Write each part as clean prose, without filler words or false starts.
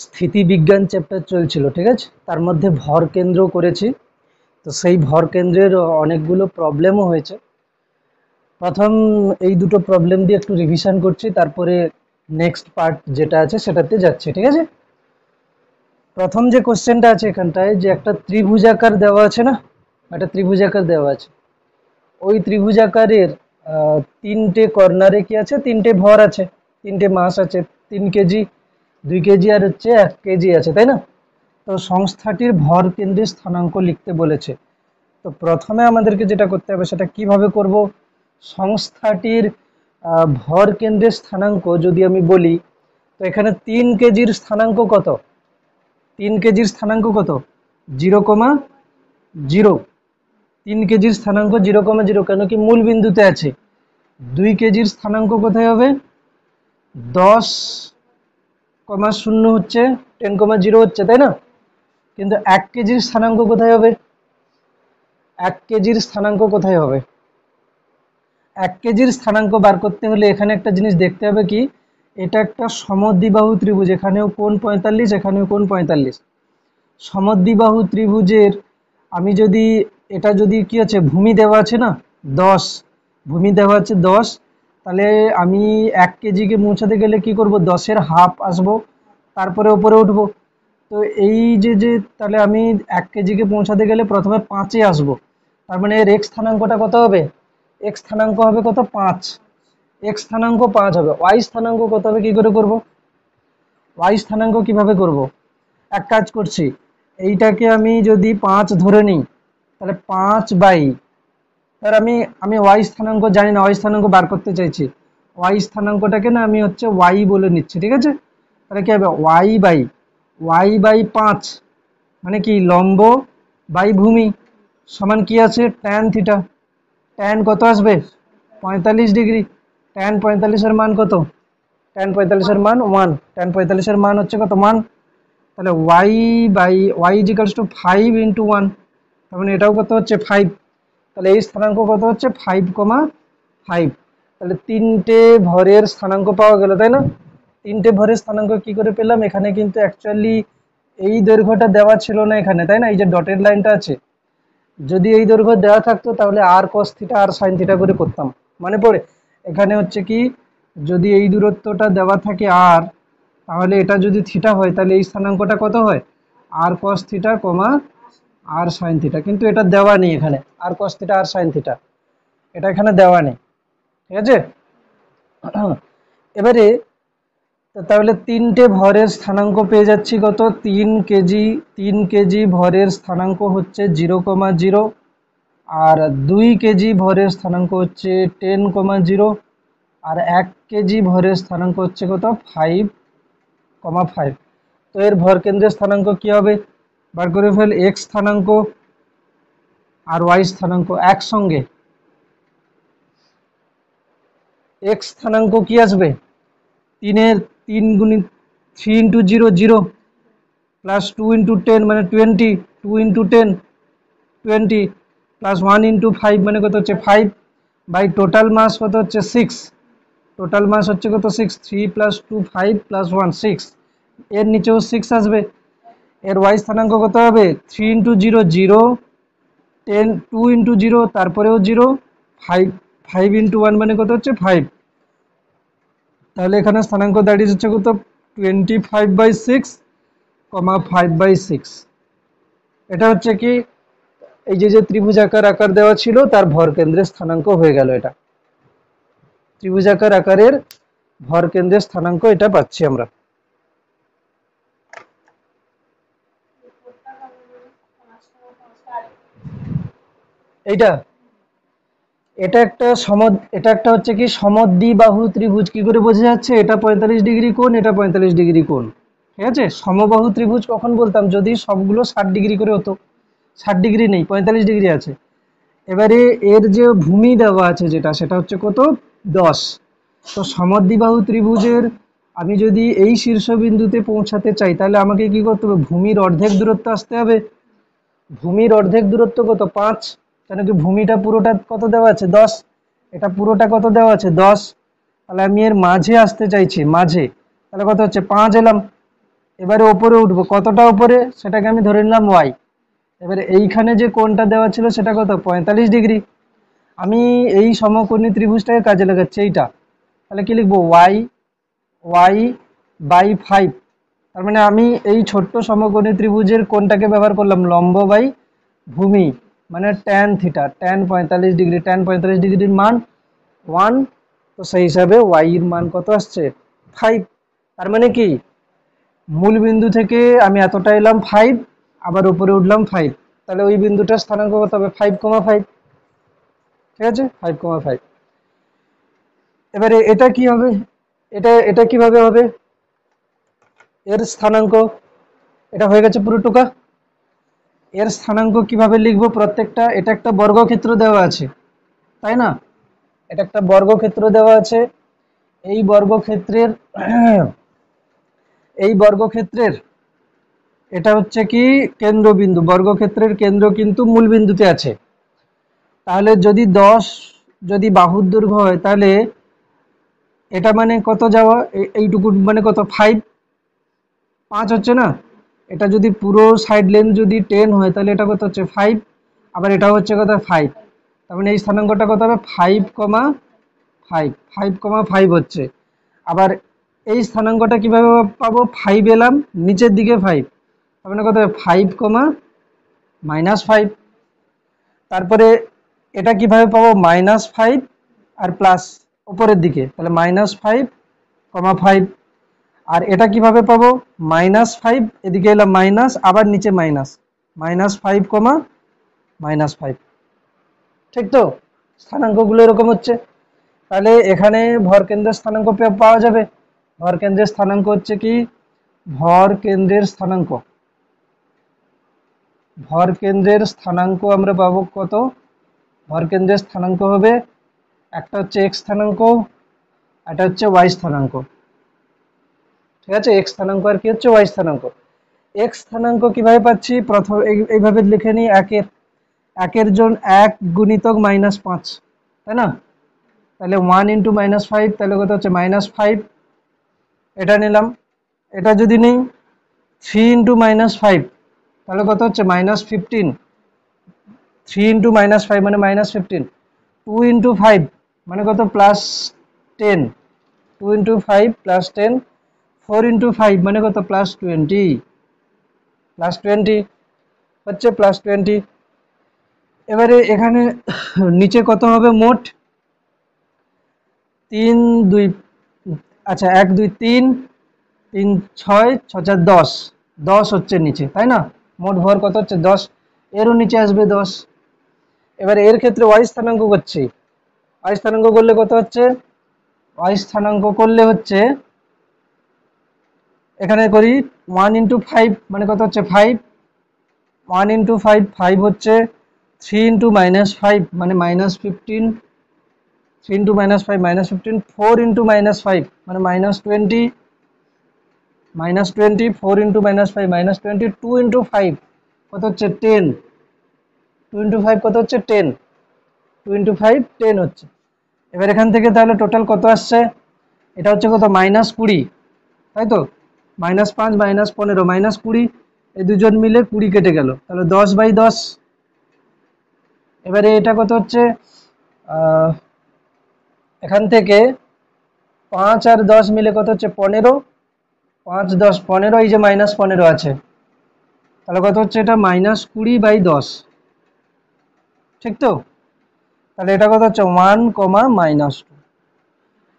স্থিতিবিজ্ঞান chapter চলছিল, ঠিক আছে, তার মধ্যে ভর কেন্দ্র করেছি। তো সেই ভর কেন্দ্রের অনেকগুলো প্রবলেমও হয়েছে। প্রথম এই দুটো প্রবলেম দিয়ে একটু রিভিশন করছি, তারপরে নেক্সট পার্ট যেটা আছে সেটাতে যাচ্ছি, ঠিক আছে। প্রথম যে কোশ্চেনটা আছে এখানটায়, যে একটা ত্রিভুজাকার দেওয়া আছে না, একটা ত্রিভুজাকার দেওয়া আছে, ওই ত্রিভুজাকারের তিনটে কর্নারে কি আছে, তিনটে ভর আছে, তিনটে মাস আছে, 3 কেজি, 2 কেজি আর হচ্ছে 1 কেজি আছে, তাই না। তো সংস্থাটির ভর কেন্দ্রের স্থানাঙ্ক লিখতে বলেছে। তো প্রথমে আমাদেরকে যেটা করতে হবে সেটা কিভাবে করব, সংস্থাটির ভর কেন্দ্রের স্থানাঙ্ক যদি আমি বলি, তো এখানে 3 কেজির স্থানাঙ্ক কত, 3 কেজির স্থানাঙ্ক কত, 0,0। 3 কেজির স্থানাঙ্ক 0,0, কেন কি মূল বিন্দুতে আছে। 2 কেজির স্থানাঙ্ক কোথায় হবে, 10,0 হচ্ছে, 10,0 হচ্ছে, তাই না। কিন্তু 1 কেজির স্থানাঙ্ক কোথায় হবে, 1 কেজির স্থানাঙ্ক কোথায় হবে, 1 কেজির স্থানাঙ্ক বার করতে হলে এখানে একটা জিনিস দেখতে হবে কি, এটা একটা সমদ্বিবাহু ত্রিভুজ, এখানেও কোণ 45, এখানেও কোণ 45। সমদ্বিবাহু ত্রিভুজের আমি যদি, এটা যদি কি আছে, ভূমি দেওয়া আছে না 10, ভূমি দেওয়া আছে 10, তাহলে আমি 1 কেজিকে পৌঁছাতে গেলে কি করব, 10-এর হাফ আসবো, তারপরে ওপরে উঠবো। তো এই যে তাহলে আমি 1 কেজিকে পৌঁছাতে গেলে প্রথমে 5-এ আসবো, তার মানে এর এক্স স্থানাঙ্কটা কত হবে, এক্স স্থানাঙ্ক হবে কত, 5, এক্স স্থানাঙ্ক 5 হবে। ওয়াই স্থানাঙ্ক কত হবে, কি করে করব, ওয়াই স্থানাঙ্ক কিভাবে করব, এক কাজ করছি, এইটাকে আমি যদি 5 ধরে নিই, তাহলে 5 বাই, আর আমি আমি ওয়াই স্থানাঙ্ক জানি না, ওয়াই স্থানাঙ্ক বার করতে চাইছি, ওয়াই স্থানাঙ্কটাকে না আমি হচ্ছে ওয়াই বলে নিচ্ছি, ঠিক আছে। তাহলে কি হবে, ওয়াই বাই 5, মানে কি লম্ব বাই ভূমি, সমান কি আছে, ট্যান থিটা। ট্যান কত আসবে, 45 ডিগ্রি। ট্যান 45-এর মান কত, ট্যান 45-এর মান 1, ট্যান 45-এর মান হচ্ছে কত, 1। তাহলে ওয়াই ইজিক্যালস টু 5 × 1, তার মানে এটাও কত হচ্ছে 5। তাহলে এই স্থানাঙ্ক কত হচ্ছে 5,5। তাহলে তিনটে ভরের স্থানাঙ্ক পাওয়া গেল, তাই না। তিনটে ভরের স্থানাঙ্ক কি করে পেলাম, এখানে কিন্তু অ্যাকচুয়ালি এই দৈর্ঘ্যটা দেওয়া ছিল না এখানে, তাই না, এই যে ডটেড লাইনটা আছে, যদি এই দৈর্ঘ্য দেওয়া থাকতো তাহলে আর কস থিটা আর সাইন থিটা করে করতাম, মানে পড়ে। এখানে হচ্ছে কি, যদি এই দূরত্বটা দেওয়া থাকে আর, তাহলে এটা যদি থিটা হয় তাহলে এই স্থানাঙ্কটা কত হয়, আর কস থিটা কমা আর সাইন থিটা, কিন্তু এটা দেওয়া নেই এখানে, আর কস থিটা আর সাইন থিটা এটা এখানে দেওয়া নেই, ঠিক আছে। এবারে তাহলে তিনটে ভরের স্থানাঙ্ক পেয়ে যাচ্ছি কত, 3 কেজি, 3 কেজি ভরের স্থানাঙ্ক হচ্ছে 0,0, আর 2 কেজি ভরের স্থানাঙ্ক হচ্ছে 10,0, আর 1 কেজি ভরের স্থানাঙ্ক হচ্ছে কত, 5,5। তো এর ভর কেন্দ্রের স্থানাঙ্ক কি হবে, বার করে ফেল, এক্স স্থানাঙ্ক আর ওয়াই স্থানাঙ্ক একসঙ্গে। এক্স স্থানাঙ্ক কি আসবে, 3 × 0 0, প্লাস 2 × 10 মানে 20, 2 × 10 20, প্লাস 1 × 5 মানে কত হচ্ছে 5, বাই টোটাল মাস কত হচ্ছে 6, টোটাল মাস হচ্ছে কত 6, 3 + 2 5 + 1 6, এর নিচেও 6 আসবে। এর ওয়াই স্থানাঙ্ক কত হবে, 3 × 0 0, 10 2 × 0 তারপরেও 0, 5 5 × 1 মানে কত হচ্ছে 5। তাহলে এখানে স্থানাঙ্ক দাঁড়িয়ে যাচ্ছে কত, 25/6, 5/6। এটা হচ্ছে কি, এই যে ত্রিভুজাকার আকার দেওয়া ছিল তার ভর কেন্দ্রের স্থানাঙ্ক হয়ে গেল, এটা ত্রিভুজাকার আকারের ভর কেন্দ্রের স্থানাঙ্ক এটা পাচ্ছি আমরা। এইটা এটা একটা হচ্ছে কি সমদ্বিবাহু ত্রিভুজ, কি করে বোঝা যাচ্ছে, এটা 45 ডিগ্রি কোণ, এটা 45 ডিগ্রি কোণ, ঠিক আছে। সমবাহু ত্রিভুজ কখন বলতাম, যদি সবগুলো 60 ডিগ্রি করে হতো, 60 ডিগ্রি নেই, 45 ডিগ্রি আছে। এবারে এর যে ভূমি দেওয়া আছে যেটা, সেটা হচ্ছে কত, 10। তো সমদ্বিবাহু ত্রিভুজের আমি যদি এই শীর্ষবিন্দুতে পৌঁছাতে চাই, তাহলে আমাকে কি করতে হবে, ভূমির অর্ধেক দূরত্ব আসতে হবে। ভূমির অর্ধেক দূরত্ব কত, 5, কেন কি ভূমিটা পুরোটা কত দেওয়া আছে, 10, এটা পুরোটা কত দেওয়া আছে, 10। তাহলে আমি এর মাঝে আসতে চাইছি, মাঝে, তাহলে কত হচ্ছে 5 এলাম। এবারে ওপরে উঠবো, কতটা ওপরে সেটাকে আমি ধরে নিলাম ওয়াই। এবারে এইখানে যে কোণটা দেওয়া ছিল সেটা কত, 45 ডিগ্রি। আমি এই সমকোণী ত্রিভুজটাকে কাজে লাগাচ্ছি এইটা, তাহলে কি লিখবো, ওয়াই ওয়াই বাই 5। তার মানে আমি এই ছোট্ট সমকোণী ত্রিভুজের কোণটাকে ব্যবহার করলাম লম্ব বাই ভূমি, মানে tan theta, tan 45 degree, tan 45 ডিগ্রির মান 1। তো সেই হিসাবে ওয়াই এর মান কত আসছে, 5। তার মানে কি মূল বিন্দু থেকে আমি এতটা এলাম 5, আবার উপরে উঠলাম 5, তাহলে ওই বিন্দুটার স্থানাঙ্ক কত হবে, 5,5। ঠিক আছে, 5,5। এবারে এটা কি হবে, এটা এটা কিভাবে হবে, এর স্থানাঙ্ক, এটা হয়ে গেছে পুরো টোকা। এর স্থানাঙ্ক কিভাবে লিখবো প্রত্যেকটা, এটা একটা বর্গক্ষেত্র দেওয়া আছে, তাই না, এটা একটা বর্গক্ষেত্র দেওয়া আছে। এই বর্গক্ষেত্রের এই বর্গক্ষেত্রের এটা হচ্ছে কি কেন্দ্রবিন্দু, বর্গক্ষেত্রের কেন্দ্র কিন্তু মূল বিন্দুতে আছে। তাহলে যদি 10 যদি বাহুর দৈর্ঘ্য হয়, তাহলে এটা মানে কত যাওয়া, এইটুকু মানে কত, 5 হচ্ছে না। এটা যদি পুরো সাইড লেন্থ যদি 10 হয়, তাহলে এটা কত হচ্ছে 5, আবার এটা হচ্ছে কত 5। তার মানে এই স্থানাঙ্কটা কত হবে, 5,5 হচ্ছে। আবার এই স্থানাঙ্কটা কিভাবে পাবো, 5 এলাম, নিচের দিকে 5, তার মানে কত হবে 5,-5। তারপরে এটা কিভাবে পাবো, -5 আর প্লাস উপরের দিকে, তাহলে -5,5। আর এটা কিভাবে পাবো, -5 এদিকে এলাম মাইনাস, আবার নিচে মাইনাস, -5,-5। ঠিক তো, স্থানাঙ্কগুলো এরকম হচ্ছে। তাহলে এখানে ভর কেন্দ্রের স্থানাঙ্ক পাওয়া যাবে। ভর কেন্দ্রের স্থানাঙ্ক হচ্ছে কি, ভর কেন্দ্রের স্থানাঙ্ক, ভর কেন্দ্রের স্থানাঙ্ক আমরা পাবো কত, ভর কেন্দ্রের স্থানাঙ্ক হবে, একটা হচ্ছে এক্স স্থানাঙ্ক, এটা হচ্ছে ওয়াই স্থানাঙ্ক। ঠিক আছে, এক্স স্থানাঙ্ক আর কি হচ্ছে ওয়াই স্থানাঙ্ক। এক্স স্থানাঙ্ক কিভাবে পাচ্ছি, প্রথম এইভাবে লিখে নিই, একের জন 1 গুণিতক -5, তাই না। তাহলে 1 × -5, তাহলে কত হচ্ছে -5, এটা নিলাম। এটা যদি নেই 3 × -5, তাহলে কত হচ্ছে -15, 3 × -5 মানে -15, 2 × 5 মানে কত +10, 2 × 5 +10, 4 × 5 মানে কত +20, হচ্ছে +20। এবারে এখানে নিচে কত হবে মোট, 3 2, আচ্ছা 1 2 3 3 6 6 4 10, 10 হচ্ছে নিচে, তাই না। মোট ভর কত হচ্ছে 10, এরও নিচে আসবে 10। এবারে এর ক্ষেত্রে ওয়াই স্থানাঙ্ক করছি, ওয়াই স্থানাঙ্ক করলে কত হচ্ছে, ওয়াই স্থানাঙ্ক করলে হচ্ছে, এখানে করি 1 × 5 মানে কত হচ্ছে 5, 1 × 5 5 হচ্ছে, 3 × -5 মানে -15, 3 × -5 -15, 4 × -5 মানে -20, -20, 4 × -5 -20, 2 × 5 কত হচ্ছে 10, 2 × 5 কত হচ্ছে 10, 2 × 5 10 হচ্ছে। এবার এখান থেকে তাহলে টোটাল কত আসছে, এটা হচ্ছে কত -20, তাই তো, -5 -15 -20, এই দুজন মিলে 20 কেটে গেল, তাহলে 10/10। এবারে এটা কত হচ্ছে, এখান থেকে 5 আর 10 মিলে কত হচ্ছে 15, 5 10 15, এই যে -15 আছে, তাহলে কত হচ্ছে এটা -20/10। ঠিক তো, তাহলে এটা কত হচ্ছে 1, -2,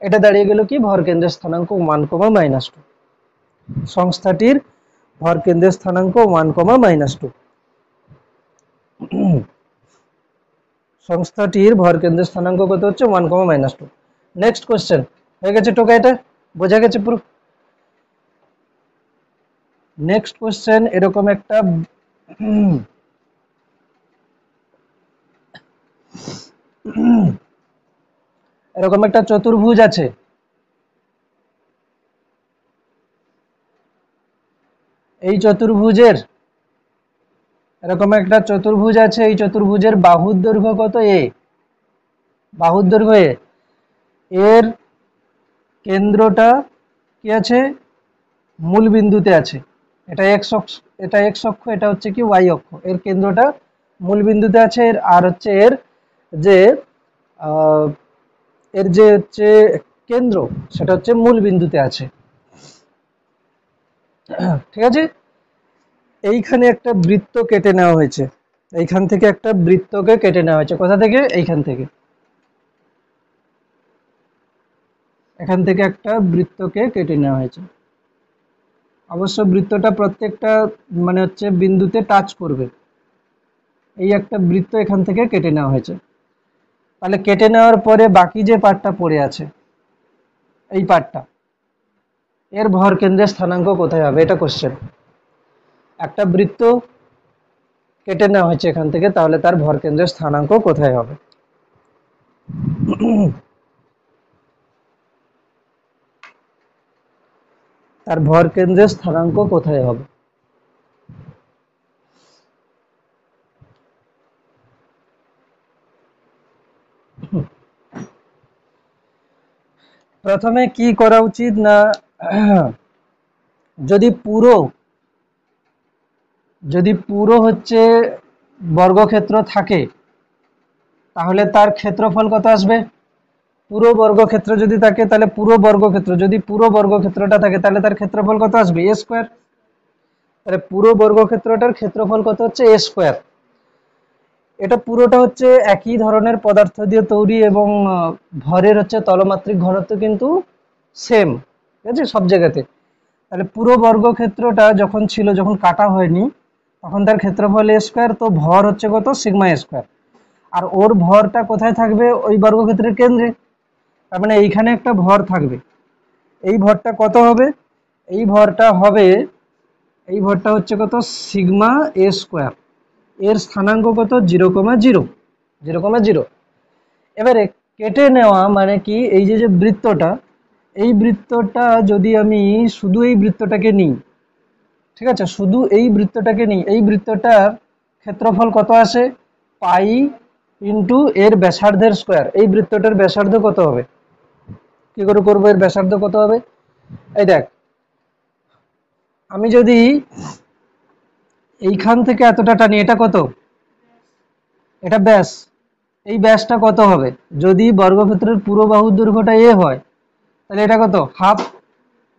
এটা দাঁড়িয়ে গেল কি ভর কেন্দ্রের স্থানাঙ্ক 1, -2, সংস্থাটির ভর কেন্দ্রের স্থানাঙ্ক 1, -2, সংস্থাটির ভর কেন্দ্রের স্থানাঙ্ক কত হচ্ছে 1, -2। নেক্সট কোশ্চেন হয়ে গেছে টোকা, এটা বোঝা গেছে পুরো। নেক্সট কোশ্চেন এরকম একটা এরকম একটা চতুর্ভুজ আছে, এই চতুর্ভুজের এরকম একটা চতুর্ভুজ আছে, এই চতুর্ভুজের বাহুর দৈর্ঘ্য কত, এ, বাহুর দৈর্ঘ্য এর কেন্দ্রটা কি আছে মূল বিন্দুতে আছে। এটা এক্স অক্ষ, এটা এক্স অক্ষ, এটা হচ্ছে কি ওয়াই অক্ষ। এর কেন্দ্রটা মূল বিন্দুতে আছে, আর হচ্ছে এর যে আহ, এর যে হচ্ছে কেন্দ্র সেটা হচ্ছে মূল বিন্দুতে আছে। ঠিক আছে, এইখানে একটা বৃত্ত কেটে নেওয়া হয়েছে, এইখান থেকে একটা বৃত্তকে কেটে নেওয়া হয়েছে। কোথা থেকে? এইখান থেকে, এখান থেকে একটা বৃত্তকে কেটে নেওয়া হয়েছে। অবশ্য বৃত্তটা প্রত্যেকটা মানে হচ্ছে বিন্দুতে টাচ করবে। এই একটা বৃত্ত এখান থেকে কেটে নেওয়া হয়েছে। তাহলে কেটে নেওয়ার পরে বাকি যে পার্টটা পড়ে আছে, এই পার্টটা, এর ভর কেন্দ্রের স্থানাঙ্ক কোথায় হবে? এটা কোশ্চেন। একটা বৃত্ত কেটে নেওয়া হয়েছে এখান থেকে, তাহলে তার ভর কেন্দ্রের স্থানাঙ্ক কোথায় হবে? তার ভর কেন্দ্রের স্থানাঙ্ক কোথায় হবে? প্রথমে কি করা উচিত না, যদি পুরো হচ্ছে বর্গক্ষেত্র থাকে, তাহলে তার ক্ষেত্রফল কত আসবে? পুরো বর্গক্ষেত্র যদি থাকে, তাহলে পুরো বর্গক্ষেত্র, যদি পুরো বর্গক্ষেত্রটা থাকে তাহলে তার ক্ষেত্রফল কত আসবে? এ স্কোয়ার। তাহলে পুরো বর্গক্ষেত্রটার ক্ষেত্রফল কত হচ্ছে? এ স্কোয়ার। এটা পুরোটা হচ্ছে একই ধরনের পদার্থ দিয়ে তৈরি, এবং ভরের হচ্ছে তলমাত্রিক ঘনত্ব কিন্তু সেম, ঠিক আছে, সব জায়গাতে। তাহলে পুরো বর্গক্ষেত্রটা যখন ছিল, যখন কাটা হয়নি, তখন তার ক্ষেত্রফল এ স্কোয়ার, তো ভর হচ্ছে কত? Sigma a square. আর ওর ভরটা কোথায় থাকবে? ওই বর্গক্ষেত্রের কেন্দ্রে। তার মানে এইখানে একটা ভর থাকবে। এই ভরটা কত হবে? এই ভরটা হবে, এই ভরটা হচ্ছে কত? Sigma a square. এর স্থানাঙ্ক কত? 0,0, 0,0। এবারে কেটে নেওয়া মানে কি, এই যে যে বৃত্তটা, এই বৃত্তটা যদি আমি শুধু এই বৃত্তটাকে নিই, ঠিক আছে, শুধু এই বৃত্তটাকে নিই, এই বৃত্তটার ক্ষেত্রফল কত আসে? পাই ইন্টু এর ব্যাসার্ধের স্কোয়ার। এই বৃত্তটার ব্যাসার্ধ কত হবে? কি করে করবো? এর ব্যাসার্ধ কত হবে? এই দেখ, আমি যদি এইখান থেকে এতটা টানি, এটা কত? এটা ব্যাস। এই ব্যাসটা কত হবে? যদি বর্গক্ষেত্রের পুরো বাহুর দৈর্ঘ্যটা এ হয়, তাহলে এটা কত? হাফ।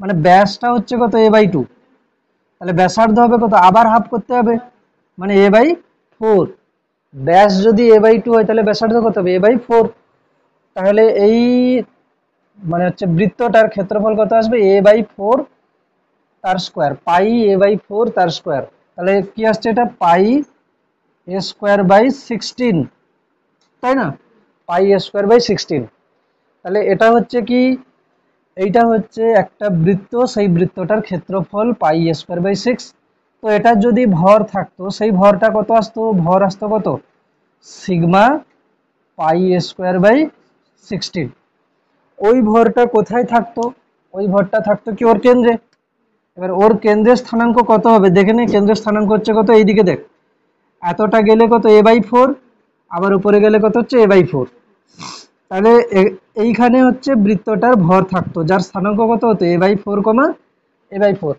মানে ব্যাসটা হচ্ছে কত? a/2। তাহলে ব্যাসার্ধ হবে কত? আবার হাফ করতে হবে, মানে a/4। ব্যাস যদি a/2 হয়, তাহলে ব্যাসার্ধ কত হবে? a/4। তাহলে এই মানে হচ্ছে বৃত্তটার ক্ষেত্রফল কত আসবে? a/4 তার স্কোয়ার, পাই a/4 তার স্কোয়ার। তাহলে কি আসছে? এটা পাই এ স্কোয়ার বাই 16, তাই না? পাই এ স্কোয়ার বাই 16। তাহলে এটা হচ্ছে কি, এইটা হচ্ছে একটা বৃত্ত, সেই বৃত্তটার ক্ষেত্রফল পাই এ স্কোয়ার বাই 6। তো এটার যদি ভর থাকতো, সেই ভরটা কত আসতো? ভর আসতো কত? Sigma pi a square by 16। ওই ভরটা কোথায় থাকতো? ওই ভরটা থাকতো কি ওর কেন্দ্রে। এবার ওর কেন্দ্রের স্থানাঙ্ক কত হবে দেখে নে। কেন্দ্রের স্থানাঙ্ক হচ্ছে কত? এইদিকে দেখ, এতটা গেলে কত? a/4। আবার উপরে গেলে কত হচ্ছে? a/4। তাহলে এইখানে হচ্ছে বৃত্তটার ভর থাকতো, যার স্থানাঙ্ক কত হতো? a/4, a/4।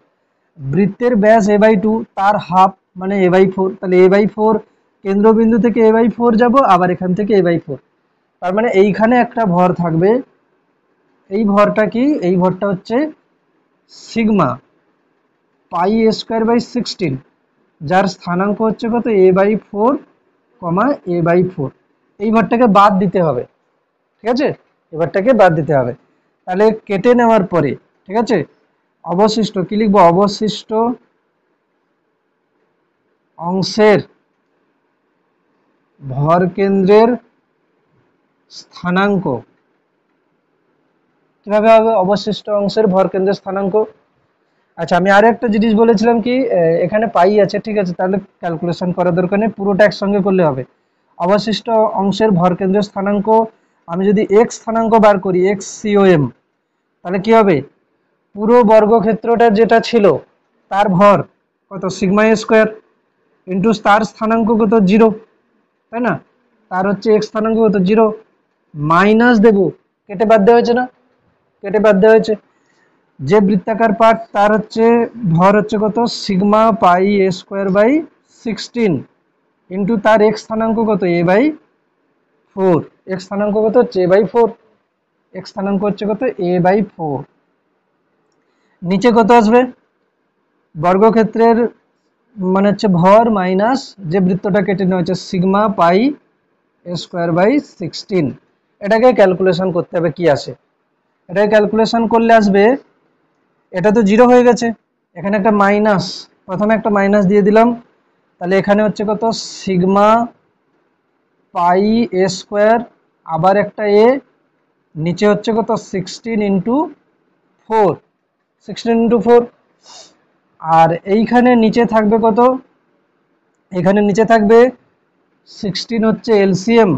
বৃত্তের ব্যাস a/2, তার হাফ মানে a/4। তাহলে a/4 কেন্দ্রবিন্দু থেকে a/4 যাব, আবার এখান থেকে a/4। তার মানে এইখানে একটা ভর থাকবে। এই ভরটা কি? এই ভরটা হচ্ছে sigma pi a square by 16, যার স্থানাঙ্ক হচ্ছে কত? a/4, a/4। এই ভরটাকে বাদ দিতে হবে, ঠিক আছে, এবারটাকে বাদ দিতে হবে। তাহলে কেটে নেওয়ার পরে, ঠিক আছে, অবশিষ্ট কি লিখবো? অবশিষ্ট অংশের ভর কেন্দ্রের স্থানাঙ্ক কিভাবে হবে? অবশিষ্ট অংশের ভর কেন্দ্রের স্থানাঙ্ক। আচ্ছা, আমি আর একটা জিনিস বলেছিলাম কি, এখানে পাই আছে, ঠিক আছে, তাহলে ক্যালকুলেশন করার দরকার নেই, পুরোটা একসঙ্গে করলে হবে। অবশিষ্ট অংশের ভর কেন্দ্রের স্থানাঙ্ক, আমি যদি এক্স স্থানাঙ্ক বার করি, এক্স সিওএম, তাহলে কি হবে? পুরো বর্গক্ষেত্রটা যেটা ছিল, তার ভর কত? সিগমা এ স্কোয়ার ইন্টু তার স্থানাঙ্ক কত? 0, তাই না? তার হচ্ছে এক্স স্থানাঙ্ক কত? 0। মাইনাস দেব, কেটে বাদ দেওয়া হয়েছে না? কেটে বাদ দেওয়া হয়েছে। যে বৃত্তাকার পার্ট তার হচ্ছে ভর হচ্ছে কত sigma pi a square by 16 into তার এক্স স্থানাঙ্ক কত এ বাই 4। এক্স স্থানাঙ্ক কত হচ্ছে এ বাই 4, এক্স স্থানাঙ্ক হচ্ছে কত এ বাই 4। নিচে কত আসবে বর্গক্ষেত্রের মানে হচ্ছে ভর মাইনাস যে বৃত্তটা কেটে নেওয়া হচ্ছে sigma pi a square by 16। এটাকে ক্যালকুলেশন করতে হবে কি আসে। এটাকে ক্যালকুলেশন করলে আসবে, এটা তো 0 হয়ে গেছে, এখানে একটা মাইনাস, প্রথমে একটা মাইনাস দিয়ে দিলাম, তাহলে এখানে হচ্ছে কত সিগমা পাই এ স্কোয়ার, আবার একটা এ, নিচে হচ্ছে কত 16 ইন্টু 4, 16 ইন্টু 4। আর এইখানে নিচে থাকবে কত, এখানে নিচে থাকবে 16 হচ্ছে এলসিএম,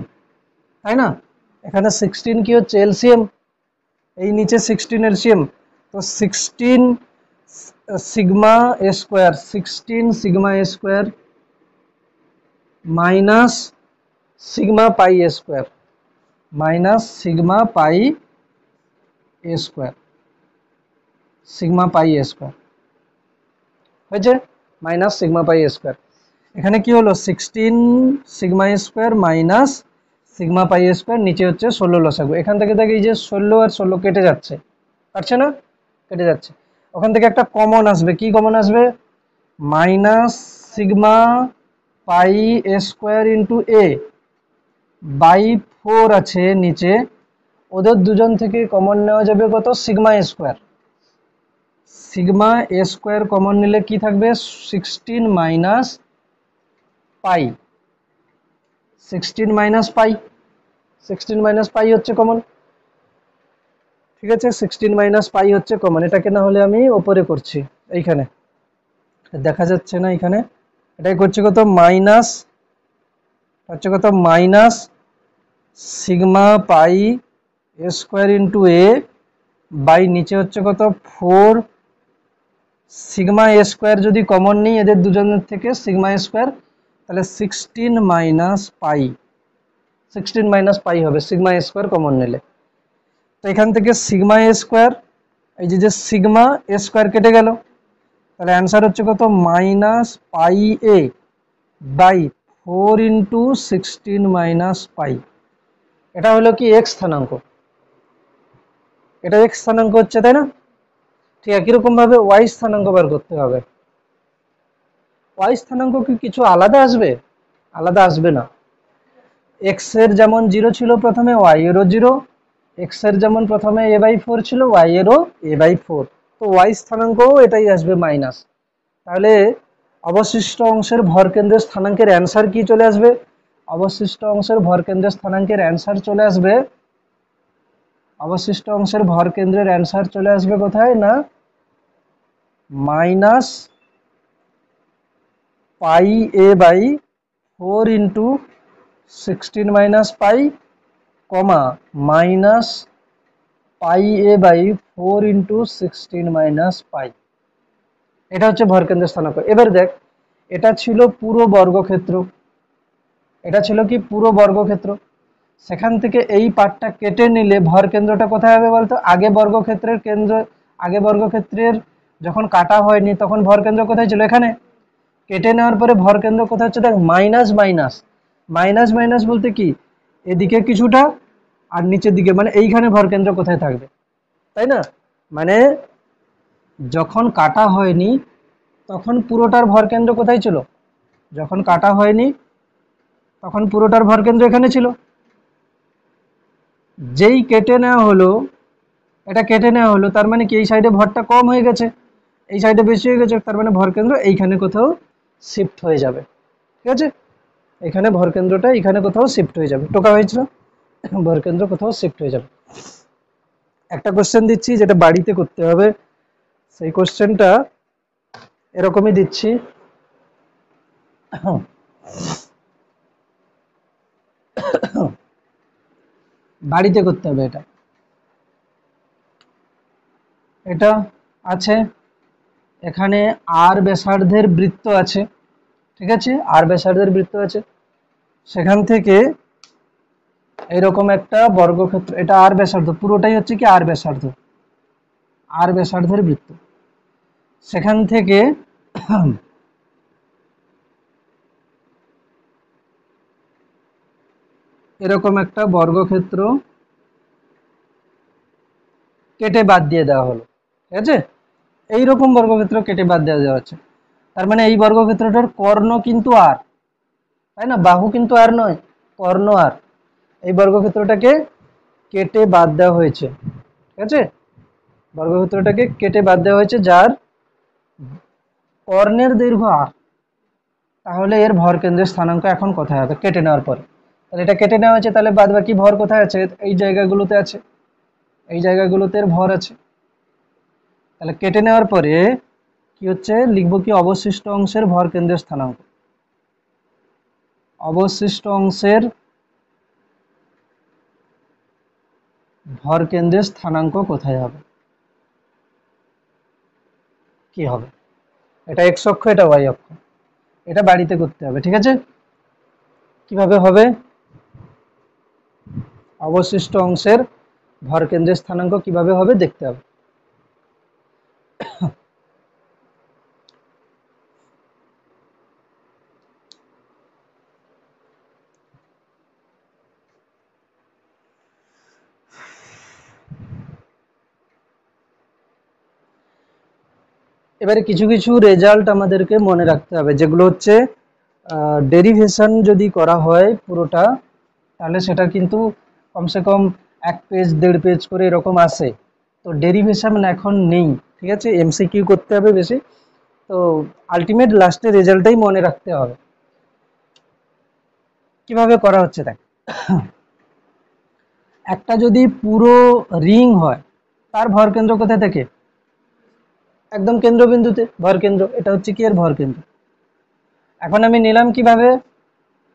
তাই না? এখানে 16 কি হচ্ছে এলসিএম, এই নিচে 16 এলসিএম, তো 16 sigma a square, 16 sigma a square minus sigma pi a square, minus sigma pi a square, sigma pi a square হয়েছে, minus sigma pi a square. এখানে কি হলো 16 sigma a square minus sigma pi a square, নিচে হচ্ছে 16 লসাগু। এখান থেকে দেখি যে 16 আর 16 কেটে যাচ্ছে, কাটছে না, কেটে যাচ্ছে। ওখান থেকে একটা কমন আসবে, কি কমন আসবে minus sigma pi a square into a by 4 আছে নিচে, ওদের দুজন থেকে কমন নেওয়া যাবে কত sigma a square, sigma a square common নিলে কি থাকবে 16 মাইনাস পাই, 16 মাইনাস পাই, 16 মাইনাস পাই হচ্ছে কমন, ঠিক আছে 16 মাইনাস পাই হচ্ছে কমন। এটাকে না হলে আমি ওপরে করছি, এইখানে দেখা যাচ্ছে না, এখানে এটাই করছে কত মাইনাস, হচ্ছে কত minus sigma pi a square into a by নিচে হচ্ছে কত 4 সিগমা এ স্কোয়ার, যদি কমন নিই এদের দুজনের থেকে সিগমা এ স্কোয়ার, তাহলে 16 মাইনাস পাই, 16 মাইনাস পাই হবে সিগমা এ স্কোয়ার কমন নিলে। তো এখান থেকে সিগমা এ স্কোয়ার, এই যে সিগমা এ স্কোয়ার কেটে গেল, তাহলে অ্যান্সার হচ্ছে কত minus pi a by 4 into 16 minus pi. এটা হলো কি এক্স স্থানাঙ্ক, এটা এক্স স্থানাঙ্ক হচ্ছে, তাই না? ঠিক একই রকম ভাবে ওয়াই স্থানাঙ্ক বার করতে হবে। ওয়াই স্থানাঙ্ক কি কিছু আলাদা আসবে? আলাদা আসবে না। এক্স এর যেমন 0 ছিল প্রথমে, ওয়াই এরও 0, এক্স এর যেমন প্রথমে এ বাই 4 ছিল, ওয়াই এরও এ বাই 4, তো ওয়াই স্থানাঙ্কও এটাই আসবে মাইনাস। তাহলে অবশিষ্ট অংশের ভরকেন্দ্রের স্থানাঙ্কের অ্যান্সার কি চলে আসবে, অবশিষ্ট অংশের ভরকেন্দ্রের স্থানাঙ্কের অ্যান্সার চলে আসবে, অবশিষ্ট অংশের ভরকেন্দ্রের অ্যান্সার চলে আসবে কোথায় না minus pi a by 4 into 16 minus pi, comma minus pi a by 4 into 16 minus pi. এটা হচ্ছে ভরকেন্দ্রের স্থানাঙ্ক। এবার দেখ, এটা ছিল পুরো বর্গক্ষেত্র, এটা ছিল কি পুরো বর্গক্ষেত্র, সেখান থেকে এই পার্টটা কেটে নিলে ভরকেন্দ্রটা কোথায় হবে বলতো, আগে বর্গক্ষেত্রের কেন্দ্র, আগে বর্গক্ষেত্রের যখন কাটা হয়নি তখন ভরকেন্দ্র কোথায় ছিল, এখানে। কেটে নেওয়ার পরে ভরকেন্দ্র কোথায় হচ্ছে দেখ মাইনাস মাইনাস, মাইনাস মাইনাস বলতে কি এদিকে কিছুটা আর নিচের দিকে, মানে এইখানে ভরকেন্দ্র কোথায় থাকবে, তাই না? মানে যখন কাটা হয়নি তখন পুরোটার ভরকেন্দ্র কোথায় ছিল, যখন কাটা হয়নি তখন পুরোটার ভরকেন্দ্র এখানে ছিল। যেই কেটে নেওয়া হলো, এটা কেটে নেওয়া হলো, তার মানে কি এই সাইডে ভরটা কম হয়ে গেছে, এই সাইডে বেশি হয়ে গেছে, তার মানে ভরকেন্দ্র এইখানে কোথাও শিফট হয়ে যাবে, ঠিক আছে? এখানে ভরকেন্দ্রটা এখানে কোথাও শিফট হয়ে যাবে, টোকা হয়েছিল, ভরকেন্দ্র কোথাও শিফট হয়ে যাবে। একটা কোশ্চেন দিচ্ছি যেটা বাড়িতে করতে হবে, সেই কোশ্চেনটা এরকমই দিচ্ছি, বাড়িতে করতে হবে। এটা এটা আছে, এখানে আর ব্যাসার্ধের বৃত্ত আছে, ঠিক আছে, আর ব্যাসার্ধের বৃত্ত আছে, সেখান থেকে এরকম একটা বর্গক্ষেত্র, এটা আর ব্যাসার্ধ, পুরোটাই হচ্ছে কি আর ব্যাসার্ধ, আর ব্যাসার্ধের বৃত্ত, সেখান থেকে এরকম একটা বর্গক্ষেত্র কেটে বাদ দিয়ে দেওয়া হলো, ঠিক আছে। এইরকম বর্গক্ষেত্র কেটে বাদ দেওয়া হচ্ছে, তার মানে এই বর্গক্ষেত্রটার কর্ণ কিন্তু আর, তাই না, বাহু কিন্তু আর নয়, কর্ণ আর। এই বর্গক্ষেত্রটাকে কেটে বাদ দেওয়া হয়েছে, ঠিক আছে, বর্গক্ষেত্রটাকে কেটে বাদ দেওয়া হয়েছে, যার কর্ণের দৈর্ঘ্য আর। তাহলে এর ভর কেন্দ্রের স্থানাঙ্ক এখন কোথায় হবে কেটে নেওয়ার পরে? তাহলে এটা কেটে নেওয়া হয়েছে, তাহলে বাদ বাকি ভর কোথায় আছে? এই জায়গাগুলোতে আছে, এই জায়গাগুলোতে এর ভর আছে। তাহলে কেটে নেওয়ার পরে কি হচ্ছে, লিখবো কি, অবশিষ্ট অংশের ভর কেন্দ্রের স্থানাঙ্ক। অবশিষ্ট অংশের ভর কেন্দ্রের স্থানাঙ্ক কোথায় হবে, কি হবে? এটা এক্স অক্ষ, এটা ওয়াই অক্ষ, এটা বাড়িতে করতে হবে, ঠিক আছে। কিভাবে হবে? অবশিষ্ট অংশের ভর কেন্দ্রের স্থানাঙ্ক কিভাবে হবে দেখতে হবে। এবারে কিছু কিছু রেজাল্ট আমাদেরকে মনে রাখতে হবে, যেগুলো হচ্ছে ডেরিভেশন যদি করা হয় পুরোটা, তাহলে সেটা কিন্তু কমসে কম 1 পেজ 1.5 পেজ করে এরকম আসে। তো ডেরিভেশন এখন নেই, ঠিক আছে, এমসিকিউ করতে হবে বেশি। তো আলটিমেট লাস্টে রেজাল্টটাই মনে রাখতে হবে। কিভাবে করা হচ্ছে দেখ, একটা যদি পুরো রিং হয়, তার ভর কেন্দ্র কোথায় থাকে? একদম কেন্দ্রবিন্দুতে ভর কেন্দ্র, এটা হচ্ছে কি এর ভর কেন্দ্র। এখন আমি নিলাম কিভাবে,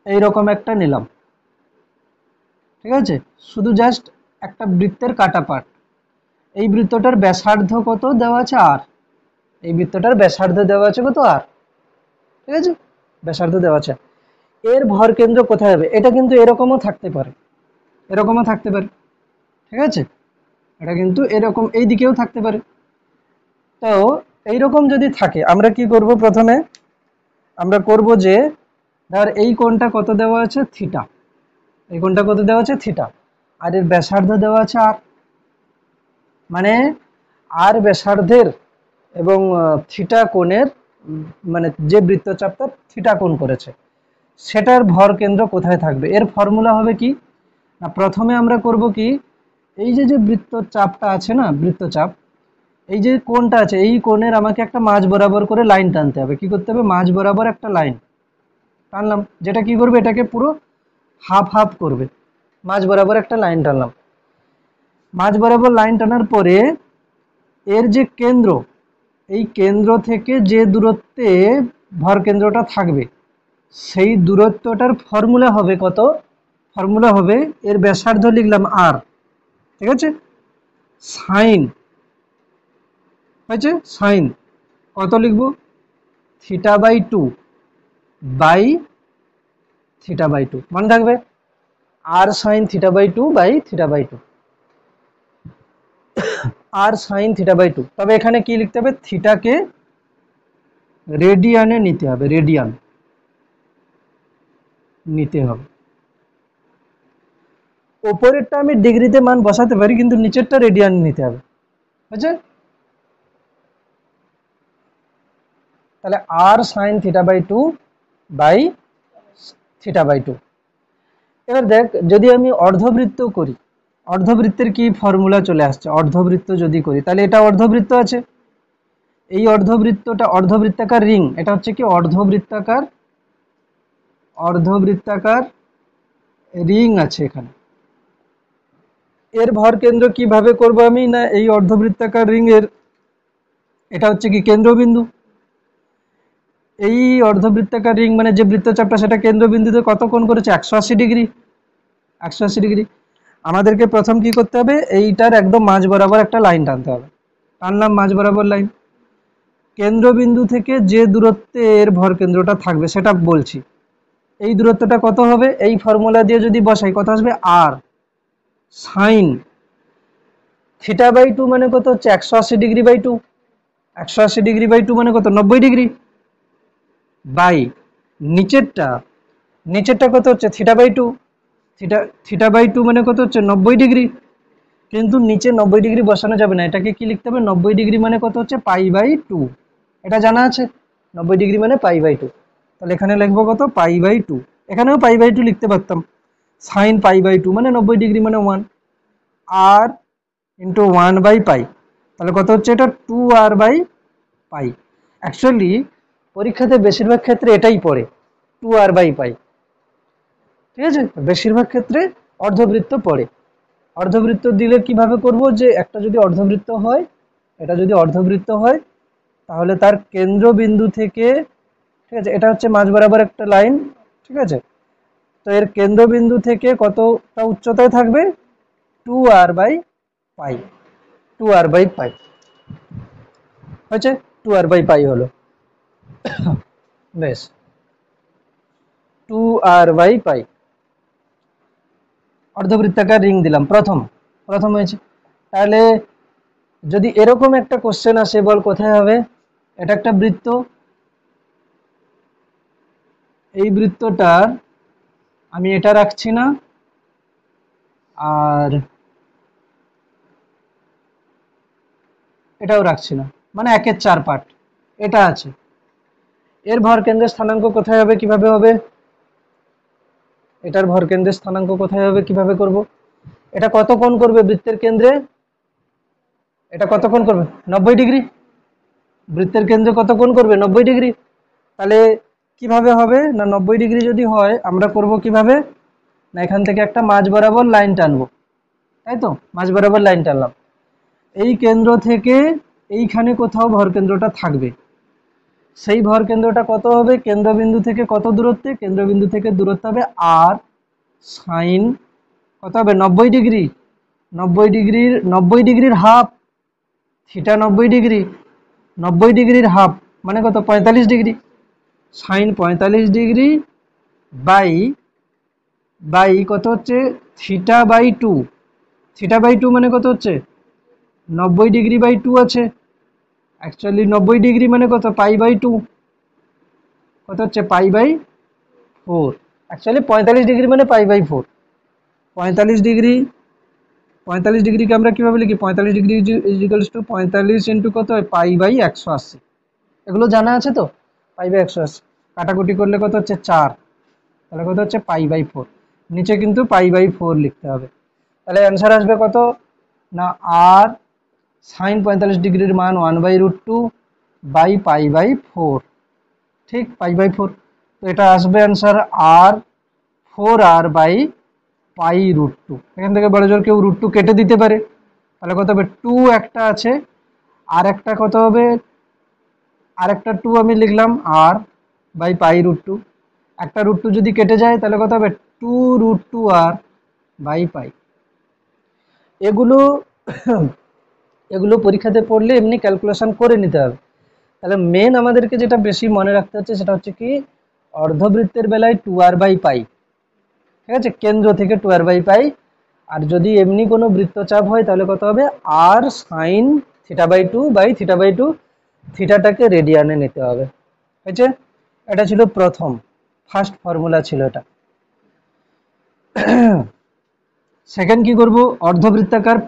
এইরকম একটা নিলাম, ঠিক আছে, শুধু জাস্ট একটা বৃত্তের কাটা পার্ট। এই বৃত্তটার ব্যাসার্ধ কত দেওয়া আছে আর, এই বৃত্তটার ব্যাসার্ধ দেওয়া আছে কত আর, ঠিক আছে, ব্যাসার্ধ দেওয়া আছে। এর ভর কেন্দ্র কোথায় হবে? এটা কিন্তু এরকমও থাকতে পারে, এরকমও থাকতে পারে, ঠিক আছে, এটা কিন্তু এরকম এই দিকেও থাকতে পারে। তো এইরকম যদি থাকে, আমরা কি করব, প্রথমে আমরা করব যে, ধর এই কোণটা কত দেওয়া আছে, থিটা, এই কোণটা কত দেওয়া আছে, থিটা, আর এর ব্যাসার্ধ দেওয়া আছে আর, মানে আর ব্যাসার্ধের এবং থিটা কোণের, মানে যে বৃত্তচাপটা থিটা কোণ করেছে, সেটার ভর কেন্দ্র কোথায় থাকবে? এর ফর্মুলা হবে কি না, প্রথমে আমরা করব কি, এই যে যে বৃত্তচাপটা আছে না, বৃত্তচাপ, এই যে কোণটা আছে, এই কোণের আমাকে একটা মাঝ বরাবর করে লাইন টানতে হবে। কি করতে হবে? মাঝ বরাবর একটা লাইন টানলাম, যেটা কি করবে, এটাকে পুরো হাফ হাফ করবে। মাঝ বরাবর একটা লাইন টানলাম, মাঝ বরাবর লাইন টানার পরে এর যে কেন্দ্র, এই কেন্দ্র থেকে যে দূরত্বে ভর কেন্দ্রটা থাকবে, সেই দূরত্বটার ফর্মুলা হবে কত? ফর্মুলা হবে, এর ব্যাসার্ধ লিখলাম আর, ঠিক আছে, সাইন, হয়েছে, সাইন কত লিখবো, theta by 2 by theta by 2, মনে থাকবে, আর sine theta by 2 by theta by 2, আর সাইন থিটা বাই 2। তবে এখানে কি লিখতে হবে, থিটাকে রেডিয়ানে নিতে হবে, রেডিয়ান নিতে হবে। ওপরেরটা আমি ডিগ্রিতে মান বসাতে পারি, কিন্তু নিচেরটা রেডিয়ান নিতে হবে, বুঝছে? তাহলে আর sine theta by 2 by theta by 2। এবার দেখ, যদি আমি অর্ধবৃত্ত করি, অর্ধবৃত্তের কি ফর্মুলা চলে আসছে, অর্ধবৃত্ত যদি করি, তাহলে এটা অর্ধবৃত্ত আছে, এই অর্ধবৃত্তটা অর্ধবৃত্তাকার রিং, এটা হচ্ছে কি অর্ধবৃত্তাকার, অর্ধবৃত্তাকার রিং আছে এখানে। এর ভর কেন্দ্র কিভাবে করব আমি, না এই অর্ধবৃত্তাকার রিং এর, এটা হচ্ছে কি কেন্দ্রবিন্দু, এই অর্ধবৃত্তাকার রিং মানে যে বৃত্তচাপটা, সেটা কেন্দ্রবিন্দুতে কত কোণ করেছে, 180 ডিগ্রি, 180 ডিগ্রি। আমাদেরকে প্রথম কি করতে হবে, এইটার একদম মাঝ বরাবর একটা লাইন টানতে হবে, টানলাম মাঝ বরাবর লাইন, কেন্দ্রবিন্দু থেকে যে দূরত্বে এর ভর কেন্দ্রটা থাকবে সেটা বলছি, এই দূরত্বটা কত হবে, এই ফর্মুলা দিয়ে যদি বসাই কত আসবে, আর সাইন θ/2 মানে কত হচ্ছে 180°/2, 180°/2 মানে কত 90° বাই নিচেরটা কত হচ্ছে θ/2, θ/2 মানে কত হচ্ছে 90°। কিন্তু নিচে 90° বসানো যাবে না, এটাকে কি লিখতে হবে 90° মানে কত হচ্ছে π/2, এটা জানা আছে 90° মানে π/2। তাহলে এখানে লিখবো কত π/2, এখানেও π/2 লিখতে পারতাম। sin π/2 মানে 90° মানে 1 r ইন্টু 1/π, তাহলে কত হচ্ছে এটা 2r/π। অ্যাকচুয়ালি পরীক্ষাতে বেশিরভাগ ক্ষেত্রে এটাই পড়ে 2r/π, ঠিক আছে। বেশিরভাগ ক্ষেত্রে অর্ধবৃত্ত পড়ে। অর্ধবৃত্ত দিলে কিভাবে করব, যে একটা যদি অর্ধবৃত্ত হয়, এটা যদি অর্ধবৃত্ত হয় তাহলে তার কেন্দ্রবিন্দু থেকে, ঠিক আছে, এটা হচ্ছে মাঝ বরাবর একটা লাইন, ঠিক আছে, তো এর কেন্দ্রবিন্দু থেকে কতটা উচ্চতায় থাকবে 2r/π, 2r/π হয়েছে, 2r/π হলো, বেশ 2r/π। অর্ধবৃত্তাকার রিং দিলাম, প্রথম হয়েছে। তাহলে যদি এরকম একটা কোশ্চেন আসে, বল কোথায় হবে, এটা একটা বৃত্ত, এই বৃত্তটার আমি এটা রাখছি না, আর এটাও রাখছি না, মানে 1/4 পার্ট এটা আছে। এর ভর কেন্দ্রের স্থানাঙ্ক কোথায় হবে, কিভাবে হবে, এটার ভর কেন্দ্রের স্থানাঙ্ক কোথায় হবে, কিভাবে করব, এটা কত কোণ করবে বৃত্তের কেন্দ্রে, এটা কত কোণ করবে 90°, বৃত্তের কেন্দ্রে কত কোণ করবে 90°। তাহলে কিভাবে হবে না, 90° যদি হয় আমরা করব কিভাবে না, এখান থেকে একটা মাঝ বরাবর লাইন টানবো, তাই তো, মাঝ বরাবর লাইন টানলাম, এই কেন্দ্র থেকে এইখানে কোথাও ভর কেন্দ্রটা থাকবে, সেই ভর কেন্দ্রটা কত হবে, কেন্দ্রবিন্দু থেকে কত দূরত্বে, কেন্দ্রবিন্দু থেকে দূরত্ব হবে আর সাইন কত হবে 90°, 90°র হাফ, থিটা 90°, 90°র হাফ মানে কত 45°, সাইন 45° বাই কত হচ্ছে θ/2, θ/2 মানে কত হচ্ছে 90°/2 আছে, অ্যাকচুয়ালি 90° মানে কত π/2, কত হচ্ছে π/4, অ্যাকচুয়ালি 45° মানে π/4, 45°, কে আমরা কিভাবে লিখি, 45° ইজ টু 45 ইন্টু কত হয় π/180, এগুলো জানা আছে তো, π/180 কাটাকুটি করলে কত হচ্ছে 4, তাহলে কত হচ্ছে π/4, নিচে কিন্তু π/4 লিখতে হবে। তাহলে অ্যান্সার আসবে কত না, আর সাইন 45°র মান 1/√2 বাই π/4, ঠিক π/4, তো এটা আসবে অ্যান্সার আর 4r/π√2। এখান থেকে বড় জোর কেউ √2 কেটে দিতে পারে, তাহলে কত হবে 2 একটা আছে, আর একটা কত হবে, আর একটা 2 আমি লিখলাম r/π√2, একটা √2 যদি কেটে যায় তাহলে কত হবে 2√2r/π। এগুলো এগুলো পরীক্ষাতে পড়লে এমনি ক্যালকুলেশন করে নিতে হবে। তাহলে মেন আমাদেরকে যেটা বেশি মনে রাখতে হচ্ছে সেটা হচ্ছে কি, অর্ধবৃত্তের বেলায় 2r/π, ঠিক আছে, কেন্দ্র থেকে 2r/π, আর যদি এমনি কোনো বৃত্তচাপ হয় তাহলে কত হবে r sin θ/2 বাই θ/2, থিটাটাকে রেডিয়ানে নিতে হবে, ঠিক আছে। এটা ছিল ফার্স্ট ফর্মুলা ছিল এটা। সেকেন্ড কি করব, অর্ধবৃত্তাকার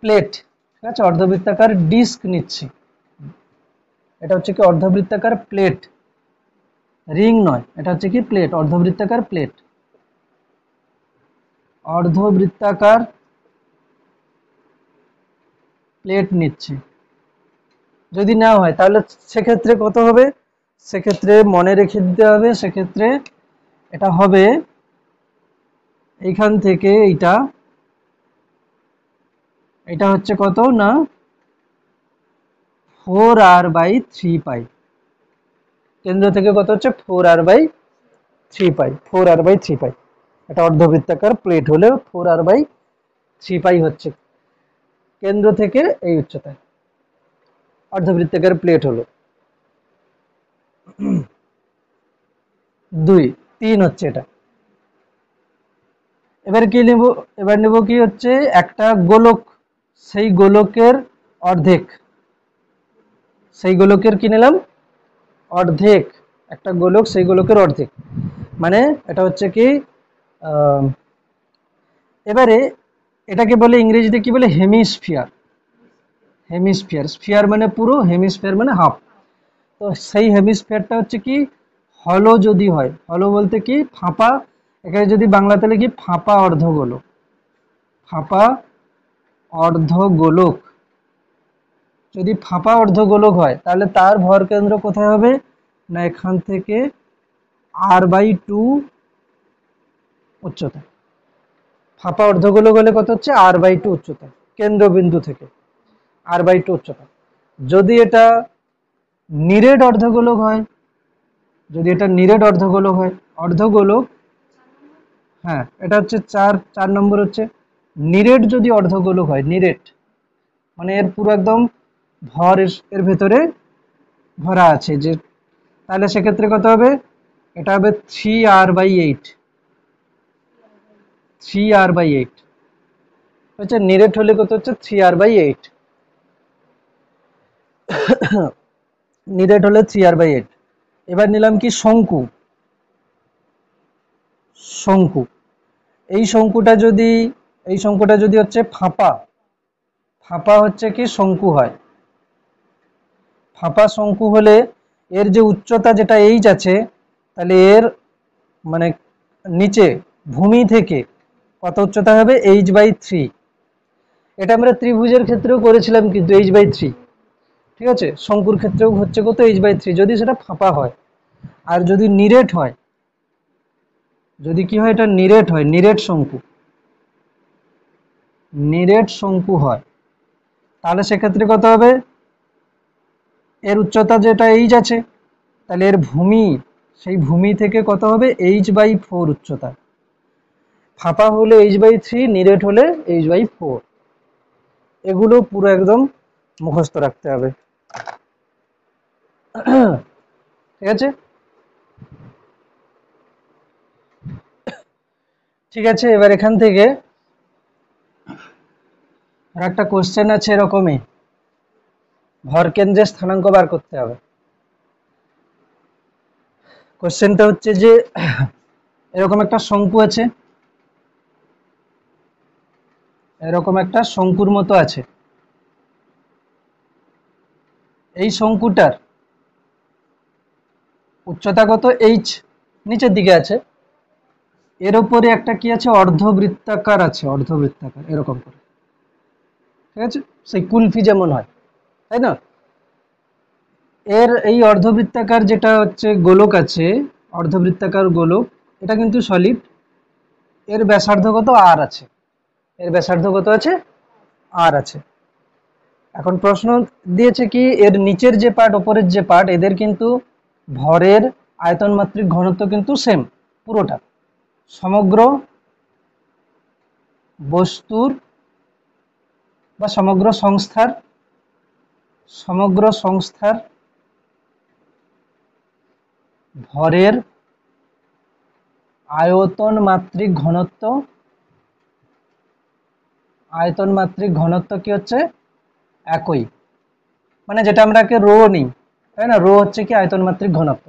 প্লেট, ঠিক আছে, অর্ধবৃত্তাকার ডিস্ক নিচ্ছি, এটা হচ্ছে কি অর্ধবৃত্তাকার প্লেট, রিং নয়, এটা হচ্ছে কি প্লেট, অর্ধবৃত্তাকার প্লেট, অর্ধবৃত্তাকার প্লেট নিচ্ছি। যদি না হয় তাহলে সেক্ষেত্রে কত হবে, সেক্ষেত্রে মনে রেখে দিতে হবে, সেক্ষেত্রে এটা হবে এইখান থেকে এটা হচ্ছে কত না 4r/3π, কেন্দ্র থেকে কত হচ্ছে 4r/3π, 4r/3π, এটা অর্ধবৃত্তাকার প্লেট হলে 4r/3π হচ্ছে কেন্দ্র থেকে এই উচ্চতায়, অর্ধবৃত্তাকার প্লেট হলো 2, 3 হচ্ছে এটা। এবার কি নেব, এবার নেব কি হচ্ছে একটা গোলক সেই গোলকের অর্ধেক, সেই গোলকের কি নিলাম অর্ধেক, একটা গোলক সেই গোলকের অর্ধেক, মানে এটা হচ্ছে কি এবারে এটাকে বলে ইংরেজিতে কি বলে হেমিস্ফিয়ার, হেমিস্ফিয়ার, স্ফিয়ার মানে পুরো, হেমিস্ফিয়ার মানে হাফ। তো সেই হেমিস্ফিয়ারটা হচ্ছে কি হলো যদি হয়, হলো বলতে কি ফাঁপা, এখানে যদি বাংলাতে লিখি ফাঁপা অর্ধগোলক, ফাঁপা অর্ধগোলক, যদি ফাঁপা অর্ধগোলক হয় তাহলে তার ভর কেন্দ্র কোথায় হবে না এখান থেকে r/2 উচ্চতা, ফাঁপা অর্ধগোলক হলে কত হচ্ছে r/2 উচ্চতা, কেন্দ্রবিন্দু থেকে r/2 উচ্চতা। যদি এটা নিরেট অর্ধগোলক হয়, যদি এটা নিরেট অর্ধগোলক হয়, অর্ধগোলক, হ্যাঁ এটা হচ্ছে 4 নম্বর হচ্ছে নিরেট, যদি অর্ধগোলক হয়, নিরেট মানে এর পুরো একদম ভর এর ভেতরে ভরা আছে, যে তাহলে সেক্ষেত্রে কত হবে, এটা হবে 3r/8, 3r/8 হচ্ছে নিরেট হলে কত হচ্ছে 3r/8, নিরেট হলে 3r/8। এবার নিলাম কি শঙ্কু, শঙ্কু, এই শঙ্কুটা যদি, এই শঙ্কুটা যদি হচ্ছে ফাঁপা, ফাঁপা হচ্ছে কি শঙ্কু হয়, ফাঁপা শঙ্কু হলে এর যে উচ্চতা যেটা এইচ আছে, তাহলে এর মানে নিচে ভূমি থেকে কত উচ্চতা হবে h/3, এটা আমরা ত্রিভুজের ক্ষেত্রেও করেছিলাম কিন্তু h/3, ঠিক আছে, শঙ্কুর ক্ষেত্রেও হচ্ছে কত h/3 যদি সেটা ফাঁপা হয়। আর যদি নিরেট হয়, যদি কি হয় এটা নিরেট হয়, নিরেট শঙ্কু, নিরেট শঙ্কু হয়, তাহলে সেক্ষেত্রে কত হবে, এর উচ্চতা যেটা এইচ আছে, তাহলে এর ভূমি, সেই ভূমি থেকে কত হবে h/4 উচ্চতা, ফাঁপা হলে h/3, নিরেট হলে h/4, এগুলো পুরো একদম মুখস্থ রাখতে হবে, ঠিক আছে। ঠিক আছে, এবার এখান থেকে আর একটা কোশ্চেন আছে এরকমই, ভর কেন্দ্রের স্থানাঙ্ক বার করতে হবে। কোশ্চেনটা হচ্ছে যে এরকম একটা শঙ্কু আছে, এরকম একটা শঙ্কুর মতো আছে, এই শঙ্কুটার উচ্চতা কত h, নিচের দিকে আছে, এর উপরে একটা কি আছে অর্ধবৃত্তাকার আছে, অর্ধবৃত্তাকার এরকম করে, ঠিক আছে, সেই কুলফি যেমন হয়, তাই না, এর এই অর্ধবৃত্তাকার যেটা হচ্ছে গোলক আছে, অর্ধবৃত্তাকার গোলক, এটা কিন্তু সলিড, এর ব্যাসার্ধ কত r আছে, এর ব্যাসার্ধ কত আছে r আছে। এখন প্রশ্ন দিয়েছে কি এর নিচের যে পার্ট উপরের যে পার্ট, এদের কিন্তু ভরের আয়তন মাত্রিক ঘনত্ব কিন্তু সেম পুরোটা, সমগ্র বস্তুর বা সমগ্র সংস্থার, সমগ্র সংস্থার ভরের আয়তন মাত্রিক ঘনত্ব, আয়তন মাত্রিক ঘনত্ব কি হচ্ছে একই, মানে যেটা আমরা রো নিই, তাই না, রো হচ্ছে কি আয়তন মাত্রিক ঘনত্ব।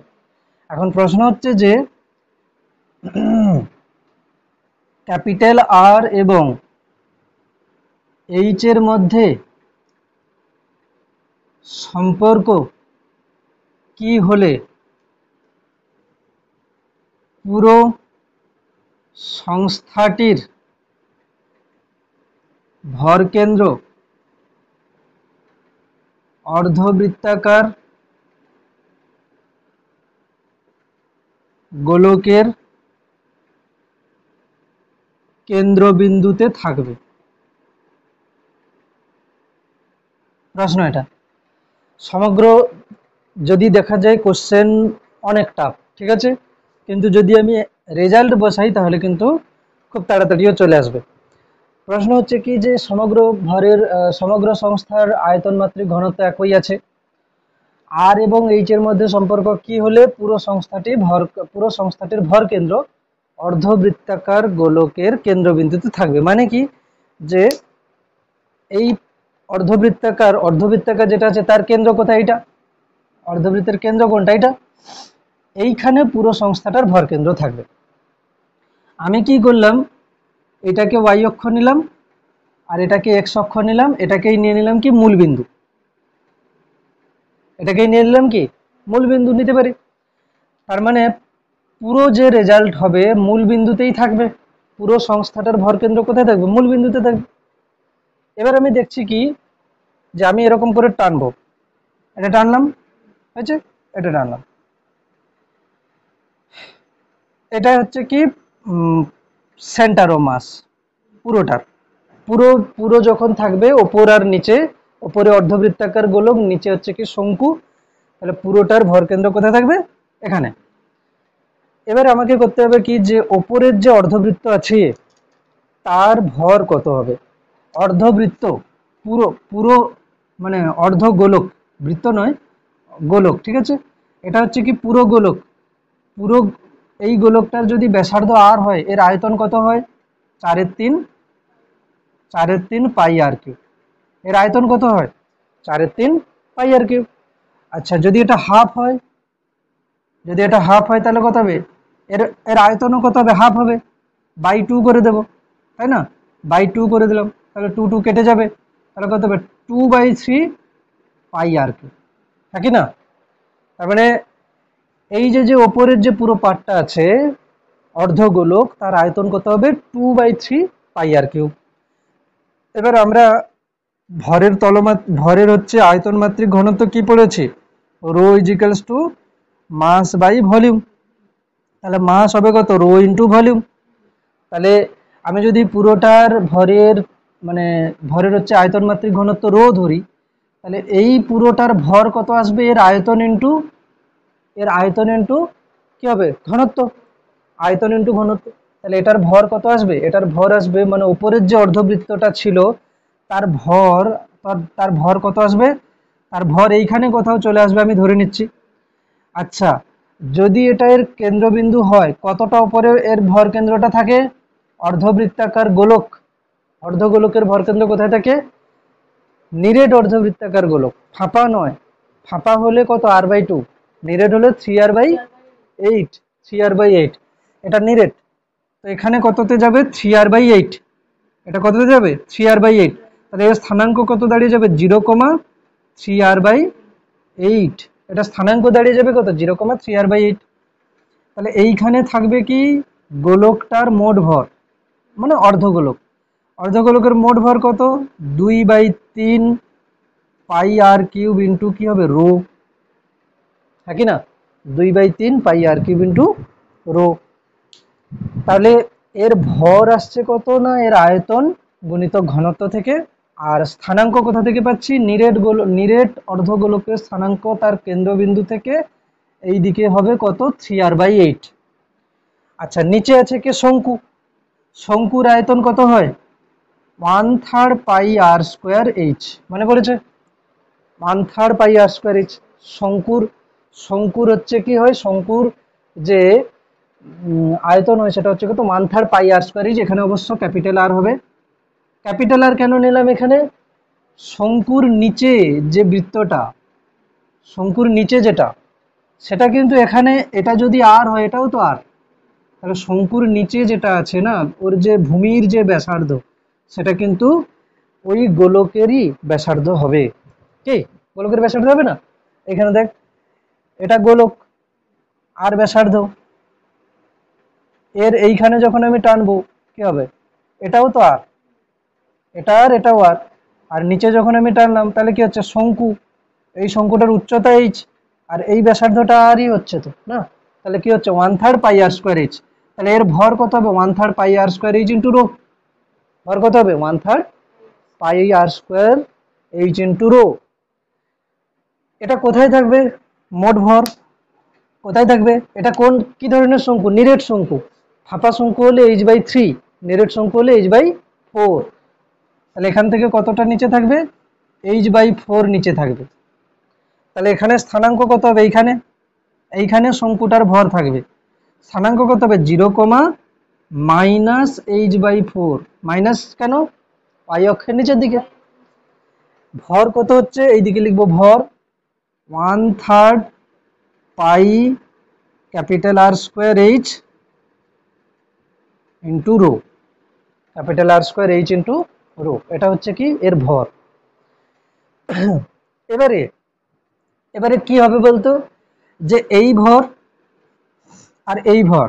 এখন প্রশ্ন হচ্ছে যে ক্যাপিটাল আর এবং এইচ এর মধ্যে সম্পর্ক কি হলে পুরো সংস্থাটির ভরকেন্দ্র অর্ধবৃত্তাকার গোলকের কেন্দ্রবিন্দুতে থাকবে। প্রশ্ন এটা সমগ্র, যদি দেখা যায় কোশ্চেন অনেক টাফ, ঠিক আছে, কিন্তু যদি আমি রেজাল্ট বসাই তাহলে কিন্তু খুব তাড়াতাড়িও চলে আসবে। প্রশ্ন হচ্ছে কি যে সমগ্র ভরের সমগ্র সংস্থার আয়তন মাত্রিক ঘনত্ব একই আছে, আর এবং এইচ এর মধ্যে সম্পর্ক কি হলে পুরো সংস্থাটির ভর কেন্দ্র অর্ধবৃত্তাকার গোলকের কেন্দ্রবিন্দুতে থাকবে, মানে কি যে এই অর্ধবৃত্তাকার যেটা আছে তার কেন্দ্র কোথায়? এটা অর্ধবৃত্তের কেন্দ্র কোনটা? এটা। এইখানে পুরো সংস্থাটার ভর কেন্দ্র থাকবে। আমি কি করলাম, এটাকে ওয়াই অক্ষ নিলাম আর এটাকে এক্স অক্ষ নিলাম, এটাকেই নিয়ে নিলাম কি মূল বিন্দু, এটাকেই নিয়ে নিলাম কি মূল বিন্দু নিতে পারি। তার মানে পুরো যে রেজাল্ট হবে মূল বিন্দুতেই থাকবে, পুরো সংস্থাটার ভর কেন্দ্র কোথায় থাকবে? মূল বিন্দুতে থাকবে। এবার আমি দেখছি কি যে আমি এরকম করে টানবো, এটা টানলাম, হয়েছে, এটা টানলাম, এটা হচ্ছে কি সেন্টার ও মাস পুরোটার, পুরো পুরো যখন থাকবে ওপর আর নিচে, ওপরে অর্ধবৃত্তাকার গোলক, নিচে হচ্ছে কি শঙ্কু, তাহলে পুরোটার ভর কেন্দ্র কোথায় থাকবে? এখানে। এবার আমাকে করতে হবে কি যে ওপরের যে অর্ধবৃত্ত আছে তার ভর কত হবে? অর্ধবৃত্ত পুরো পুরো মানে অর্ধ গোলক, বৃত্ত নয় গোলক, ঠিক আছে, এটা হচ্ছে কি পুরো গোলক, পুরো এই গোলকটার যদি ব্যাসার্ধ আর হয় এর আয়তন কত হয়? 4/3 পাই আর কিউব। এর আয়তন কত হয়? 4/3 পাই আর কিউব। আচ্ছা যদি এটা হাফ হয়, যদি এটা হাফ হয় তাহলে কত হবে? এর এর আয়তনও কত হবে? হাফ হবে, বাই 2 করে দেব, তাই না? বাই 2 করে দিলাম, তাহলে 2 2 কেটে যাবে, তাহলে কত হবে? 2/3 পাই আর কিউব, নাকি না? তার মানে এই যে ওপরের যে পুরো পার্টটা আছে অর্ধগোলক, তার আয়তন কত হবে? 2/3 পাই আর কিউব। এবার আমরা ভরের হচ্ছে আয়তন মাত্রিক ঘনত্ব কি পড়েছি? Rho equals to mass by volume. তাহলে মাস হবে কত? Rho into volume. তাহলে আমি যদি পুরোটার ভরের মানে ভরের হচ্ছে আয়তন মাত্রিক ঘনত্ব রো ধরি, তাহলে এই পুরোটার ভর কত আসবে? এর আয়তন ইন্টু কি হবে? ঘনত্ব, আয়তন ইন্টু ঘনত্ব। তাহলে এটার ভর কত আসবে? এটার ভর আসবে মানে উপরের যে অর্ধবৃত্তটা ছিল তার ভর, তার ভর কত আসবে? তার ভর এইখানে কোথাও চলে আসবে আমি ধরে নিচ্ছি। আচ্ছা যদি এটা এর কেন্দ্রবিন্দু হয়, কতটা উপরে এর ভর কেন্দ্রটা থাকে? অর্ধবৃত্তাকার গোলক, অর্ধগোলকের ভর কেন্দ্র কোথায় থাকে? নিরেট অর্ধবৃত্তাকার গোলক, ফাঁপা নয়। ফাঁপা হলে কত? r/2, নিরেট হলে 3r/8, 3r/8, এটা নিরেট। তো এখানে কততে যাবে? 3r/8, এটা কততে যাবে? 3r/8। তাহলে এর স্থানাঙ্ক কত দাঁড়িয়ে যাবে? 0,3r/8। এটা স্থানাঙ্ক দাঁড়িয়ে যাবে কত? 0,3r/8। তাহলে এইখানে থাকবে কি গোলকটার মোট ভর, মানে অর্ধগোলক, অর্ধগোলকের মোট ভর কত? 2/3 পাই আর কিউব ইন্টু কি হবে? রো, হ্যাঁ কি না? 2/3 পাই আর কিউব ইন্টু রো। তাহলে এর ভর আসছে কত না? এর আয়তন গুণিত ঘনত্ব থেকে। আর স্থানাঙ্ক কোথা থেকে পাচ্ছি? নিরেট অর্ধগোলকের স্থানাঙ্ক তার কেন্দ্রবিন্দু থেকে এই দিকে হবে কত? 3r/8। আচ্ছা নিচে আছে কি শঙ্কু, শঙ্কুর আয়তন কত হয়? 1/3 পাই আর স্কোয়ার এইচ, মানে পড়েছে 1/3 পাই আর স্কোয়ার এইচ। শঙ্কুর হচ্ছে কি হয়? শঙ্কুর যে আয়তন হয় সেটা হচ্ছে কত? 1/3 পাই আর স্কোয়ার এইচ। এখানে অবশ্য ক্যাপিটাল আর হবে। ক্যাপিটাল আর কেন নিলাম এখানে? শঙ্কুর নিচে যে বৃত্তটা, শঙ্কুর নিচে যেটা, সেটা কিন্তু এখানে, এটা যদি আর হয় এটাও তো আর, তাহলে শঙ্কুর নিচে যেটা আছে না, ওর যে ভূমির যে ব্যাসার্ধ, সেটা কিন্তু ওই গোলকেরই ব্যাসার্ধ হবে। কি গোলকের ব্যাসার্ধ হবে না? এখানে দেখ, এটা গোলক আর ব্যাসার্ধ, এর এইখানে যখন আমি টানবো কি হবে? এটাও তো আর, এটা আর এটাও আর, আর নিচে যখন আমি টানলাম তাহলে কি হচ্ছে? শঙ্কু, এই শঙ্কুটার উচ্চতা এইচ, আর এই ব্যাসার্ধটা আরই হচ্ছে তো না, তাহলে কি হচ্ছে? 1/3 পাই আর স্কোয়ার এইচ। তাহলে এর ভর কত হবে? 1/3 পাই আর স্কোয়ার এইচ ইন্টু রো। ভর কত হবে? 1/3 পাই আর স্কোয়ার এইচ ইন্টু রো। এটা কোথায় থাকবে? মোট ভর কোথায় থাকবে? এটা কোন কি ধরনের শঙ্কু? নিরেট শঙ্কু। ফাঁপা শঙ্কু হলে h/3, নিরেট শঙ্কু হলে h/4। তাহলে এখান থেকে কতটা নিচে থাকবে? h/4 নিচে থাকবে। তাহলে এখানে স্থানাঙ্ক কত হবে? এইখানে শঙ্কুটার ভর থাকবে, স্থানাঙ্ক কত হবে? 0, - h/4। মাইনাস কেন? পাই অক্ষের নিচের দিকে, ভর কত হচ্ছে, এইদিকে লিখবো ভর 1/3 pi capital R square H into rho, capital R square H into rho, এটা হচ্ছে কি এর ভর। এবারে এবারে কি হবে বলতো, যে এই ভর আর এই ভর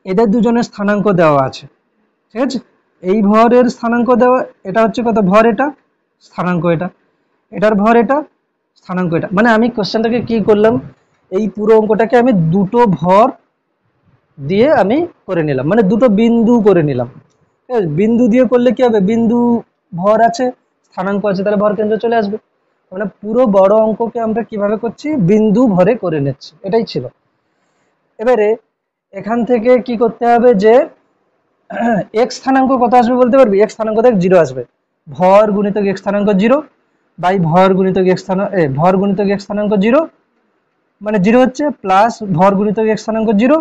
এদের দুজনের স্থানাঙ্ক দেওয়া আছে, ঠিক আছে। এই ভরের স্থানাঙ্ক দেওয়া, এটা হচ্ছে কত ভর, এটা স্থানাঙ্ক, এটা এটার ভর, এটা স্থানাঙ্ক, এটা মানে আমি কোশ্চেনটাকে কি করলাম, এই পুরো অঙ্কটাকে আমি দুটো ভর দিয়ে আমি করে নিলাম, মানে দুটো বিন্দু করে নিলাম। ঠিক আছে? বিন্দু দিয়ে করলে কি হবে, বিন্দু ভর আছে স্থানাঙ্ক আছে, তাহলে ভর কেন্দ্র চলে আসবে। মানে পুরো বড় অঙ্ককে আমরা কিভাবে করছি, বিন্দু ভরে করে নিচ্ছি, এটাই ছিল। এবারে এখান থেকে কি করতে হবে, যে এক্স স্থানাঙ্ক কত আসবে বলতে পারবি, এক্স স্থানাঙ্ক দেখ 0 আসবে, ভর গুণিতক এক্স স্থানাঙ্ক 0 বাই ভর গুণিতক এক্স স্থানাঙ্ক ভর গুণিতক এক্স স্থানাঙ্ক 0, মানে 0 হচ্ছে, প্লাস ভর গুণিতক এক্স স্থানাঙ্ক 0,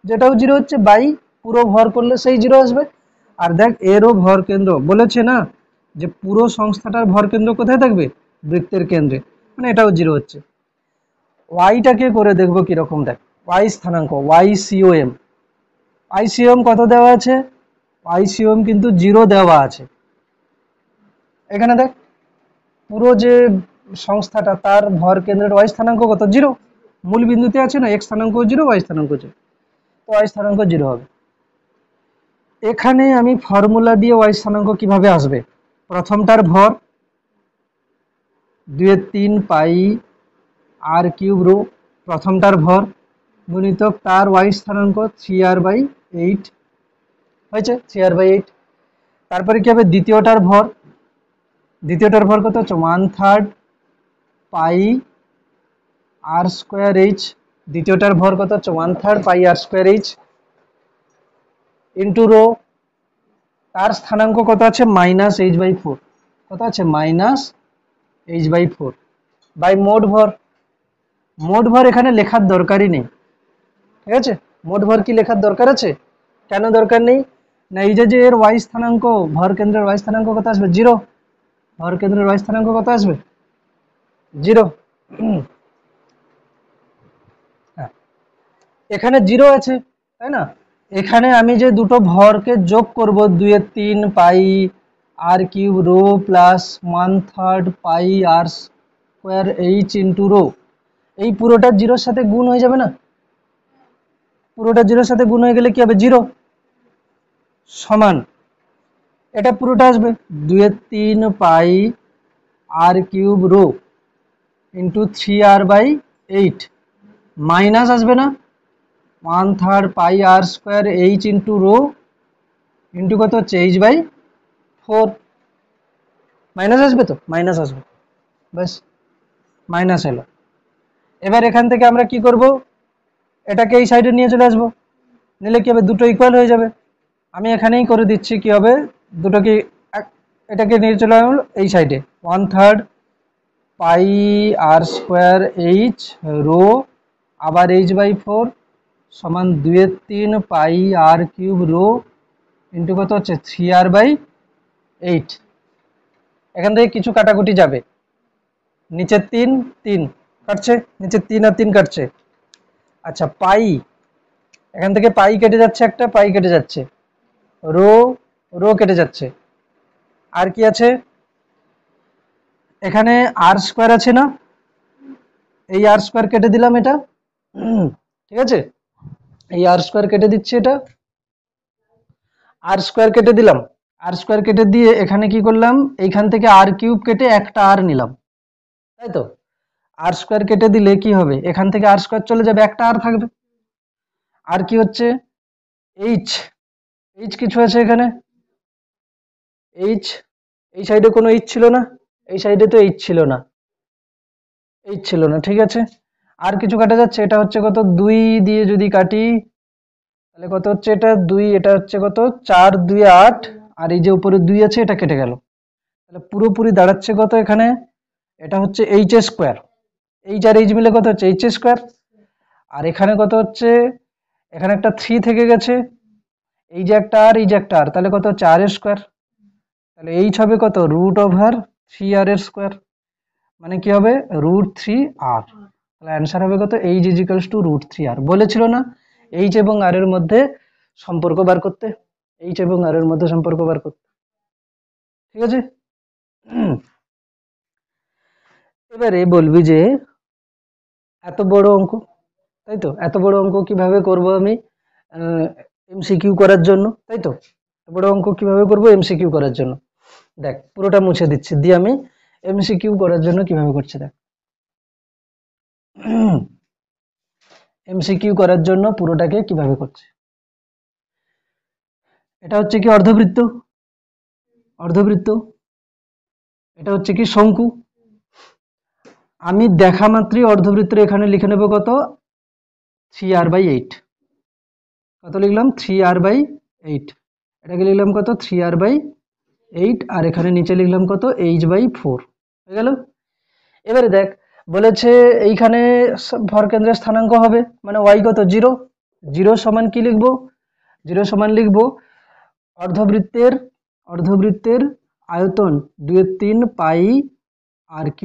যেটাও 0 হচ্ছে, বাই পুরো ভর করলে সেই 0 আসবে। আর দেখ এরও ভর কেন্দ্র বলেছে না, যে পুরো সংস্থাটার ভর কেন্দ্র কোথায় থাকবে, বৃত্তের কেন্দ্রে, মানে এটাও 0 হচ্ছে। ওয়াইটাকে করে দেখবো কিরকম, দেখ ওয়াই স্থানাঙ্ক, ওয়াই সিওএম, ওয়াই সিওএম কত দেওয়া আছে, ওয়াই সিওএম কিন্তু 0 দেওয়া আছে। এখানে দেখ পুরো যে সংস্থাটা তার ভর কেন্দ্রের ওয়াই স্থানাঙ্ক কত, 0, মূল বিন্দুতে আছে না, এক্স স্থানাঙ্ক 0, ওয়াই স্থানাঙ্ক 0, তো ওয়াই স্থানাঙ্ক 0 হবে। এখানে আমি ফর্মুলা দিয়ে ওয়াই স্থানাঙ্ক কিভাবে আসবে, প্রথমটার ভর 2/3 পাই আর কিউব রো, প্রথমটার ভর গুণিতক তার ওয়াই স্থানাঙ্ক 3r/8 হয়েছে, 3r/8। তারপরে কি হবে, দ্বিতীয়টার ভর, দ্বিতীয়টার ভর কত হচ্ছে 1/3 পাই আর স্কোয়ার এইচ, দ্বিতীয়টার ভর কত হচ্ছে 1/3 পাই আর স্কোয়ার এইচ ইন্টু রো, তার স্থানাঙ্ক কত আছে -h/4, কত আছে -h/4 বাই মোট ভর। মোট ভর এখানে লেখার দরকারই নেই, ঠিক আছে, মোট ভর কি লেখার দরকার আছে, কেন দরকার নেই না, এই যে এর ওয়াই স্থানাঙ্ক, ভর কেন্দ্রের ওয়াই স্থানাঙ্ক কত আসবে 0, ভর কেন্দ্রের ওয়াই স্থানাঙ্ক কত আসবে 0। হ্যাঁ, এখানে 0 আছে, তাই না, এখানে আমি যে দুটো ভরকে যোগ করব, 2/3 পাই আর কিউব রো প্লাস 1/3 পাই আর স্কোয়ার এইচ ইন্টু রো, এই পুরোটা 0-র সাথে গুণ হয়ে যাবে না, পুরোটা 0-র সাথে গুণ হয়ে গেলে কি হবে 0 সমান, এটা পুরোটা আসবে 2/3 পাই আর cube rho into 3r/8, minus আসবে না 1/3 পাই আর square H into rho into কত হচ্ছে h/4, মাইনাস আসবে, তো মাইনাস আসবে, ব্যাস মাইনাস এলো। এবার এখান থেকে আমরা কি করব, এটাকে এই সাইডে নিয়ে চলে আসবো, নিলে কি হবে, দুটো ইকুয়াল হয়ে যাবে। আমি এখানেই করে দিচ্ছি, কি হবে দুটোকে এটাকে নিয়ে চলে আসবো এই সাইডে, 1/3 পাই আর স্কোয়ার এইচ রো আবার h/4 সমান 2/3 পাই আর কিউব রো ইন্টু কত হচ্ছে 3r/8। এখান থেকে কিছু কাটাকুটি যাবে, নিচে 3 3 কাটছে, নিচে 3 আর 3 কাটছে। আচ্ছা পাই, এখান থেকে পাই কেটে যাচ্ছে, একটা পাই কেটে যাচ্ছে, রো রো কেটে যাচ্ছে, আর কি আছে এখানে আর স্কোয়ার আছে না, এই আর স্কোয়ার কেটে দিলাম এটা, ঠিক আছে, এই আর স্কোয়ার কেটে দিচ্ছি, এটা আর স্কোয়ার কেটে দিলাম, আর স্কোয়ার কেটে দিয়ে এখানে কি করলাম, এইখান থেকে আর কিউব কেটে একটা আর নিলাম, তাই তো, আর স্কোয়ার কেটে দিলে কি হবে, এখান থেকে আর স্কোয়ার চলে যাবে, একটা আর থাকবে। আর কি হচ্ছে এইচ, এইচ কিছু আছে এখানে, এইচ, এই সাইডে কোনো এইচ ছিল না, এই সাইডে তো এইচ ছিল না, এইচ ছিল না, ঠিক আছে। আর কিছু কাটা যাচ্ছে, এটা হচ্ছে কত 2 দিয়ে যদি কাটি তাহলে কত হচ্ছে, এটা 2, এটা হচ্ছে কত 4 2 8, আর এই যে উপরে 2 আছে এটা কেটে গেল, তাহলে পুরোপুরি দাঁড়াচ্ছে কত এখানে, এটা হচ্ছে H square, H R H মিলে কত হচ্ছে এইচ স্কোয়ার, আর এখানে কত হচ্ছে, এখানে একটা 3 থেকে গেছে, এই যে একটা আর এই যে একটা আর, তাহলে কত হচ্ছে আর স্কোয়ার, তাহলে এইচ হবে কত √/3 3r এর স্কোয়ার, মানে কি হবে √3r। তাহলে অ্যান্সার হবে কত, h ইজিক্যালস টু √3r। বলেছিল না h এবং r এর মধ্যে সম্পর্ক বার করতে, h এবং r এর মধ্যে সম্পর্ক বার করতে, ঠিক আছে। এবারে বলবি যে এত বড় অঙ্ক, তাই তো, এত বড় অঙ্ক কিভাবে করব আমি এমসিকিউ করার জন্য, তাই তো, এত বড় অঙ্ক কিভাবে করব এমসিকিউ করার জন্য। দেখ পুরোটা মুছে দিচ্ছি, দিয়ে আমি এমসিকিউ করার জন্য কিভাবে করছি দেখ। এমসিকিউ করার জন্য পুরোটাকে কিভাবে করছে, এটা হচ্ছে কি অর্ধবৃত্ত, অর্ধবৃত্ত, এটা হচ্ছে কি শঙ্কু। আমি দেখা মাত্রই অর্ধবৃত্তের এখানে লিখে নেব কত, 3r/8। কত লিখলাম, 3r/8। এটাকে লিখলাম কত, 3r/8, আর এখানে নিচে লিখলাম কত, h/4 হয়ে গেল। এবারে দেখ বলেছে এইখানে ভর কেন্দ্রের স্থানাঙ্ক হবে, মানে y কত 0, 0 সমান কি লিখবো, 0 সমান লিখবো অর্ধবৃত্তের, অর্ধবৃত্তের আয়তন 2/3 পাই r³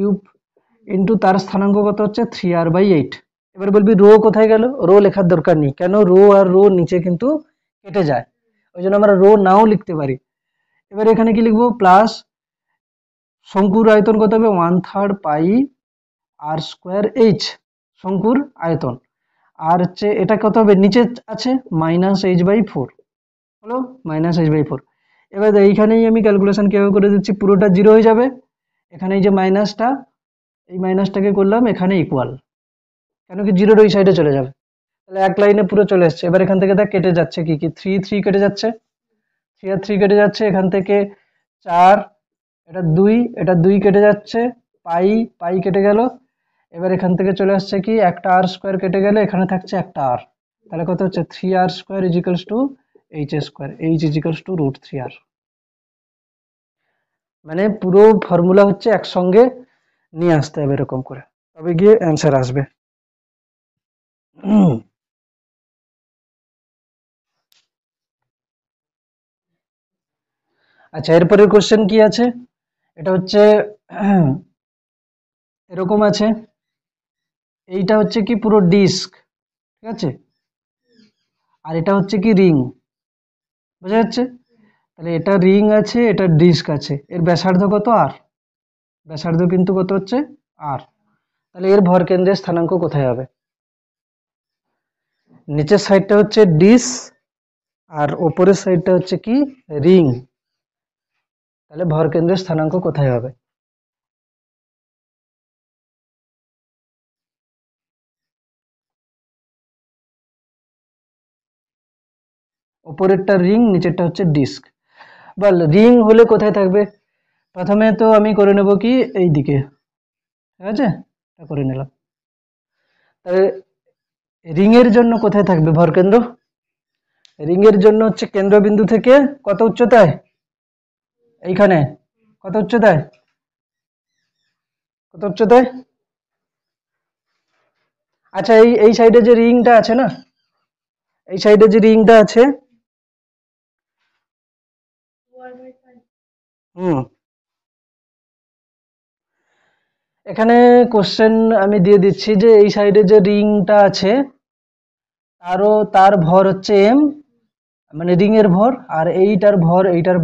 ইন্টু তার স্থানাঙ্ক কত হচ্ছে 3r/8। এবার বলবি রো কোথায় গেল, রো লেখার দরকার নেই, কেন রো আর রো নিচে কিন্তু কেটে যায়, ওই জন্য আমরা রো নাও লিখতে পারি। এবার এখানে কি লিখবো, প্লাস শঙ্কুর আয়তন কত হবে 1/3 পাই r²h, শঙ্কুর আয়তন, আর হচ্ছে এটা কত হবে নিচে আছে -h/4, হলো -h/4। এবার এইখানেই আমি ক্যালকুলেশন কিভাবে করে দিচ্ছি, পুরোটা 0 হয়ে যাবে, এখানে এই যে মাইনাসটা, এই মাইনাসটাকে করলাম এখানে ইকুয়াল, কেন কি 0 ওই সাইডে চলে যাবে, তাহলে এক লাইনে পুরো চলে এসছে। এবার এখান থেকে দেখ কেটে যাচ্ছে কি কি, 3 কেটে যাচ্ছে, 3 আর 3 কেটে যাচ্ছে, এখান থেকে 4, এটা 2, এটা 2 কেটে যাচ্ছে, পাই পাই কেটে গেল। এবার এখান থেকে চলে আসছে কি একটা r² কেটে গেলে এখানে থাকছে একটা r, তাহলে কত হচ্ছে 3r² equals to h², h equals to √3r। মানে পুরো ফর্মুলা হচ্ছে একসঙ্গে নিয়ে আসতে হবে এরকম করে, তবে গিয়ে অ্যান্সার আসবে। আচ্ছা এরপরের কোশ্চেন কি আছে, এটা হচ্ছে এরকম আছে, এইটা হচ্ছে কি পুরো ডিস্ক, ঠিক আছে, আর এটা হচ্ছে কি রিং, বোঝা যাচ্ছে। তাহলে এটা রিং আছে, এটা ডিস্ক আছে, এর ব্যাসার্ধ কত আর, ব্যাসার্ধ কিন্তু কত হচ্ছে আর। তাহলে এর ভর কেন্দ্রের স্থানাঙ্ক কোথায় হবে, নিচের সাইডটা হচ্ছে ডিস্ক আর ওপরের সাইডটা হচ্ছে কি রিং, তাহলে ভর কেন্দ্রের স্থানাঙ্ক কোথায় হবে, ওপরেরটা রিং নিচেরটা হচ্ছে ডিস্ক। বল রিং হলে কোথায় থাকবে, প্রথমে তো আমি করে নেব কি এই দিকে, ঠিক আছে, এটা করে নিলাম। তাহলে রিং এর জন্য কোথায় থাকবে ভরকেন্দ্র, রিং এর জন্য হচ্ছে কেন্দ্রবিন্দু থেকে কত উচ্চতায়, এইখানে কত উচ্চতায়, কত উচ্চতায়, আচ্ছা এই এই সাইডে যে রিংটা আছে না, এই সাইডে যে রিংটা আছে, হুম, এখানে কোশ্চেন আমি দিয়ে দিচ্ছি যে এই সাইডে যে রিংটা আছে তার ভর হচ্ছে m, মানে রিং এর ভর, আর এইটার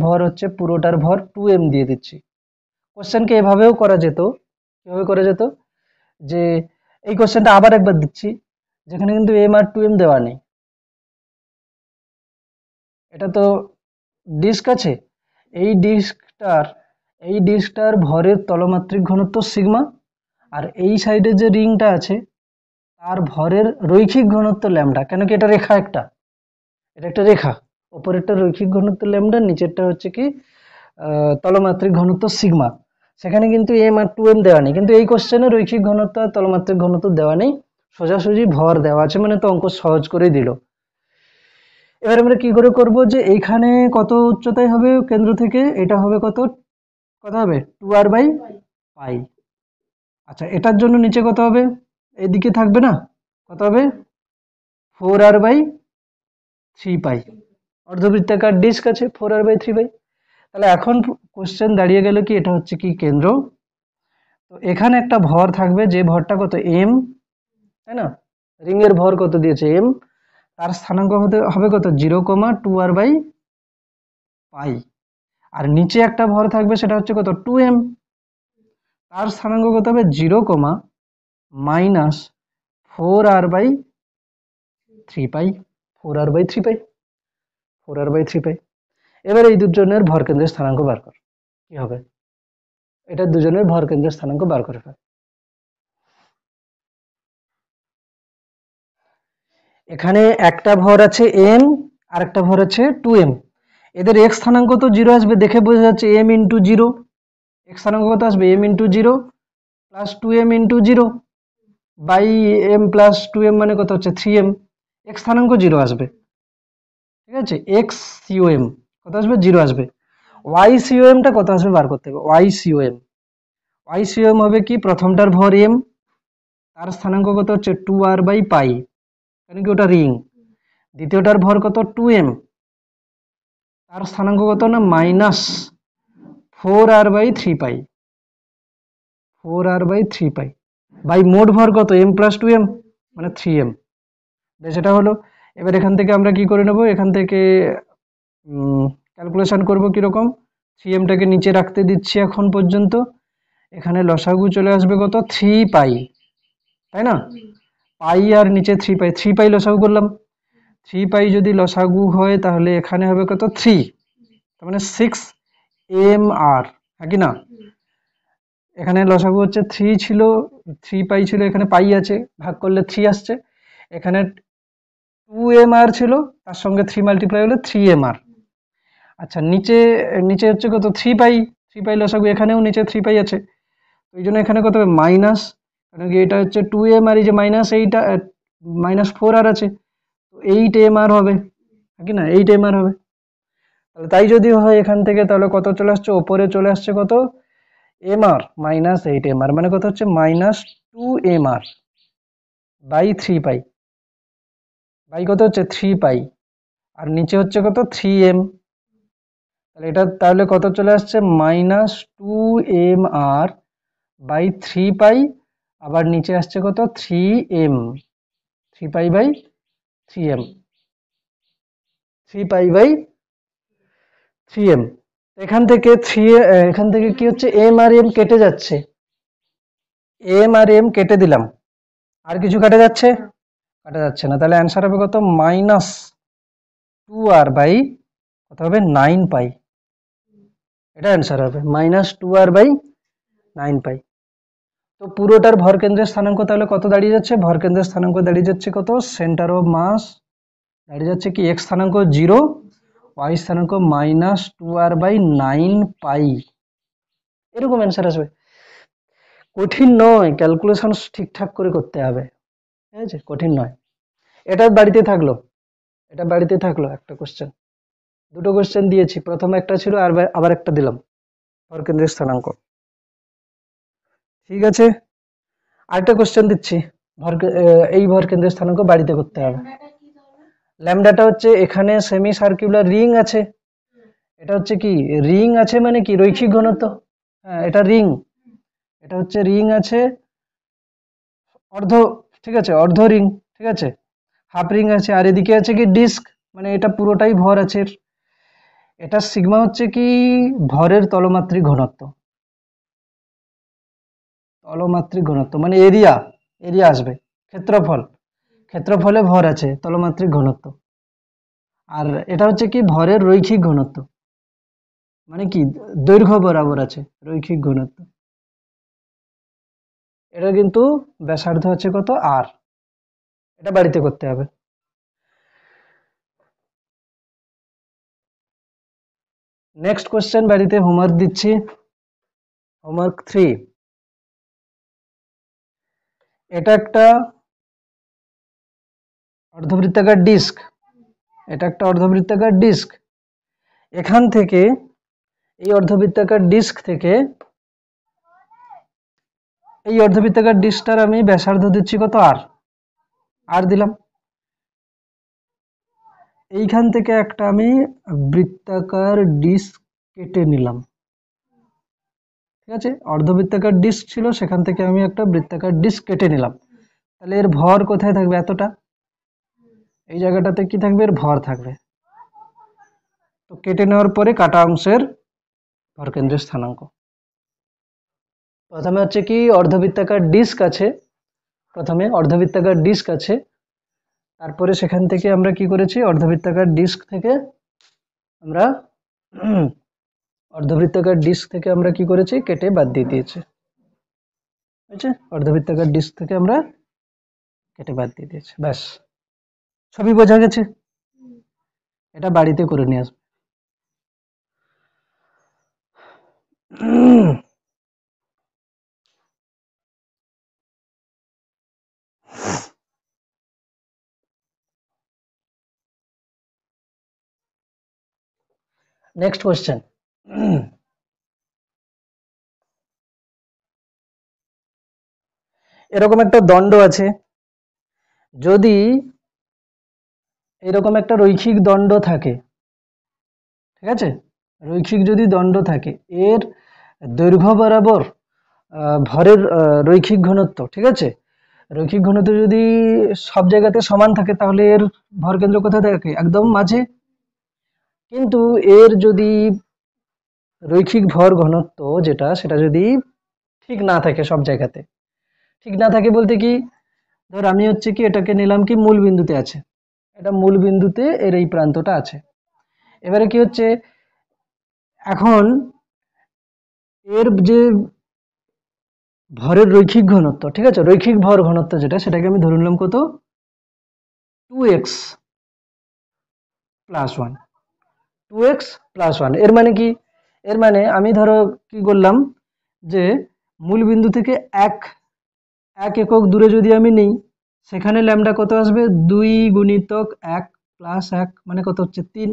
ভর হচ্ছে পুরোটার ভর 2m দিয়ে দিচ্ছি। কোশ্চেনকে এভাবেও করা যেত, কিভাবে করা যেত, যে এই কোশ্চেনটা আবার একবার দিচ্ছি, যেখানে কিন্তু m আর 2m দেওয়া নেই, এটা তো ডিস্ক আছে, এই ডিস্কটার, এই ডিস্কটার ভরের তলমাত্রিক ঘনত্ব সিগমা, আর এই সাইডে যে রিংটা আছে তার ভরের রৈখিক ঘনত্ব ল্যামডা, কেন কি এটা রেখা, একটা এটা একটা রেখা, উপরেরটা রৈখিক ঘনত্ব ল্যামডা, নিচেরটা হচ্ছে কি তলমাত্রিক ঘনত্ব সিগমা। সেখানে কিন্তু m আর 2m দেওয়া নেই, কিন্তু এই কোশ্চেনে রৈখিক ঘনত্ব আর তলমাত্রিক ঘনত্ব দেওয়া নেই, সোজাসুজি ভর দেওয়া আছে, মানে তো অঙ্ক সহজ করে দিল। এবার আমরা কি করে করব, যে এইখানে কত উচ্চতায় হবে কেন্দ্র থেকে, এটা হবে কত, কত হবে 2r/পাই। আচ্ছা এটার জন্য নিচে কত হবে, এদিকে থাকবে না, কত হবে 4r/3 পাই, অর্ধবৃত্তাকার ডিস্ক আছে 4r/3 পাই। তাহলে এখন কোশ্চেন দাঁড়িয়ে গেল কি এটা হচ্ছে কি কেন্দ্র। তো এখানে একটা ভর থাকবে, যে ভরটা কত এম, তাই না, রিং এর ভর কত দিয়েছে এম, তার স্থানাঙ্ক হবে কত 0,2r/পাই। আর নিচে একটা ভর থাকবে সেটা হচ্ছে কত 2m, তার স্থানাঙ্ক কত হবে 0,-4r/3পাই, 4r/3পাই, 4r/3পাই। এবার এই দুজনের ভর কেন্দ্রের স্থানাঙ্ক বার কর, কি হবে, এটা দুজনের ভর কেন্দ্রের স্থানাঙ্ক বার করে ফেল। এখানে একটা ভর আছে m আর একটা ভর আছে 2m, এদের x স্থানাঙ্ক তো 0 আসবে, দেখে বোঝা যাচ্ছে m ইন্টু 0, x স্থানাঙ্ক কত আসবে m into 0 plus 2m into 0 by m plus 2m মানে কত হচ্ছে 3m, x স্থানাঙ্ক 0 আসবে, ঠিক আছে, x cum কত আসবে 0 আসবে। y cum টা কত আসবে বার করতে হবে, y cum হবে কি প্রথমটার ভর m, তার স্থানাঙ্ক কত হচ্ছে 2r/পাই, কারণ কি ওটা রিং। দ্বিতীয়টার ভর কত 2m, তার স্থানাঙ্ক কত না -4r/3পাই, 4r/3পাই বাই মোট ভর কত m প্লাস 2m মানে 3m। বেশ, এটা হলো। এবার এখান থেকে আমরা কি করে নেব, এখান থেকে ক্যালকুলেশন করব কিরকম, 3mটাকে নিচে রাখতে দিচ্ছি এখন পর্যন্ত, এখানে লসাগু চলে আসবে কত 3পাই, তাই না, পাই আর নিচে 3পাই, 3পাই লসাগু করলাম, 3পাই যদি লসাগু হয় তাহলে এখানে হবে কত 3, তার মানে 6mr, হ্যাঁ কি না, এখানে লসাগু হচ্ছে 3 ছিল, 3পাই ছিল, এখানে পাই আছে, ভাগ করলে 3 আসছে, এখানে 2mr ছিল, তার সঙ্গে 3 মাল্টিপ্লাই হলে 3mr। আচ্ছা, নিচে নিচে হচ্ছে কত 3পাই, 3পাই লসাগু, এখানেও নিচে 3পাই আছে, ওই জন্য এখানে কত হবে মাইনাস, কারণ কি এটা হচ্ছে 2mr, এই যে মাইনাস এইটা -4r আছে, তো 8mr হবে, কি না 8mr হবে। তাহলে তাই যদি হয় এখান থেকে, তাহলে কত চলে আসছে ওপরে চলে আসছে কত mr -8mr, মানে কত হচ্ছে -2mr বাই 3পাই, বাই কত হচ্ছে 3পাই, আর নিচে হচ্ছে কত 3m, তাহলে এটা তাহলে কত চলে আসছে -2mr বাই 3পাই, আবার নিচে আসছে কত 3m, 3পাই by 3m, 3পাই by 3m। এখান থেকে এখান থেকে কি হচ্ছে m আর m কেটে যাচ্ছে, m আর m কেটে দিলাম, আর কিছু কাটা যাচ্ছে, কাটা যাচ্ছে না, তাহলে অ্যান্সার হবে কত -2r বাই কত হবে 9পাই, এটা অ্যান্সার হবে -2r বাই 9পাই। তো পুরোটার ভর কেন্দ্রের স্থানাঙ্ক তাহলে কত দাঁড়িয়ে যাচ্ছে, ভর কেন্দ্রের স্থানাঙ্ক দাঁড়িয়ে যাচ্ছে কত, সেন্টার অফ মাস দাঁড়িয়ে যাচ্ছে কি x স্থানাঙ্ক 0, y স্থানাঙ্ক -2r বাই 9পাই, এরকম অ্যান্সার আসবে। কঠিন নয়, ক্যালকুলেশন ঠিকঠাক করে করতে হবে, ঠিক আছে, কঠিন নয়। এটা বাড়িতে থাকলো, এটা বাড়িতে থাকলো একটা কোশ্চেন, দুটো কোশ্চেন দিয়েছি, প্রথম একটা ছিল আর আবার একটা দিলাম ভর কেন্দ্রের স্থানাঙ্ক, ঠিক আছে। আরেকটা কোশ্চেন দিচ্ছি, এই ভর কেন্দ্রের স্থানাঙ্ক বাড়িতে করতে হবে। ল্যামডাটা হচ্ছে এখানে সেমি সার্কুলার রিং আছে, এটা হচ্ছে কি রিং আছে মানে কি রৈখিক ঘনত্ব, হ্যাঁ এটা রিং, এটা হচ্ছে রিং আছে অর্ধ, ঠিক আছে, অর্ধ রিং, ঠিক আছে, হাফ রিং আছে, আর এদিকে আছে কি ডিস্ক, মানে এটা পুরোটাই ভর আছে, এটা সিগমা হচ্ছে কি ভরের তলমাত্রিক ঘনত্ব, তলমাত্রিক ঘনত্ব মানে এরিয়া, এরিয়া আসবে, ক্ষেত্রফল, ক্ষেত্রফলে ভর আছে তলমাত্রিক ঘনত্ব, আর এটা হচ্ছে কি ভরের রৈখিক ঘনত্ব, মানে কি দৈর্ঘ্য বরাবর আছে রৈখিক ঘনত্ব, এটা কিন্তু ব্যাসার্ধ আছে কত আর, এটা বাড়িতে করতে হবে। নেক্সট কোশ্চেন বাড়িতে হোমওয়ার্ক দিচ্ছি, হোমওয়ার্ক 3, এটা একটা অর্ধবৃত্তাকার ডিস্ক, এটা একটা অর্ধবৃত্তাকার ডিস্ক, এখান থেকে এই অর্ধবৃত্তাকার ডিস্ক থেকে এই অর্ধবৃত্তাকার ডিস্কটার আমি ব্যাসার্ধ দিচ্ছি কত আর, আর দিলাম, এইখান থেকে একটা আমি বৃত্তাকার ডিস্ক কেটে নিলাম। ঠিক আছে, অর্ধবৃত্তাকার ডিস্ক ছিল, সেখান থেকে আমি একটা বৃত্তাকার ডিস্ক কেটে নিলাম। তাহলে এর ভর কোথায় থাকবে? এতটা, এই জায়গাটাতে কি থাকবে? এর ভর থাকবে। তো কেটে নেওয়ার পরে কাটা অংশের ভরকেন্দ্রের স্থানাঙ্ক। প্রথমে হচ্ছে কি অর্ধবৃত্তাকার ডিস্ক আছে, তারপরে সেখান থেকে আমরা কি করেছি, অর্ধবৃত্তাকার ডিস্ক থেকে আমরা কি করেছি, কেটে বাদ দিয়ে দিয়েছি। বুঝছে? অর্ধবৃত্তাকার ডিস্ক থেকে আমরা কেটে বাদ দিয়ে দিয়েছি, ব্যাস সবই বোঝা গেছে। এটা বাড়িতে করে নিয়ে আসবে। Next question. এরকম একটা দণ্ড আছে, যদি এরকম একটা রৈখিক দণ্ড থাকে, ঠিক আছে, রৈখিক যদি দণ্ড থাকে, এর দৈর্ঘ্য বরাবর ভরের রৈখিক ঘনত্ব, ঠিক আছে, রৈখিক ঘনত্ব যদি সব জায়গাতে সমান থাকে, তাহলে এর ভর কেন্দ্র কোথায় থাকে? একদম মাঝে। কিন্তু এর যদি রৈখিক ভর ঘনত্ব যেটা, সেটা যদি ঠিক না থাকে, সব জায়গাতে ঠিক না থাকে বলতে কি, ধর আমি হচ্ছে কি এটাকে নিলাম কি মূল বিন্দুতে আছে, এটা মূল বিন্দুতে এর এই প্রান্তটা আছে। এবারে কি হচ্ছে, এখন এর যে ভরের রৈখিক ঘনত্ব, ঠিক আছে, রৈখিক ভর ঘনত্ব যেটা, সেটাকে আমি ধরে নিলাম কত? 2x plus 1। 2x প্লাস 1 এর মানে কি? এর মানে আমি ধরো কি করলাম, যে মূল বিন্দু থেকে এক একক দূরে যদি আমি নিই, সেখানে ল্যামডা কত আসবে? 2 গুণিতক 1 প্লাস 1 মানে কত হচ্ছে? 3,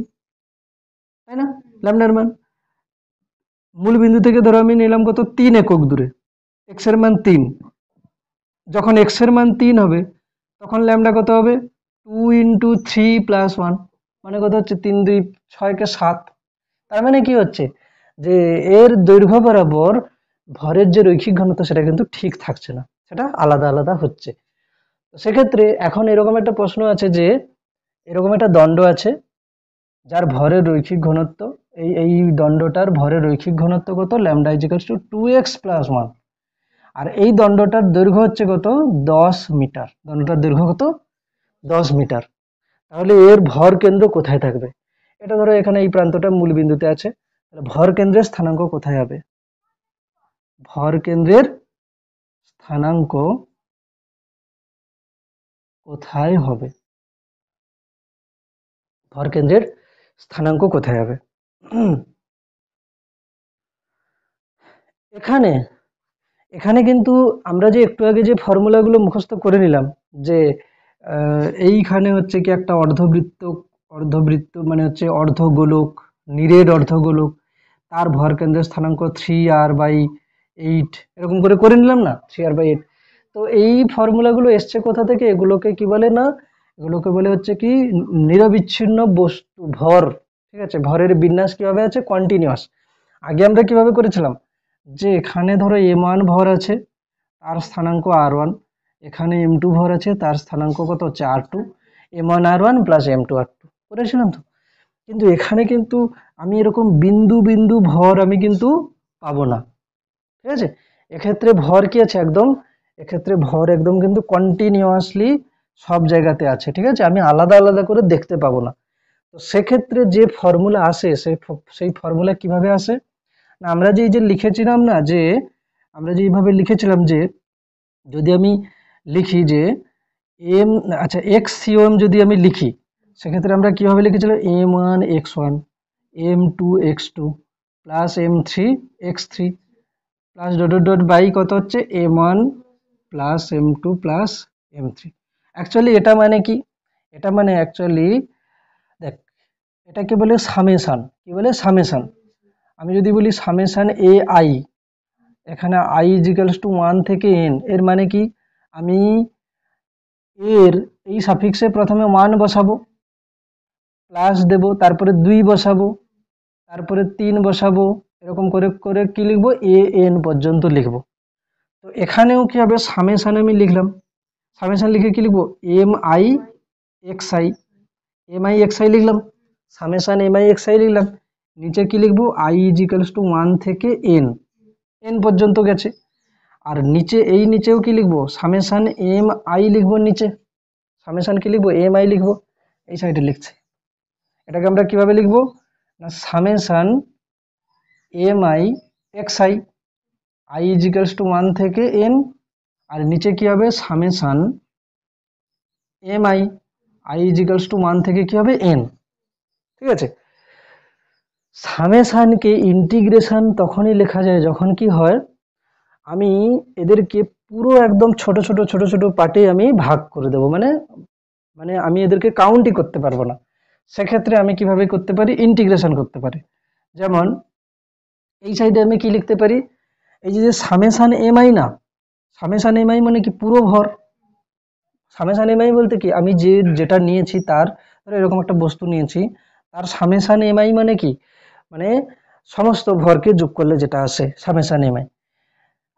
তাই না? ল্যামডার মান মূল বিন্দু থেকে ধরো আমি নিলাম কত? 3 একক দূরে, x এর মান 3। যখন x এর মান 3 হবে, তখন ল্যামডা কত হবে? 2 ইন্টু 3 প্লাস 1 মানে কত হচ্ছে? 3 2 6 কে 7। তার মানে কি হচ্ছে, যে এর দৈর্ঘ্য বরাবর ভরের যে রৈখিক ঘনত্ব, সেটা কিন্তু ঠিক থাকছে না, সেটা আলাদা আলাদা হচ্ছে। সেক্ষেত্রে এখন এরকম একটা প্রশ্ন আছে, যে এরকম একটা দণ্ড আছে যার ভরের রৈখিক ঘনত্ব, এই দণ্ডটার ভরের রৈখিক ঘনত্ব কত? Lambda equals to 2x plus 1। আর এই দণ্ডটার দৈর্ঘ্য হচ্ছে কত? 10 মিটার। দণ্ডটার দৈর্ঘ্য কত? 10 মিটার। তাহলে এর ভর কেন্দ্র কোথায় থাকবে? এটা ধরো এখানে এই প্রান্তটা মূল বিন্দুতে আছে, তাহলে ভর কেন্দ্রের স্থানাঙ্ক কোথায় হবে? ভর কেন্দ্রের স্থানাঙ্ক কোথায় হবে? ভর কেন্দ্রের স্থানাঙ্ক কোথায় হবে? এখানে এখানে কিন্তু আমরা যে একটু আগে যে ফর্মুলাগুলো মুখস্থ করে নিলাম, যে এইখানে হচ্ছে কি একটা অর্ধবৃত্ত মানে হচ্ছে অর্ধগোলক, নীরের অর্ধগোলক, তার ভর কেন্দ্রের স্থানাঙ্ক 3r/8, এরকম করে করে নিলাম না, 3r/8। তো এই ফর্মুলাগুলো এসছে কোথা থেকে? এগুলোকে কি বলে না, এগুলোকে বলে হচ্ছে কি নিরবিচ্ছিন্ন বস্তু ভর। ঠিক আছে, ভরের বিন্যাস কিভাবে আছে? কন্টিনিউয়াস। আগে আমরা কিভাবে করেছিলাম, যে এখানে ধরো m1 ভর আছে, তার স্থানাঙ্ক r1, এখানে m2 ভর আছে, তার স্থানাঙ্ক কত হচ্ছে? r2, m1 r1 plus m2 r2 করেছিলাম তো। কিন্তু এখানে কিন্তু আমি এরকম বিন্দু বিন্দু ভর আমি কিন্তু পাবো না, ঠিক আছে। এক্ষেত্রে ভর কি আছে? এক্ষেত্রে ভর একদম কিন্তু কন্টিনিউয়াসলি সব জায়গাতে আছে, ঠিক আছে, আমি আলাদা আলাদা করে দেখতে পাবো না। তো সেক্ষেত্রে যে ফর্মুলা আসে, সেই ফর্মুলা কিভাবে আসে না, আমরা যে লিখেছিলাম না, যে আমরা যে এইভাবে লিখেছিলাম, যে যদি আমি লিখি যে এম, আচ্ছা এক্স যদি আমি লিখি, সেক্ষেত্রে আমরা কিভাবে লিখেছিলাম? m1 x1 m2 x2 plus m3 x3 plus dot dot by কত হচ্ছে? m1 plus m2 plus m3। Actually এটা মানে কি? এটা মানে অ্যাকচুয়ালি দেখ, এটাকে বলে সামেশন। কি বলে? সামেশন। আমি যদি বলি সামেশন এ আই, এখানে i ইজিক্যালস টু 1 থেকে n, এর মানে কি, আমি এর এই সাফিক্সে প্রথমে 1 বসাবো, প্লাস দেব, তারপরে 2 বসাবো, তারপরে 3 বসাবো, এরকম করে করে কি লিখবো, এ এন পর্যন্ত লিখবো। তো এখানেও কি হবে, সামেশান আমি লিখলাম, সামেশান লিখে কি লিখবো, m I x I, M I x i লিখলাম, summation M I x i লিখলাম। নিচে কি লিখবো, আই ইজ ইকালস টু 1 থেকে এন, এন পর্যন্ত গেছে। আর নিচে এই নিচেও কি লিখবো, সামেশান এম আই লিখবো, নিচে সামেশান কি লিখবো, এম আই লিখবো। এই সাইডে লিখছে, এটাকে আমরা কিভাবে লিখবো না, summation M I x I, I is equals to 1 থেকে এন, আর নিচে কি হবে, summation M I, I is equals to 1 থেকে কি হবে, এন। ঠিক আছে, সামেশানকে ইন্টিগ্রেশন তখনই লেখা যায় যখন কি হয়, আমি এদেরকে পুরো একদম ছোট ছোট ছোট ছোট পার্টে আমি ভাগ করে দেবো, মানে মানে আমি এদেরকে কাউন্টই করতে পারবো না। সেক্ষেত্রে আমি কিভাবে করতে পারি, ইন্টিগ্রেশন করতে পারি। যেমন এই সাইডে আমি কি লিখতে পারি, এই যে সামেশান এম আই না, সামেশান এম আই মানে কি, পুরো ভর। সামেশান এম আই বলতে কি, আমি যেটা নিয়েছি তার, ধরো এরকম একটা বস্তু নিয়েছি, তার সামেশান এম আই মানে কি, মানে সমস্ত ভরকে যোগ করলে যেটা আসে সামেশান এম আই।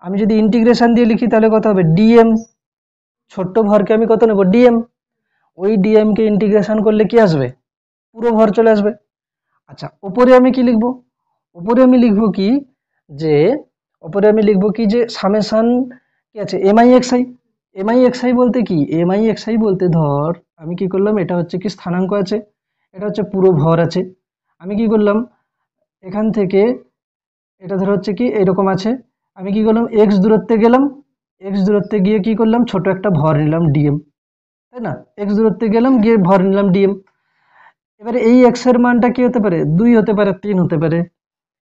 আমি যদি ইন্টিগ্রেশন দিয়ে লিখি তাহলে কত হবে, ডিএম, ছোট্ট ভরকে আমি কত নেব, ডিএম, ওই ডিএম কে ইন্টিগ্রেশন করলে কি আসবে, পুরো ভর চলে আসবে। আচ্ছা, উপরে আমি কি লিখবো, উপরে আমি লিখবো কি, যে উপরে আমি লিখবো কি, যে সামেশান কি আছে, M I x I. M I x I বলতে কি, এম আই এক্স আই বলতে ধর আমি কি করলাম, এটা হচ্ছে কি স্থানাঙ্ক আছে, এটা হচ্ছে পুরো ভর আছে। আমি কি করলাম, এখান থেকে এটা ধর হচ্ছে কি এরকম আছে, আমি কি করলাম, এক্স দূরত্বে গেলাম, এক্স দূরত্বে গিয়ে কি করলাম, ছোট একটা ভর নিলাম ডিএম, তাই না, এক্স দূরত্বে গেলাম, গিয়ে ভর নিলাম ডিএম। এবারে এই এক্স এর মানটা কি হতে পারে, 2 হতে পারে, 3 হতে পারে,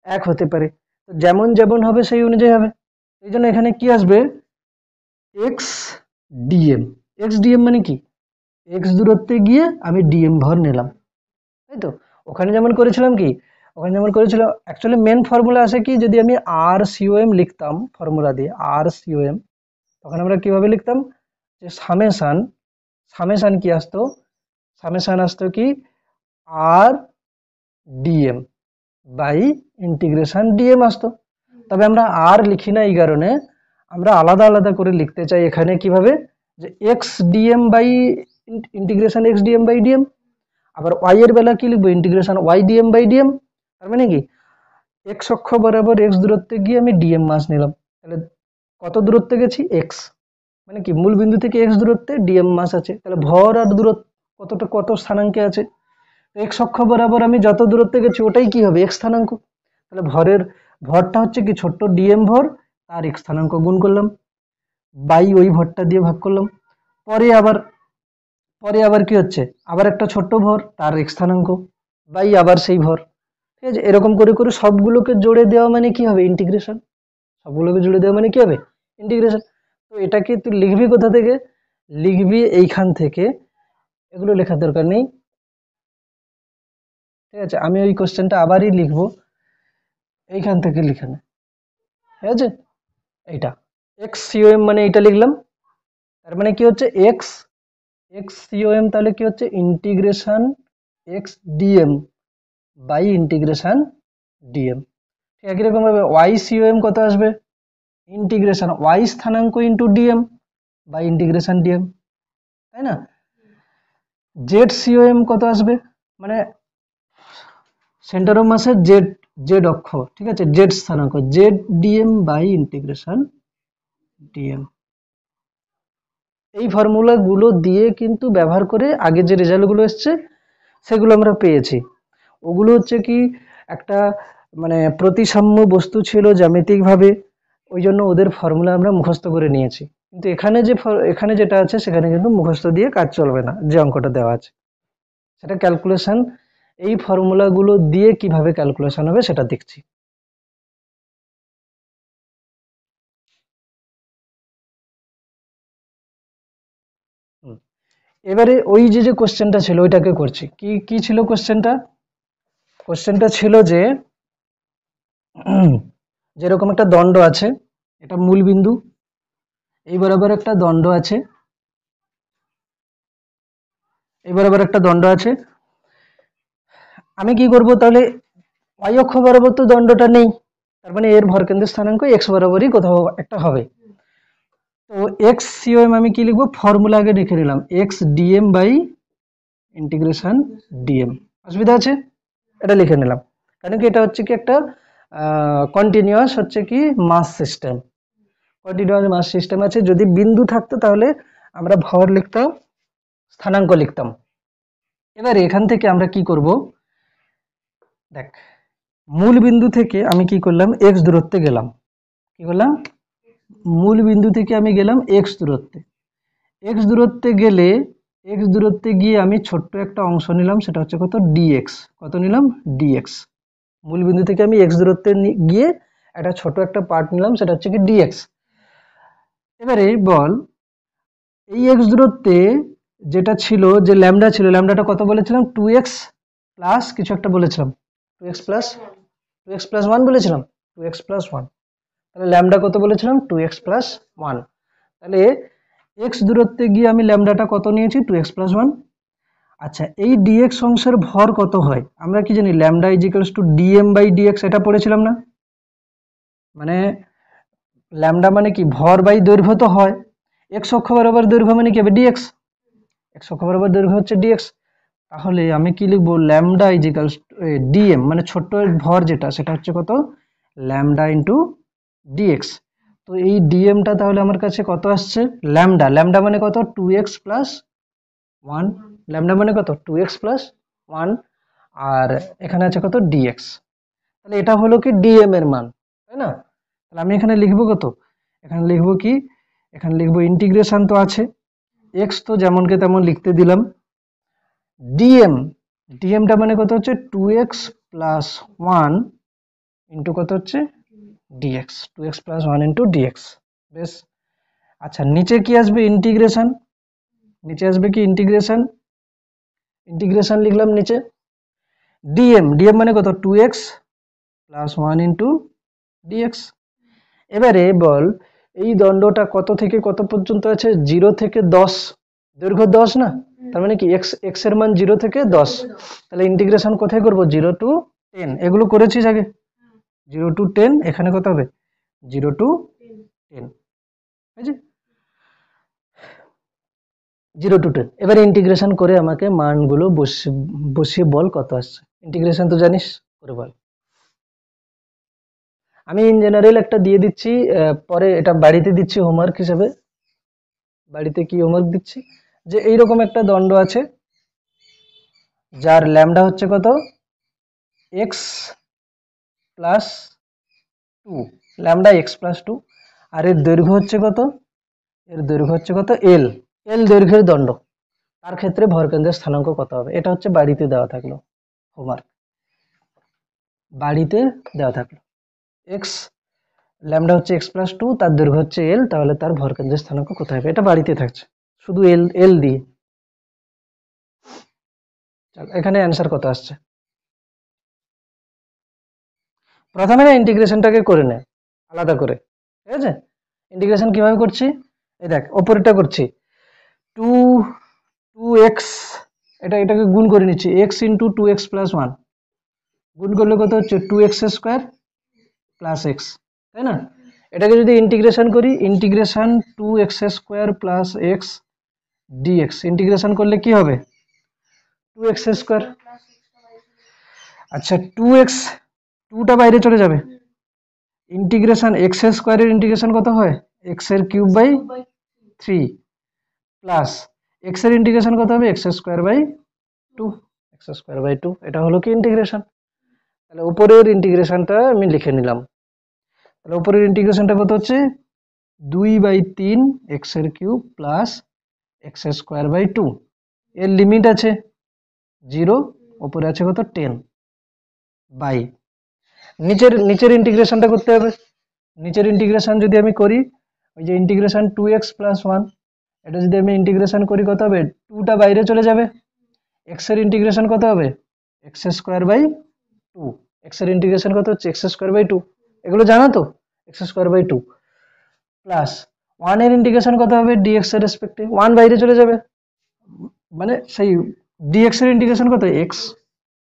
1 হতে পারে, তো যেমন যেমন হবে সেই অনুযায়ী হবে। এই জন্য এখানে কি আসবে, এক্স ডিএম, এক্স ডিএম মানে কি, এক্স দূরত্বে গিয়ে আমি ডিএম ভর নিলাম, তাই তো। ওখানে যেমন করেছিলাম কি, ওখানে যেমন করেছিল, অ্যাকচুয়ালি মেন ফর্মুলা আসে কি, যদি আমি আর সিওএম লিখতাম ফর্মুলা দিয়ে, আর সিওএম, তখন আমরা কিভাবে লিখতাম, যে সামেশান, সামেশান কি আসতো, সামেশান আসতো কি, আর ডিএম বাই ইন্টিগ্রেশন ডিএম আসতো। তবে আমরা আর লিখি না এই কারণে, আমরা আলাদা আলাদা করে লিখতে চাই এখানে কিভাবে, যে X DM by integration X DM by DM, আবার ওয়াই এর বেলা কি লিখবো, integration Y DM by DM. তার মানে কি, এক্স অক্ষ বরাবর এক্স দূরত্বে গিয়ে আমি ডিএম মাস নিলাম, তাহলে কত দূরত্বে গেছি, এক্স, মানে কি মূল বিন্দু থেকে এক্স দূরত্বে ডিএম মাস আছে, তাহলে ভর আর দূরত্ব কতটা, কত স্থানাঙ্কে আছে, এক্স অক্ষ বরাবর আমি যত দূরত্বে গেছি ওটাই কি হবে, এক্স স্থানাঙ্ক। তাহলে ভরটা হচ্ছে কি, ছোট্ট ডিএম ভর, তার এক্স স্থানাঙ্ক গুণ করলাম, বাই ওই ভরটা দিয়ে ভাগ করলাম। পরে আবার পরে আবার কি হচ্ছে, আবার একটা ছোট্ট ভর, তার এক্স স্থানাঙ্ক, বাই আবার সেই ভর। ঠিক আছে, এরকম করে করে সবগুলোকে জোড়ে দেওয়া মানে কি হবে, ইন্টিগ্রেশন। সবগুলোকে জুড়ে দেওয়া মানে কি হবে, ইন্টিগ্রেশন। তো এটাকে তুই লিখবি কোথা থেকে, লিখবি এইখান থেকে, এগুলো লেখার দরকার নেই। ঠিক আছে, আমি ওই কোশ্চেনটা আবারই লিখবো, এইখান থেকে লিখে নে, ঠিক আছে। এইটা এক্স সিওএম মানে এটা লিখলাম, তার মানে কি হচ্ছে, এক্স এক্স সিওএম, তাহলে কি হচ্ছে, integration X DM by integration DM. ঠিক একই রকম ভাবে ওয়াই সিওএম কত আসবে, ইন্টিগ্রেশন ওয়াই স্থানাঙ্ক into DM by integration DM, তাই না। জেড সিওএম কত আসবে, মানে সেন্টার অফ মাসের জেড, জেড অক্ষ, ঠিক আছে, জেড স্থানাঙ্ক, Z DM by integration DM. এই ফর্মুলাগুলো দিয়ে কিন্তু ব্যবহার করে আগে যে রেজাল্টগুলো এসছে সেগুলো আমরা পেয়েছি। ওগুলো হচ্ছে কি, একটা মানে প্রতিসাম্য বস্তু ছিল জ্যামিতিকভাবে, ওই জন্য ওদের ফর্মুলা আমরা মুখস্থ করে নিয়েছি। কিন্তু এখানে যেটা আছে সেখানে কিন্তু মুখস্থ দিয়ে কাজ চলবে না, যে অঙ্কটা দেওয়া আছে সেটা ক্যালকুলেশন, এই ফর্মুলাগুলো দিয়ে কিভাবে ক্যালকুলেশন হবে সেটা দেখছি। এবারে ওই যে কোশ্চেনটা ছিল ওইটাকে করছি, কি কি ছিল কোশ্চেনটা, কোশ্চেনটা ছিল যে যেরকম একটা দণ্ড আছে, এটা মূল বিন্দু, এই বরাবর একটা দণ্ড আছে, এই বরাবর একটা দণ্ড আছে, আমি কি করব তাহলে, y অক্ষ বরাবর তো দণ্ডটা নেই, তার মানে এর ভরকেন্দ্রের স্থানাঙ্ক x বরাবরই কোথাও একটা হবে। তো এক্স সিওএম আমি কি লিখবো, ফর্মুলা আগে লিখে নিলাম, X DM by integration DM. অসুবিধা আছে? এটা লিখে নিলাম, কারণ কি এটা হচ্ছে কি একটা কন্টিনিউয়াস হচ্ছে কি মাস সিস্টেম, কন্টিনিউয়াস মাস সিস্টেম আছে। যদি বিন্দু থাকতো তাহলে আমরা ভর লিখতাম, স্থানাঙ্ক লিখতাম। এবার এখান থেকে আমরা কি করব, দেখ মূল বিন্দু থেকে আমি কি করলাম, এক্স দূরত্বে গেলাম। কি করলাম, মূল বিন্দু থেকে আমি গেলাম এক্স দূরত্বে। এক্স দূরত্বে গেলে, এক্স দূরত্বে গিয়ে আমি ছোট্ট একটা অংশ নিলাম, সেটা হচ্ছে কত, ডিএক্স। কত নিলাম, ডিএক্স। মূল বিন্দু থেকে আমি এক্স দূরত্বে গিয়ে একটা ছোট একটা পার্ট নিলাম, সেটা হচ্ছে কি ডিএক্স। এবারে বল এই এক্স দূরত্বে যেটা ছিল, যে ল্যামডা ছিল, ল্যামডাটা কত বলেছিলাম, 2x প্লাস কিছু একটা বলেছিলাম, 2x প্লাস 1 বলেছিলাম, 2x প্লাস 1। তাহলে ল্যামডা কত বলেছিলাম, 2x প্লাস 1। তাহলে x দূরত্বে গিয়ে আমি ল্যামডাটা কত নিয়েছি, 2x প্লাস 1। আচ্ছা, এই dx অংশের ভর কত হয়, আমরা কি জানি, lambda is equals to DM by DX, এটা পড়েছিলাম না? মানে ল্যামডা মানে কি, ভর বাই দৈর্ঘ্য তো হয়, x অক্ষ বরাবর দৈর্ঘ্য মানে কি হবে, ডিএক্স। x অক্ষ বরাবর দৈর্ঘ্য হচ্ছে ডিএক্স। তাহলে আমি কি লিখবো, lambda is equals to DM, মানে ছোট্ট ভর যেটা, সেটা হচ্ছে কত, ল্যামডা ইন্টু ডিএক্স। তো এই ডিএমটা তাহলে আমার কাছে কত আসছে, ল্যামডা, ল্যামডা মানে কত, 2x প্লাস 1, ল্যামডা মানে কত, 2x প্লাস 1, আর এখানে আছে কত, ডিএক্স। তাহলে এটা হলো কি ডিএম এর মান, তাই না? তাহলে আমি এখানে লিখবো কত, এখানে লিখবো কি, এখানে লিখবো ইন্টিগ্রেশন তো আছে, এক্স তো যেমনকে তেমন লিখতে দিলাম, ডিএম, ডিএমটা মানে কত হচ্ছে, 2x প্লাস 1 ইন্টু কত হচ্ছে, dx, 2x plus 1 into dx. বেশ। আচ্ছা, নিচে কি আসবে, ইন্টিগ্রেশন, নিচে আসবে কি ইন্টিগ্রেশন, ইন্টিগ্রেশন লিখলাম নিচে, ডিএম, ডিএম মানে কত, 2x প্লাস 1 ইন্টু ডিএক্স। এবারে বল এই দণ্ডটা কত থেকে কত পর্যন্ত আছে, 0 থেকে 10, দৈর্ঘ্য 10 না, তার মানে কি এক্স এর মান 0 থেকে 10। তাহলে ইন্টিগ্রেশন কোথায় করব, 0 টু 10, এগুলো করেছিস আগে, 0 টু 10, এখানে কত হবে, 0 টু 10, বুঝলি, 0 টু 10। এবারে ইন্টিগ্রেশন করে আমাকে মানগুলো বসিয়ে বল কত আসছে, ইন্টিগ্রেশন তো জানিস, করে বল। আমি ইন জেনারেল একটা দিয়ে দিচ্ছি, পরে এটা বাড়িতে দিচ্ছি হোমওয়ার্ক হিসেবে। বাড়িতে কি হোমওয়ার্ক দিচ্ছি, যে এইরকম একটা দণ্ড আছে, যার ল্যামডা হচ্ছে কত, x plus 2, lambda x plus 2, আর এর দৈর্ঘ্য হচ্ছে কত, এর দৈর্ঘ্য হচ্ছে কত, এল, এল দৈর্ঘ্যের দণ্ড, তার ক্ষেত্রে ভরকেন্দ্রের স্থানাঙ্ক কত হবে। এটা হচ্ছে বাড়িতে দেওয়া থাকলো হোমওয়ার্ক, বাড়িতে দেওয়া থাকলো, এক্স, ল্যামডা হচ্ছে এক্স প্লাস 2, তার দৈর্ঘ্য হচ্ছে এল, তাহলে তার ভরকেন্দ্রের স্থানাঙ্ক কোথায় হবে, এটা বাড়িতে থাকছে, শুধু এল এল দিয়ে। এখানে অ্যান্সার কত আসছে, প্রথমে না ইন্টিগ্রেশনটাকে করে নে আলাদা করে, ঠিক আছে? ইন্টিগ্রেশন কিভাবে করছি, এই দেখ ওপরেরটা করছি, 2x, এটাকে গুণ করে নিচ্ছি, x ইন্টু 2x প্লাস 1, গুণ করলে কত হচ্ছে, 2x স্কোয়ার প্লাস এক্স, তাই না? এটাকে যদি ইন্টিগ্রেশন করি, integration 2x square plus X DX, integration করলে কি হবে, 2x স্কোয়ার। আচ্ছা, 2x, 2টা বাইরে চলে যাবে, ইন্টিগ্রেশন এক্স স্কোয়ারের ইন্টিগ্রেশন কত হয়, এক্স এর কিউব বাই 3 প্লাস এক্স এর ইন্টিগ্রেশন কত হবে, X square by 2, X square by 2, এটা হলো কি ইন্টিগ্রেশন। তাহলে উপরের ইন্টিগ্রেশনটা আমি লিখে নিলাম, তাহলে উপরের ইন্টিগ্রেশনটা কত হচ্ছে, 2/3 এক্স এর cube plus X square by 2, এর লিমিট আছে 0, উপরে আছে কত, 10 বাই, নিচের ইন্টিগ্রেশনটা করতে হবে। নিচের ইন্টিগ্রেশন যদি আমি করি, ওই যে ইন্টিগ্রেশন 2x প্লাস 1, এটা যদি আমি ইন্টিগ্রেশন করি কত হবে, 2টা বাইরে চলে যাবে, এক্স এর ইন্টিগ্রেশন কত হবে, এক্স স্কোয়ার বাই 2, এক্স এর ইন্টিগ্রেশন কত হচ্ছে, এক্স স্কোয়ার বাই 2, এগুলো জানো তো, এক্স স্কোয়ার বাই 2 প্লাস 1 এর ইন্টিগ্রেশন কত হবে, ডিএক্স এর রেসপেক্টে 1 বাইরে চলে যাবে, মানে সেই ডিএক্স এর ইন্টিগ্রেশন কত, এক্স,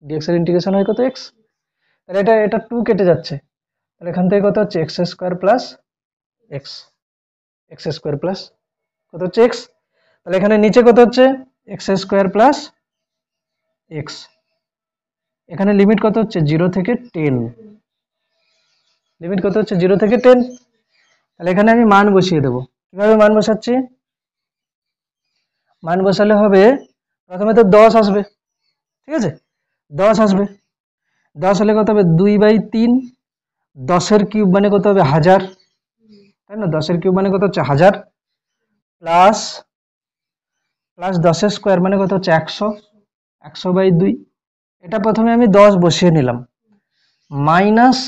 ডিএক্স এর ইন্টিগ্রেশন হয় কত, এক্স, তাহলে এটা এটা 2 কেটে যাচ্ছে, তাহলে এখান থেকে কত হচ্ছে x square plus x, x square plus কত হচ্ছে এক্স, তাহলে এখানে নিচে কত হচ্ছে এক্স স্কোয়ার প্লাস এক্স, এখানে লিমিট কত হচ্ছে 0 থেকে 10, লিমিট কত হচ্ছে 0 থেকে 10, তাহলে এখানে আমি মান বসিয়ে দেবো। কিভাবে মান বসাচ্ছি, মান বসালে হবে প্রথমে তো 10 আসবে, ঠিক আছে, 10 আসবে, 10 হলে কত হবে 2/3, 10-এর কিউব মানে কত হবে 1000, তাই না, 10-এর কিউব মানে কত হচ্ছে 1000, প্লাস প্লাস 10-এর স্কোয়ার মানে কত হচ্ছে 100, 100/2, এটা প্রথমে আমি 10 বসিয়ে নিলাম, মাইনাস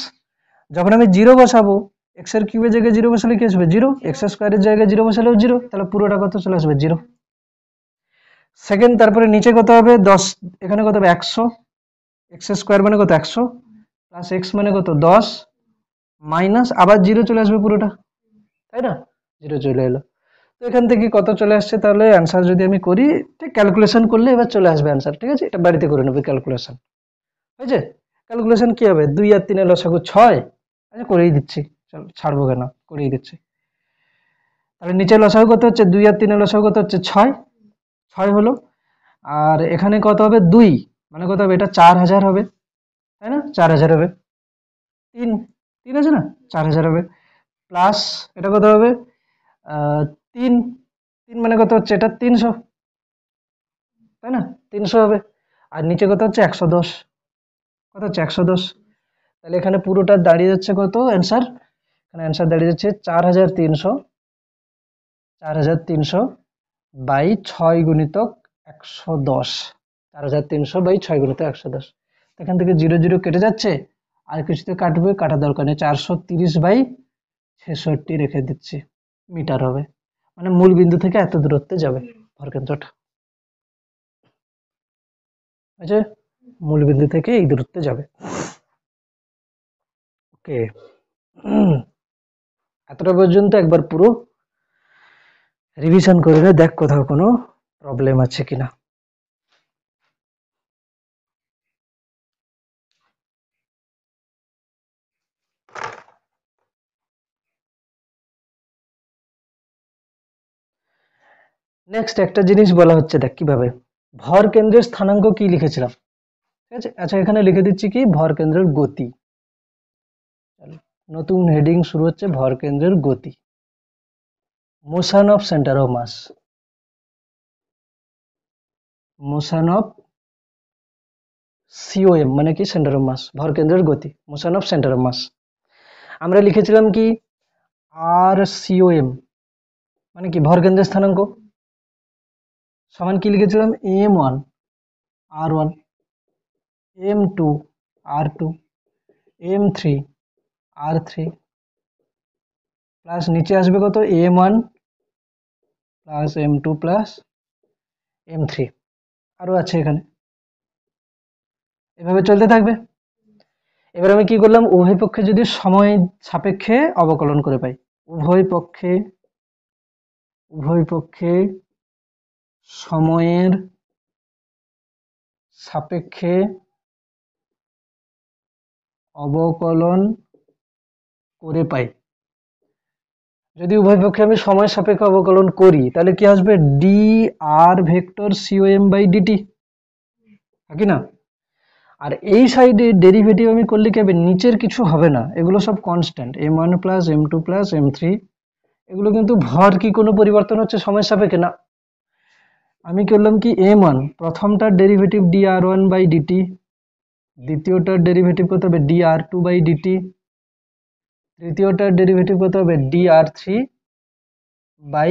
যখন আমি 0 বসাবো এক্স এর কিউবের জায়গায় 0 বসালে কি আসবে 0, এক্স স্কোয়ারের জায়গায় 0 বসালেও 0, তাহলে পুরোটা কত চলে আসবে 0। সেকেন্ড, তারপরে নিচে কত হবে 10, এখানে কত হবে 100, এক্স স্কোয়ার মানে কত 100, প্লাস এক্স মানে কত 10, মাইনাস আবার 0 চলে আসবে পুরোটা, তাই না, 0 চলে এলো। তো এখান থেকে কত চলে আসছে, তাহলে অ্যান্সার যদি আমি করি ঠিক ক্যালকুলেশন করলে এবার চলে আসবে অ্যান্সার, ঠিক আছে, এটা বাড়িতে করে নেবে ক্যালকুলেশন, হয়েছে। ক্যালকুলেশন কি হবে 2 আর 3 এর লসাগু 6, আচ্ছা করেই দিচ্ছি, চলো ছাড়বো কেন, করেই দিচ্ছি। তাহলে নিচে লসাগু কত হচ্ছে 2 আর 3 এর লসাগু কত হচ্ছে 6, 6 হলো, আর এখানে কত হবে 2 মানে কত হবে এটা 4000 হবে, তাই না, 4000 হবে, 3 3 আছে না, 4000 হবে, প্লাস এটা কত হবে 3, 3 মানে কত হচ্ছে এটা 300, তাই না, 300 হবে, আর নিচে কত হচ্ছে 110, কত হচ্ছে 110, তাহলে এখানে পুরোটা দাঁড়িয়ে যাচ্ছে কত অ্যান্সার, এখানে অ্যান্সার দাঁড়িয়ে যাচ্ছে 4300, 4300 বাই 6 গুণিতক 110, 4300 বাই 6 গুণিতক 110, এখান থেকে 0 0 কেটে যাচ্ছে, আর কিছুতে কাটবে, কাটার দরকার নেই, 430/66 রেখে দিচ্ছি, মিটার হবে, মানে মূল বিন্দু থেকে এত দূরত্বে যাবে ভরকেন্দ্রটা, আচ্ছা, মূল বিন্দু থেকে এই দূরত্বে যাবে, ওকে। এতটা পর্যন্ত একবার পুরো রিভিশন করে নে, দেখ কোথাও কোনো প্রবলেম আছে কিনা। নেক্সট একটা জিনিস বলা হচ্ছে, দেখ কিভাবে ভর কেন্দ্রের স্থানাঙ্ক কি লিখেছিলাম, ঠিক আছে, আচ্ছা এখানে লিখে দিচ্ছি কি ভর কেন্দ্রের গতি, নতুন হেডিং শুরু হচ্ছে ভর কেন্দ্রের গতি, motion of centre of mass, motion of COM মানে কি সেন্টার অফ মাস, ভর কেন্দ্রের গতি, motion of centre of mass, আমরা লিখেছিলাম কি আর সিওএম মানে কি ভর কেন্দ্রের স্থানাঙ্ক, সমান কি লিখেছিলাম m1 r1, m2 r2, m3 r3, plus নিচে আসবে কত m1 plus m2 plus m3, আরো আছে এখানে, এভাবে চলতে থাকবে। এবার আমি কি করলাম, উভয় পক্ষে যদি সময় সাপেক্ষে অবকলন করে পাই, উভয় পক্ষে সময়ের সাপেক্ষে অবকলন করে পাই, যদি উভয় পক্ষে আমি সময় সাপেক্ষে অবকলন করি তাহলে কি আসবে D R vector COM by DT, কি না, আর এই সাইডে ডেরিভেটিভ আমি করলে কি হবে নিচের কিছু হবে না, এগুলো সব constant, m1 plus m2 plus m3, এগুলো কিন্তু ভর কি কোনো পরিবর্তন হচ্ছে সময়ের সাপেক্ষে না, আমি করলাম কি m1 প্রথমটার ডেরিভেটিভ dr1 বাই ডিটি, দ্বিতীয়টার ডেরিভেটিভ কত হবে dr2 বাই ডিটি, তৃতীয়টার ডেরিভেটিভ কত হবে dr3 বাই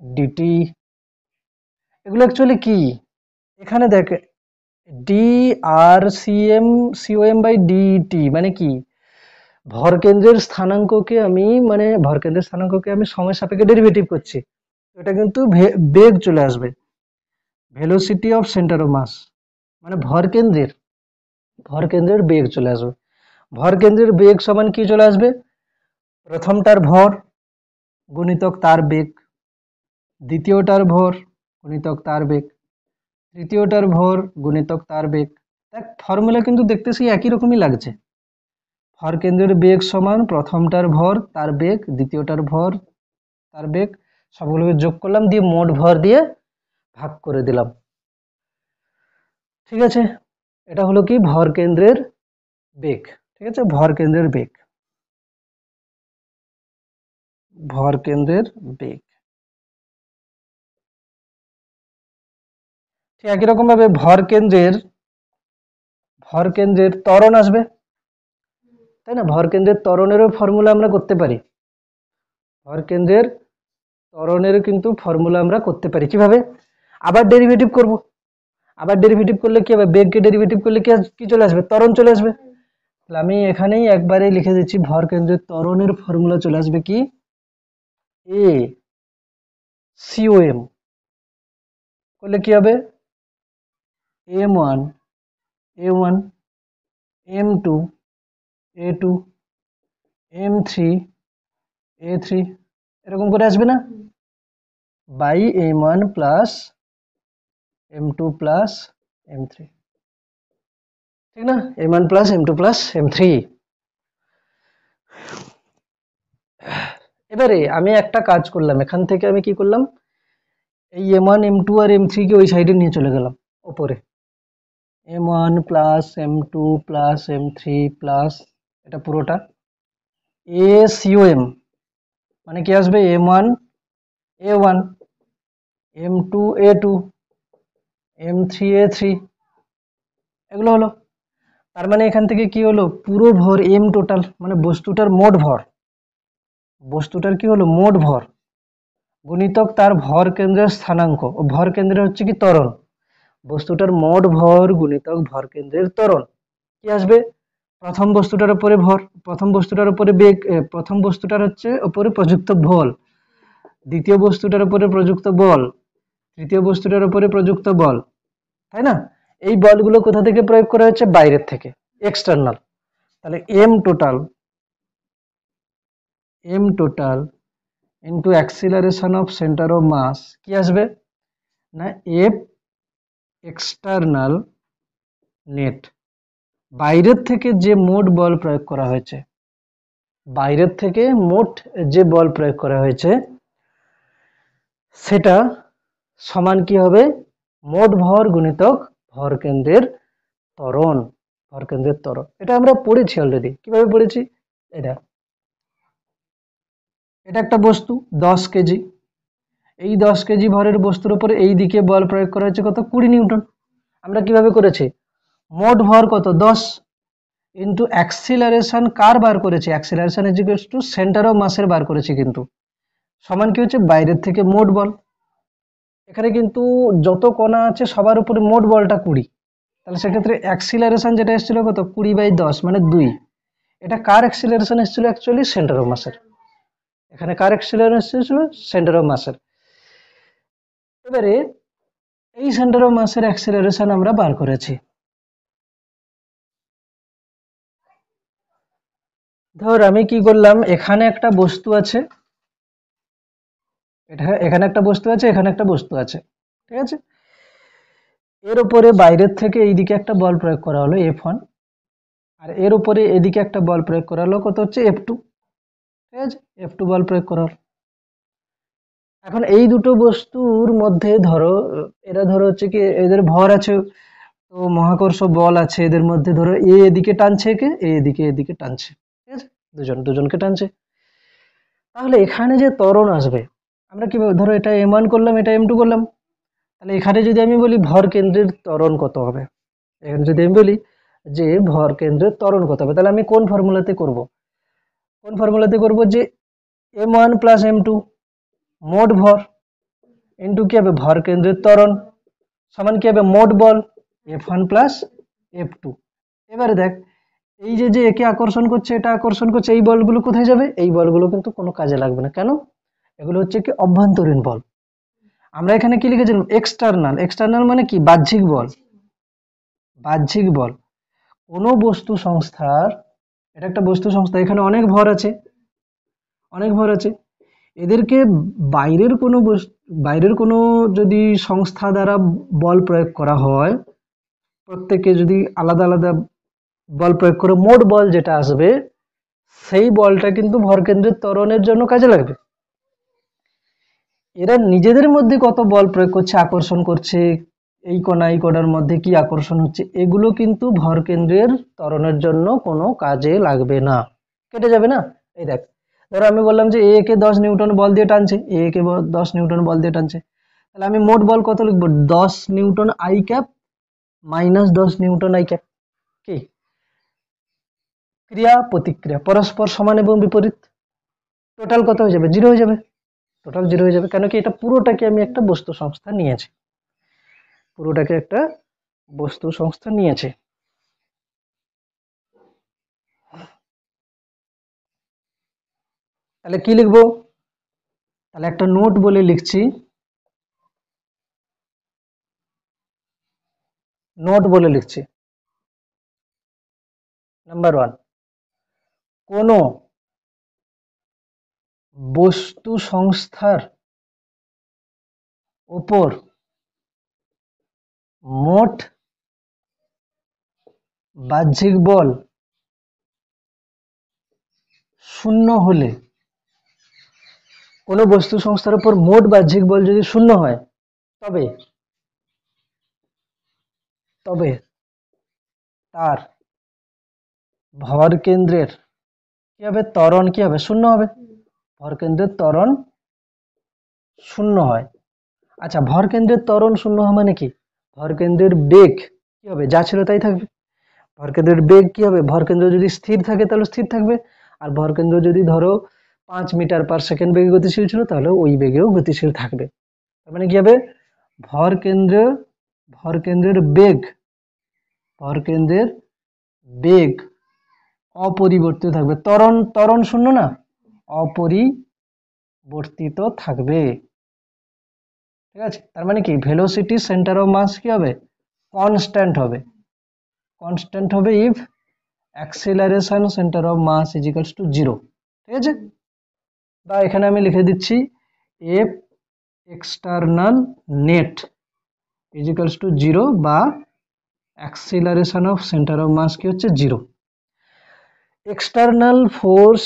ডিটি, এগুলো অ্যাকচুয়ালি কি, এখানে দেখ D R COM by DT মানে কি ভরকেন্দ্রের স্থানাঙ্ককে আমি মানে ভরকেন্দ্রের স্থানাঙ্ককে আমি সময় সাপেক্ষে ডেরিভেটিভ করছি, এটা কিন্তু বেগ চলে আসবে, velocity of centre of mass মানে ভরকেন্দ্রের বেগ চলে আসবে, ভরকেন্দ্রের বেগ সমান কি চলে আসবে, প্রথমটার ভর গুণিতক তার বেগ, দ্বিতীয়টার ভর গুণিতক তার বেগ, তৃতীয়টার ভর গুণিতক তার বেগ, দেখ ফর্মুলা কিন্তু দেখতে সেই একই রকমই লাগছে, ভর কেন্দ্রের বেগ সমান প্রথমটার ভর তার বেগ, দ্বিতীয়টার ভর তার বেগ, সবগুলোকে যোগ করলাম, দিয়ে মোট ভর দিয়ে ভাগ করে দিলাম। ঠিক আছে, এটা হলো কি ভর কেন্দ্রের বেগ। ঠিক আছে, ভর কেন্দ্রের বেগ, ভর কেন্দ্রের বেগ। ঠিক একই রকম ভাবে ভর কেন্দ্রের ত্বরণ আসবে, তাই না? ভর কেন্দ্রের ত্বরণেরও ফর্মুলা আমরা করতে পারি, ভর কেন্দ্রের ত্বরণের কিন্তু ফর্মুলা আমরা করতে পারি। কিভাবে? আবার ডেরিভেটিভ করব, আবার ডেরিভেটিভ করলে কি হবে, বেগকে ডেরিভেটিভ করলে কি চলে আসবে, ত্বরণ চলে আসবে। তাহলে আমি এখানেই একবারে লিখে দিচ্ছি, ভর কেন্দ্রের ত্বরণের ফর্মুলা চলে আসবে কি, এ সিওএম করলে কি হবে, m1 a1 m2 a2 m3 a3, এরকম করে আসবে না, by m1 plus m2 plus m3, ঠিক না, m1 plus m2 plus m3। এবারে আমি একটা কাজ করলাম, এখান থেকে আমি কি করলাম, এই m1 m2 আর m3 কে ওই সাইডে নিয়ে চলে গেলাম উপরে, m1 plus m2 plus m3 plus এটা পুরোটা ACOM, মানে কি আসবে, m1 a1 m2 a2 m3 a3, এগুলো হলো। তার মানে এখান থেকে কি হলো, পুরো ভর m টোটাল, মানে বস্তুটার মোট ভর, বস্তুটার কি হলো মোট ভর গুণিতক তার ভর কেন্দ্রের স্থানাঙ্ক, ও ভর কেন্দ্রের হচ্ছে কি ত্বরণ, বস্তুটার মোট ভর গুণিতক ভর কেন্দ্রের ত্বরণ কি আসবে, প্রথম বস্তুটার উপরে ভর, প্রথম বস্তুটার উপরে বেগ, প্রথম বস্তুটার হচ্ছে উপরে প্রযুক্ত বল, দ্বিতীয় বস্তুটার উপরে প্রযুক্ত বল, তৃতীয় বস্তুটার উপরে প্রযুক্ত বল, তাই না? এই বলগুলো কোথা থেকে প্রয়োগ করা হচ্ছে, বাইরের থেকে, এক্সটার্নাল। তাহলে m total into acceleration of centre of mass কি আসবে না, f এক্সটার্নাল নেট, বাইরের থেকে যে মোট বল প্রয়োগ করা হয়েছে, বাইরের থেকে মোট যে বল প্রয়োগ করা হয়েছে সেটা সমান কি হবে, মোট ভর গুণিতক ভর কেন্দ্রের ত্বরণ, ভর কেন্দ্রের ত্বরণ। এটা আমরা পড়েছি অলরেডি, কিভাবে পড়েছি, এটা এটা একটা বস্তু 10 কেজি, এই 10 কেজি ভরের বস্তুর উপরে এই দিকে বল প্রয়োগ করা হয়েছে কত, 20 নিউটন। আমরা কিভাবে করেছি, মোট ভর কত 10 ইন্টু অ্যাক্সিলারেশন কার বার করেছি, acceleration is equals two centre of মাসের বার করেছি, কিন্তু সমান কি হচ্ছে, বাইরের থেকে মোট বল, এখানে কিন্তু যত কণা আছে সবার উপরে মোট বলটা 20, তাহলে সেক্ষেত্রে অ্যাক্সিলারেশন যেটা এসেছিল কত, 20/10 মানে 2, এটা কার অ্যাক্সিলারেশন এসেছিল, অ্যাকচুয়ালি সেন্টার অফ মাসের, এখানে কার অ্যাক্সিলারেশন এসেছিল, সেন্টার অফ মাসের। এবারে এই সেন্টার অফ মাসের অ্যাক্সিলারেশন আমরা বার করেছি, ধর আমি কি করলাম, এখানে একটা বস্তু আছে, এখানে একটা বস্তু আছে, এখানে একটা বস্তু আছে, ঠিক আছে, এর উপরে বাইরের থেকে এইদিকে একটা বল প্রয়োগ করা হলো F1, আর এর উপরে এদিকে একটা বল প্রয়োগ করা হলো কত হচ্ছে F2, ঠিক আছে, F2 বল প্রয়োগ করা হলো। এখন এই দুটো বস্তুর মধ্যে ধরো, এরা ধরো হচ্ছে কি এদের ভর আছে, তো মহাকর্ষ বল আছে এদের মধ্যে, ধরো এ এদিকে টানছে, একে এদিকে টানছে, ঠিক আছে, দুজনকে টানছে। তাহলে এখানে যে ত্বরণ আসবে, আমরা কিভাবে, ধরো এটা m1 করলাম, এটা m2 করলাম, তাহলে এখানে যদি আমি বলি ভর কেন্দ্রের ত্বরণ কত হবে, এখানে যদি আমি বলি যে ভর কেন্দ্রের ত্বরণ কত হবে, তাহলে আমি কোন ফর্মুলাতে করব, যে m1 প্লাস m2 মোট ভর ইন্টু কি হবে, ভর কেন্দ্রের ত্বরণ সমান কি হবে, মোট বল F1 প্লাস F2। এবারে দেখ, এই যে একে আকর্ষণ করছে, এটা আকর্ষণ করছে, এই বলগুলো কোথায় যাবে, এই বলগুলো কিন্তু কোনো কাজে লাগবে না, কেন, এগুলো হচ্ছে কি অভ্যন্তরীণ বল। আমরা এখানে কি লিখেছিলাম, এক্সটার্নাল মানে কি, বাহ্যিক বল, বাহ্যিক বল। কোনো বস্তু সংস্থার, এটা একটা বস্তু সংস্থা, এখানে অনেক ভর আছে, এদেরকে বাইরের কোনো যদি সংস্থা দ্বারা বল প্রয়োগ করা হয়, প্রত্যেকে যদি আলাদা আলাদা বল প্রয়োগ করে মোট বল যেটা আসবে সেই বলটা কিন্তু ভরকেন্দ্রের ত্বরণের জন্য কাজে লাগবে। এরা নিজেদের মধ্যে কত বল প্রয়োগ করছে, আকর্ষণ করছে, এই কণার মধ্যে কি আকর্ষণ হচ্ছে, এগুলো কিন্তু ভরকেন্দ্রের ত্বরণের জন্য কোনো কাজে লাগবে না, কেটে যাবে না। এই দেখ, ধরো আমি বললাম যে এ কে 10 নিউটন বল দিয়ে টানছে, এ কে 10 নিউটন বল দিয়ে টানছে, তাহলে আমি মোট বল কত লিখবো? 10 Newton I cap minus 10 Newton I cap. কি ক্রিয়া প্রতিক্রিয়া পরস্পর সমান এবং বিপরীত, টোটাল কত হয়ে যাবে? 0 হয়ে যাবে, টোটাল 0 হয়ে যাবে। কেন কি এটা পুরোটাকে আমি একটা বস্তু সংস্থা নিয়েছি, পুরোটাকে একটা বস্তু সংস্থা নিয়েছে। তাহলে কি লিখবো? তাহলে একটা নোট বলে লিখছি, নোট বলে লিখছি। নাম্বার 1, কোনো বস্তু সংস্থার উপর মোট বাহ্যিক বল 0 হলে, কোনো বস্তু সংস্থার উপর মোট বাহ্যিক বল যদি 0 হয়, তবে তবে তার ভর কেন্দ্রের কি হবে? ত্বরণ কি হবে? 0 হবে। ভর কেন্দ্রের ত্বরণ 0 হয়। আচ্ছা, ভর কেন্দ্রের ত্বরণ 0 হয় মানে কি? ভর কেন্দ্রের বেগ কি হবে? যা ছিল তাই থাকবে। ভর কেন্দ্রের বেগ কি হবে? ভর কেন্দ্র যদি স্থির থাকে তাহলে স্থির থাকবে, আর ভর কেন্দ্র যদি ধরো 5 মিটার পার সেকেন্ড বেগে গতিশীল ছিল, তাহলে ওই বেগেও গতিশীল থাকবে। তার মানে কি হবে? ভর কেন্দ্র ভর কেন্দ্রের বেগ ভর কেন্দ্রের বেগ অপরিবর্তিত থাকবে। ত্বরণ ত্বরণ 0 না, অপরিবর্তিত থাকবে। ঠিক আছে, তার মানে কি ভেলোসিটি সেন্টার অফ মাস কি হবে? কনস্ট্যান্ট হবে। কনস্ট্যান্ট হবে if acceleration centre of mass is equals to 0। ঠিক আছে, বা এখানে আমি লিখে দিচ্ছি F external net is equals to 0, বা acceleration of centre of mass কি হচ্ছে? 0। এক্সটার্নাল ফোর্স,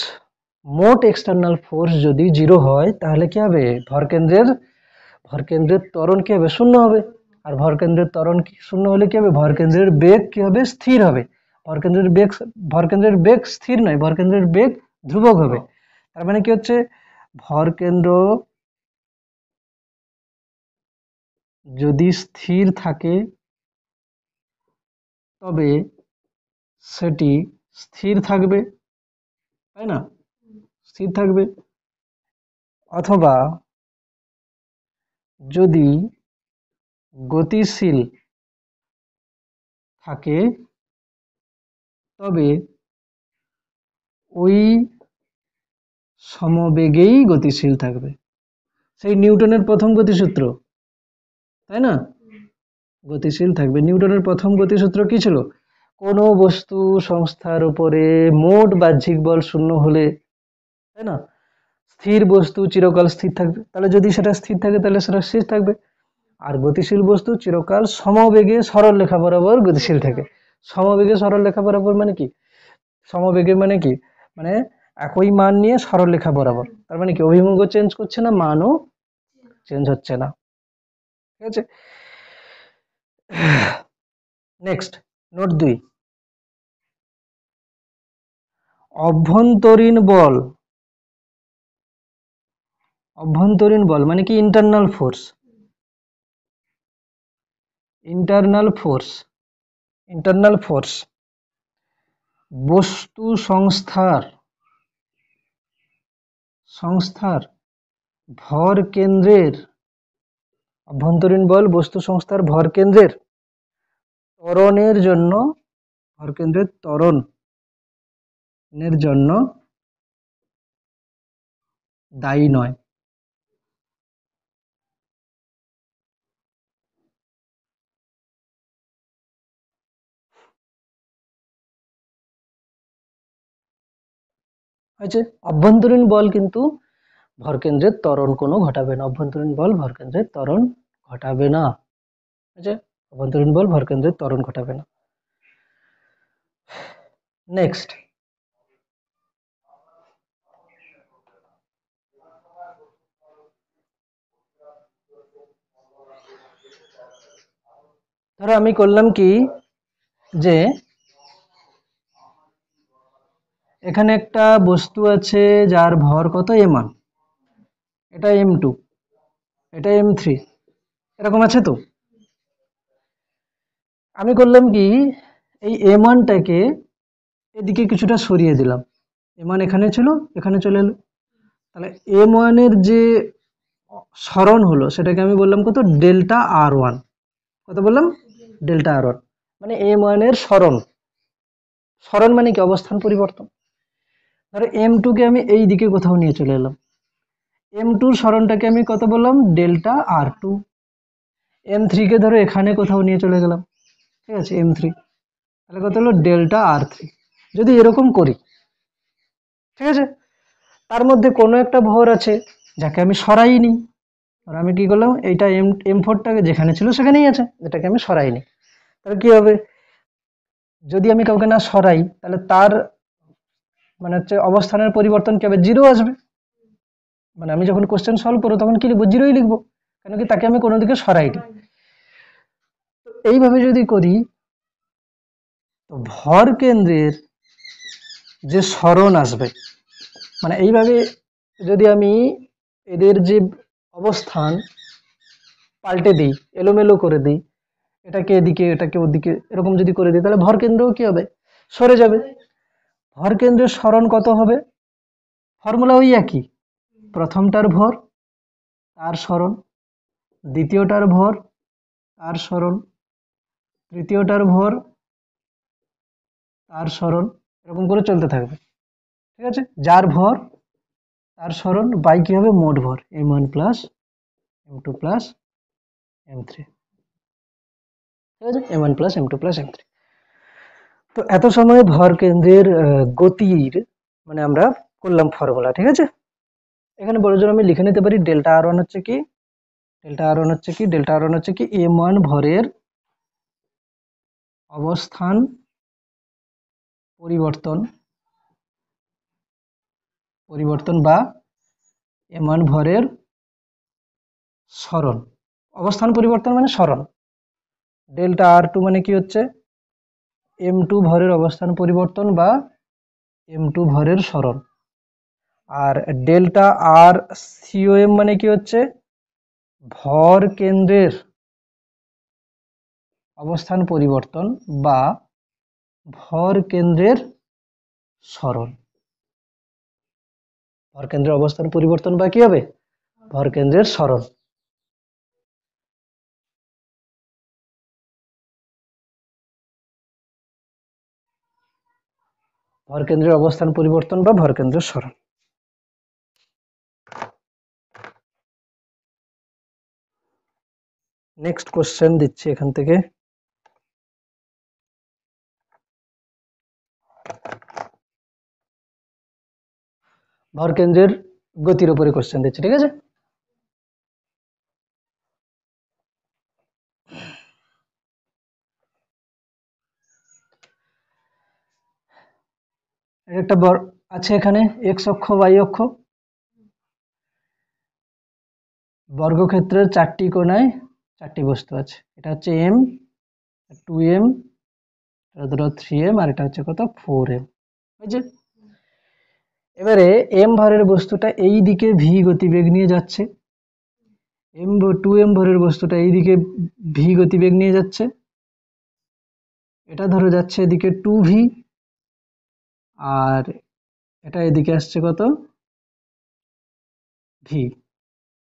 মোট এক্সটার্নাল ফোর্স যদি 0 হয়, তাহলে কি হবে? ভরকেন্দ্রের ত্বরণ কি হবে? 0 হবে। আর ভরকেন্দ্রের ত্বরণ 0 হলে কি হবে? ভরকেন্দ্রের বেগ কি হবে? স্থির হবে। ভরকেন্দ্রের বেগ স্থির নয়, ভরকেন্দ্রের বেগ ধ্রুবক হবে। তার মানে কি হচ্ছে? ভরকেন্দ্র যদি স্থির থাকে, তবে সেটি স্থির থাকবে, তাই না? স্থির থাকবে। অথবা যদি গতিশীল থাকে, তবে ওই সমবেগেই গতিশীল থাকবে। সেই নিউটনের প্রথম গতিসূত্র, তাই না? গতিশীল থাকবে। নিউটনের প্রথম গতিসূত্র কি ছিল? কোনো বস্তু সংস্থার উপরে মোট বাহ্যিক বল 0 হলে, তাই না, স্থির বস্তু চিরকাল স্থির থাকবে। তাহলে যদি সেটা স্থির থাকে, তাহলে সেটা স্থির থাকবে। আর গতিশীল বস্তু চিরকাল সমবেগে সরল রেখা বরাবর গতিশীল থাকে। সমবেগে সরল রেখা বরাবর মানে কি? সমবেগে মানে কি? মানে একই মান নিয়ে সরল রেখা বরাবর। তার মানে কি অভিমুখও চেঞ্জ করছে না, মানও চেঞ্জ হচ্ছে না। ঠিক আছে, নেক্সট নোট 2, অভ্যন্তরীণ বল। অভ্যন্তরীণ বল মানে কি? Internal force. Internal force internal force বস্তু সংস্থার ভর কেন্দ্রের, অভ্যন্তরীণ বল বস্তু সংস্থার ভর কেন্দ্রের ত্বরণের জন্য, ভর কেন্দ্রের ত্বরণের জন্য দায়ী নয়। আছে, অভ্যন্তরীণ বল কিন্তু ভরকেন্দ্রের ত্বরণ কোনো ঘটাবে না। অভ্যন্তরীণ বল ভরকেন্দ্রের ত্বরণ ঘটাবে না। আছে, অভ্যন্তরীণ বল ভরকেন্দ্রের ত্বরণ ঘটাবে না। নেক্সট, ধরো আমি করলাম কি যে এখানে একটা বস্তু আছে যার ভর কত m1, এটা m2, এটা m3, এরকম আছে তো। আমি করলাম কি এই m1টাকে এদিকে কিছুটা সরিয়ে দিলাম, m1 এখানে ছিল, এখানে চলে এলো, তাহলে m1 এর যে সরণ হলো সেটাকে আমি বললাম কত, ডেল্টা r1। কত বললাম, ডেল্টা r1, মানে m1 এর সরণ। সরণ মানে কি, অবস্থান পরিবর্তন। ধরো m2 কে আমি এই দিকে কোথাও নিয়ে চলে এলাম, m2 এর সরণটাকে আমি কত বললাম, ডেল্টা r2। m3 কে ধরো এখানে কোথাও নিয়ে চলে গেলাম, ঠিক আছে, m3, তাহলে কত হলো, ডেল্টা r3। যদি এরকম করি, ঠিক আছে, তার মধ্যে কোনো একটা ভর আছে যাকে আমি সরাইনি, আর আমি কি করলাম, এইটা m4টাকে যেখানে ছিল সেখানেই আছে, যেটাকে আমি সরাইনি। তাহলে কি হবে, যদি আমি কাউকে না সরাই তাহলে তার মানে হচ্ছে অবস্থানের পরিবর্তন কি হবে, জিরো আসবে। মানে আমি যখন কোশ্চেন সলভ করবো তখন কি লিখবো, জিরোই লিখবো, কেন কি তাকে আমি কোনো দিকে সরাইনি। তো এইভাবে যদি করি, তো ভর কেন্দ্রের যে সরণ আসবে, মানে এইভাবে যদি আমি এদের যে অবস্থান পাল্টে দিই, এলোমেলো করে দিই, এটাকে এদিকে এটাকে ওদিকে এরকম যদি করে দিই, তাহলে ভর কেন্দ্রও কি হবে, সরে যাবে। ভর কেন্দ্রের সরণ কত হবে, ফর্মুলা ওই একই, প্রথমটার ভর তার সরণ, দ্বিতীয়টার ভর তার সরণ, তৃতীয়টার ভর তার সরণ, এরকম করে চলতে থাকবে। ঠিক আছে, যার ভর তার সরণ বাই কি হবে, মোট ভর, m1 plus m2 plus m3। ঠিক আছে, m1 plus m2 plus m3। তো এত সময় ভর কেন্দ্রের গতির মানে আমরা করলাম ফর্মুলা। ঠিক আছে, এখানে বড় জোর আমি লিখে নিতে পারি, ডেল্টা r1 হচ্ছে কি, ডেল্টা r1 হচ্ছে কি, ডেল্টা r1 হচ্ছে কি, m1 ভরের অবস্থান পরিবর্তন, পরিবর্তন বা m1 ভরের সরণ, অবস্থান পরিবর্তন মানে সরণ। ডেল্টা r2 মানে কি হচ্ছে, m2 ভরের অবস্থান পরিবর্তন বা m2 ভরের সরণ। আর ডেল্টা আর সিওএম মানে কি হচ্ছে, ভর কেন্দ্রের অবস্থান পরিবর্তন বা ভর কেন্দ্রের সরণ। ভর কেন্দ্রের অবস্থান পরিবর্তন বা কি হবে, ভর কেন্দ্রের সরণ। ভর কেন্দ্রের অবস্থান পরিবর্তন বা ভর কেন্দ্রের সরণ। নেক্সট কোশ্চেন দিচ্ছি এখান থেকে। ভর কেন্দ্রের গতির উপরে কোশ্চেন দিচ্ছি, ঠিক আছে। একটা আছে এখানে এক্স অক্ষ ওয়াই অক্ষ, বর্গক্ষেত্রের চারটি কোণায় চারটি বস্তু আছে। এটা হচ্ছে m, 2m, এটা ধরো 3m, আর এটা হচ্ছে কত, 4m। বুঝছে, এবারে m ভরের বস্তুটা এই দিকে v গতিবেগ নিয়ে যাচ্ছে, m2m ভরের বস্তুটা এই দিকে v গতিবেগ নিয়ে যাচ্ছে, এটা ধরো যাচ্ছে এদিকে 2v, আর এটা এদিকে আসছে কত, v।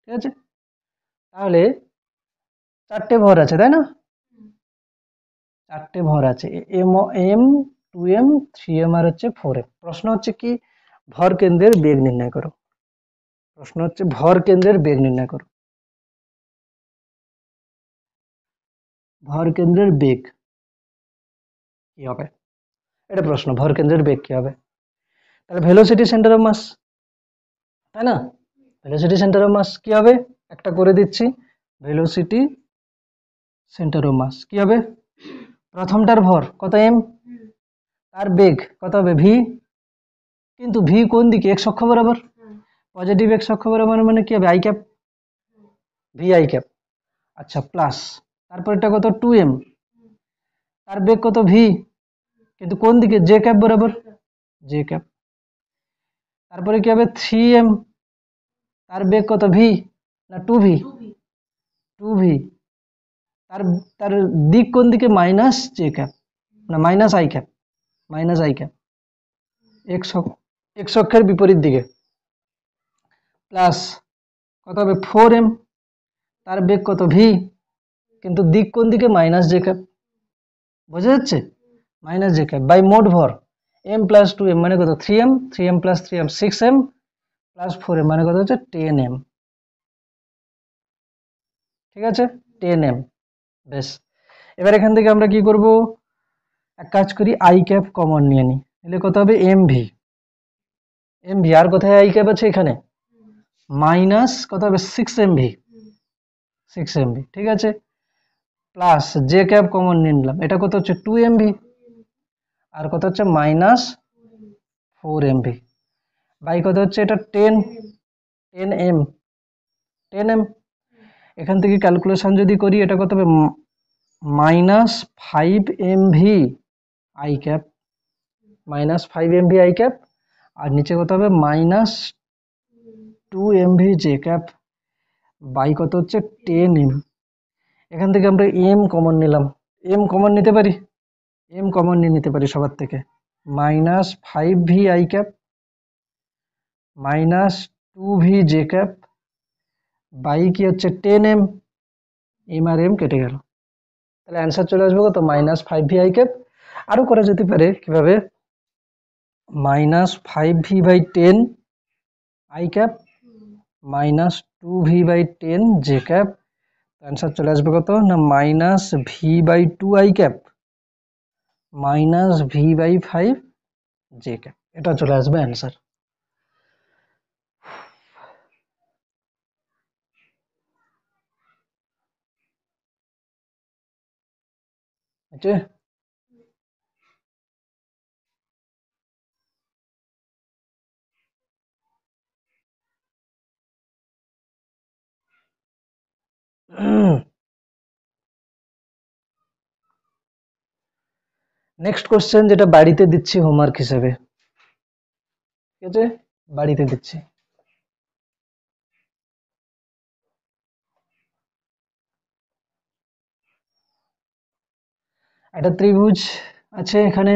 ঠিক আছে, তাহলে চারটে ভর আছে তাই না, চারটে ভর আছে, m 2m 3m আর হচ্ছে 4m। প্রশ্ন হচ্ছে কি, ভর কেন্দ্রের বেগ নির্ণয় করো। প্রশ্ন হচ্ছে ভর কেন্দ্রের বেগ নির্ণয় করো। ভর কেন্দ্রের বেগ কি হবে, এটা প্রশ্ন, ভর কেন্দ্রের বেগ কি হবে। তাহলে ভেলোসিটি সেন্টার অফ মাস, তাই না, ভেলোসিটি সেন্টার অফ মাস কি হবে, একটা করে দিচ্ছি, ভেলোসিটি সেন্টার অফ মাস কি হবে, প্রথমটার ভর কত m, তার বেগ কত হবে v, কিন্তু v কোন দিকে, x অক্ষ বরাবর, পজিটিভ x অক্ষ বরাবর, মানে কি হবে, i ক্যাপ, vi ক্যাপ। আচ্ছা, প্লাস তারপরটা কত 2m, তার বেগ কত v, কিন্তু কোন দিকে, জে ক্যাপ বরাবর, জে ক্যাপ। তারপরে কি হবে 3m, তার বেগ কত v না 2v, 2v, তার তার দিক কোন দিকে, মাইনাস জে ক্যাপ না minus I cap, minus I cap, x অক্ষের বিপরীত দিকে। প্লাস কত হবে 4m, তার বেগ কত v, কিন্তু দিক কোন দিকে, মাইনাস জে ক্যাপ, বোঝা যাচ্ছে, মাইনাস জে ক্যাপ বাই মোট ভর m প্লাস 2m মানে কত 3m, 3m plus 3m 6m plus 4m মানে কত হচ্ছে 10m, ঠিক আছে 10m। বেশ, এবার এখান থেকে আমরা কি করব, এক কাজ করি আই ক্যাপ কমন নিয়ে নিই, তাহলে কত হবে mv, mv আর কোথায় আই ক্যাপ আছে, এখানে মাইনাস কত হবে 6mv, 6mv, ঠিক আছে, প্লাস জে ক্যাপ কমন নিয়ে নিলাম, এটা কত হচ্ছে 2mv, আর কত হচ্ছে মাইনাস 4mv, বাই কত হচ্ছে এটা 10m, 10m। এখান থেকে ক্যালকুলেশন যদি করি এটা কত হবে minus 5mv i cap, minus 5mv i cap, আর নিচে কত হবে minus 2mv J cap by কত হচ্ছে 10m। এখান থেকে আমরা m কমন নিলাম, m কমন নিতে পারি, m কমন নিয়ে নিতে পারি সবার থেকে, minus 5v I cap minus 2v J cap by কি হচ্ছে 10m, m আর m কেটে গেল, তাহলে অ্যান্সার চলে আসবে কত মাইনাস 5v আই ক্যাপ। আরও করা যেতে পারে কিভাবে, minus 5v by 10 I cap minus 2v by 10 J cap, answer চলে আসবে কত না minus v by 2 I cap minus v by 5 J cap, এটা চলে আসবে অ্যান্সার। আচ্ছা, নেক্সট কোশ্চেন যেটা বাড়িতে দিচ্ছি হোমওয়ার্ক হিসেবে, ঠিক আছে, বাড়িতে দিচ্ছি। একটা ত্রিভুজ আছে এখানে,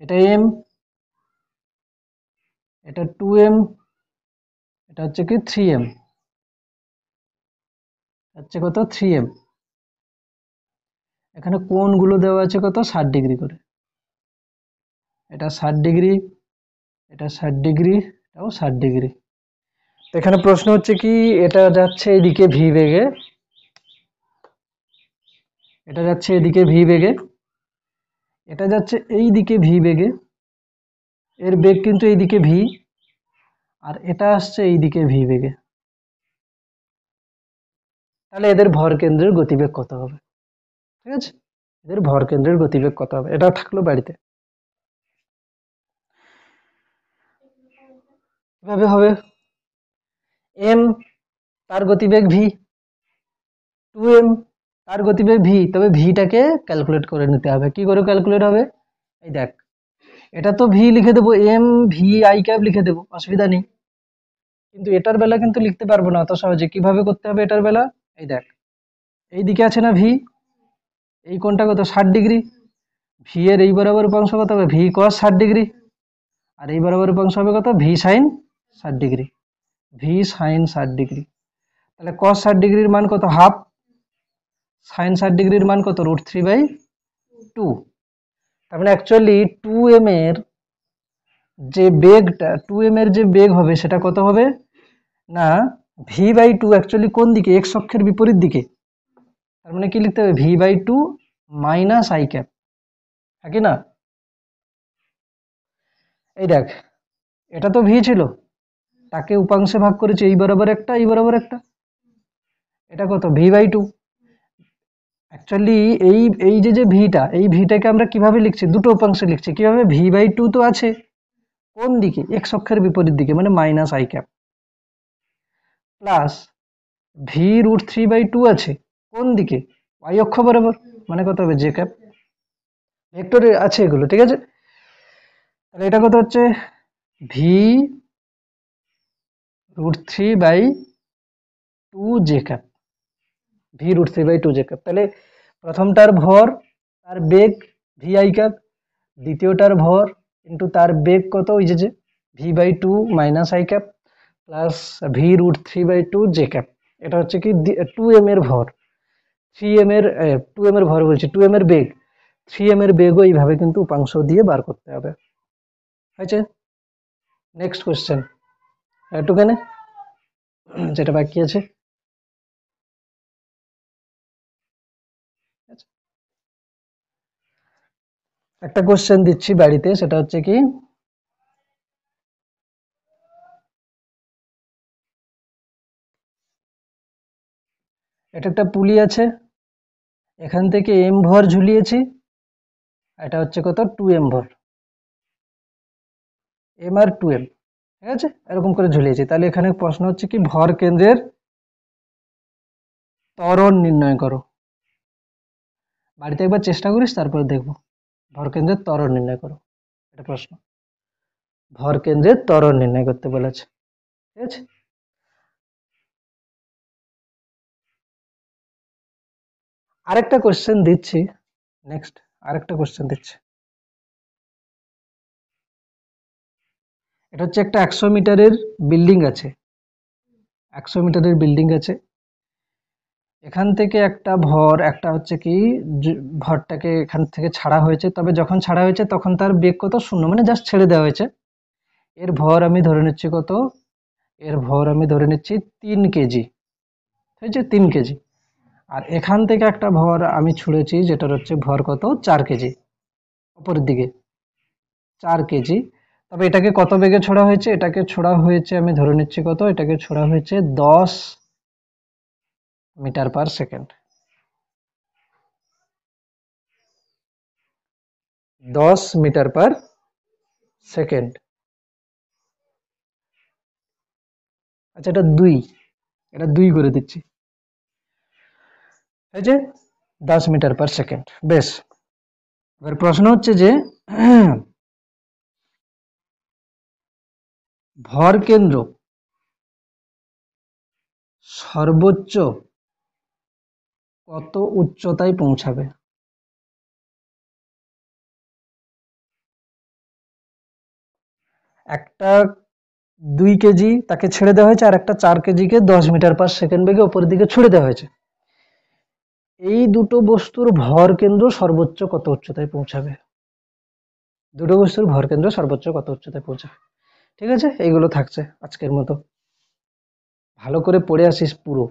এটা m, এটা 2m, এটা হচ্ছে কি 3m, হচ্ছে কত 3m। এখানে কোণগুলো দেওয়া আছে কত 60 ডিগ্রি করে, এটা 60 ডিগ্রি, এটা 60 ডিগ্রি, এটাও 60 ডিগ্রি। তো এখানে প্রশ্ন হচ্ছে কি, এটা যাচ্ছে এদিকে ভি বেগে, এটা যাচ্ছে এদিকে ভি বেগে, এটা যাচ্ছে এই দিকে ভি বেগে, এর বেগ কিন্তু এইদিকে ভি, আর এটা আসছে এইদিকে ভি বেগে, তাহলে এদের ভর কেন্দ্রের গতিবেগ কত হবে, ঠিক আছে, এদের ভর কেন্দ্রের গতিবেগ কত হবে, এটা থাকলো বাড়িতে। কিভাবে হবে, m তার গতিবেগ v, 2m তার গতিবেগ v, তবে ভিটাকে ক্যালকুলেট করে নিতে হবে, কি করে ক্যালকুলেট হবে, এই দেখ, এটা তো v লিখে দেবো, m v আই ক্যাপ লিখে দেবো, অসুবিধা নেই, কিন্তু এটার বেলা কিন্তু লিখতে পারবো না অত সহজে, কিভাবে করতে হবে এটার বেলা, এই দেখ, এই দিকে আছে না v, এই কোণটা কত 60 ডিগ্রি, v এর এই বরাবর উপাংশ কত হবে v cos 60 ডিগ্রি, আর এই বরাবর উপাংশ হবে কত v sin 60 degree, v sin 60 degree, তাহলে cos 60 ডিগ্রির মান কত হাফ, sin 60 ডিগ্রির মান কত √3/2, তার মানে অ্যাকচুয়ালি 2m এর যে বেগটা, 2m এর যে বেগ হবে সেটা কত হবে না v/2, অ্যাকচুয়ালি কোন দিকে, x অক্ষের বিপরীত দিকে, তার মানে কি লিখতে হবে v/2 মাইনাস আই ক্যাপ, নাকি না, এই দেখ, এটা তো v ছিল, তাকে উপাংশে ভাগ করেছে, এই বরাবর একটা, এই বরাবর একটা, এটা কত v/2, অ্যাকচুয়ালি এই এই যে ভিটা, এই ভিটাকে আমরা কিভাবে লিখছি, দুটো উপাংশে লিখছি, কিভাবে v/2 তো আছে কোন দিকে, x অক্ষের বিপরীত দিকে, মানে minus I cap, plus v√3/2 আছে কোন দিকে, y অক্ষ বরাবর, মানে কত হবে জে ক্যাপ, ভেক্টরে আছে এগুলো, ঠিক আছে। তাহলে এটা কত হচ্ছে v√3/2 J cap, v√3/2 J cap. তাহলে প্রথমটার ভর তার বেগ ভি আই ক্যাপ, দ্বিতীয়টার ভর ইন্টু তার বেগ কত, ওই যে v/2 minus I cap plus v√3/2 J cap. এটা হচ্ছে কি 2m এর ভর, 3m এর 2m এর ভর বলছি 2m এর বেগ, 3m এর বেগও এইভাবে কিন্তু উপাংশ দিয়ে বার করতে হবে। হয়েছে, নেক্সট কোশ্চেন এটুখানে যেটা বাকি আছে। একটা কোশ্চেন দিচ্ছি বাড়িতে, সেটা হচ্ছে কি এটা একটা পুলি আছে, এখান থেকে m ভর ঝুলিয়েছি, এটা হচ্ছে কত 2m ভর, m আর 2m, ঠিক আছে, এরকম করে ঝুলিয়েছি। তাহলে এখানে প্রশ্ন হচ্ছে কি ভর কেন্দ্রের ত্বরণ নির্ণয় করো। বাড়িতে একবার চেষ্টা করিস, তারপরে দেখবো। ভর কেন্দ্রের ত্বরণ নির্ণয় করো, এটা প্রশ্ন, ভর কেন্দ্রের ত্বরণ নির্ণয় করতে বলেছে, ঠিক আছে। আরেকটা কোশ্চেন দিচ্ছি, নেক্সট আরেকটা কোশ্চেন দিচ্ছি। এটা হচ্ছে একটা 100 মিটারের বিল্ডিং আছে, 100 মিটারের বিল্ডিং আছে, এখান থেকে একটা ভর, একটা হচ্ছে কি ভরটাকে এখান থেকে ছাড়া হয়েছে, তবে যখন ছাড়া হয়েছে তখন তার বেগ কত, 0, মানে জাস্ট ছেড়ে দেওয়া হয়েছে। এর ভর আমি ধরে নিচ্ছি কত, এর ভর আমি ধরে নিচ্ছি 3 কেজি, হয়েছে 3 কেজি। আর এখান থেকে একটা ভর আমি ছুঁড়েছি, যেটার হচ্ছে ভর কত 4 কেজি, উপরের দিকে 4 কেজি। তবে এটাকে কত বেগে ছোড়া হয়েছে, এটাকে ছোড়া হয়েছে আমি ধরে নিচ্ছি কত, এটাকে ছোড়া হয়েছে 10 metre per second, 10 metre per second. আচ্ছা এটা 2, এটা 2 করে দিচ্ছি, এই যে 10 মিটার পার সেকেন্ড। বেশ, এবার প্রশ্ন হচ্ছে যে ভর কেন্দ্র সর্বোচ্চ কত উচ্চতায় পৌঁছাবে। একটা 2 কেজি তাকে ছেড়ে দেওয়া হয়েছে, আর একটা 4 কেজিকে 10 মিটার পার সেকেন্ড বেগে উপরের দিকে ছুড়ে দেওয়া হয়েছে। এই দুটো বস্তুর ভর কেন্দ্র সর্বোচ্চ কত উচ্চতায় পৌঁছাবে, দুটো বস্তুর ভর কেন্দ্র সর্বোচ্চ কত উচ্চতায় পৌঁছাবে। ঠিক আছে, এইগুলো থাকছে আজকের মতো, ভালো করে পড়ে আসিস পুরো।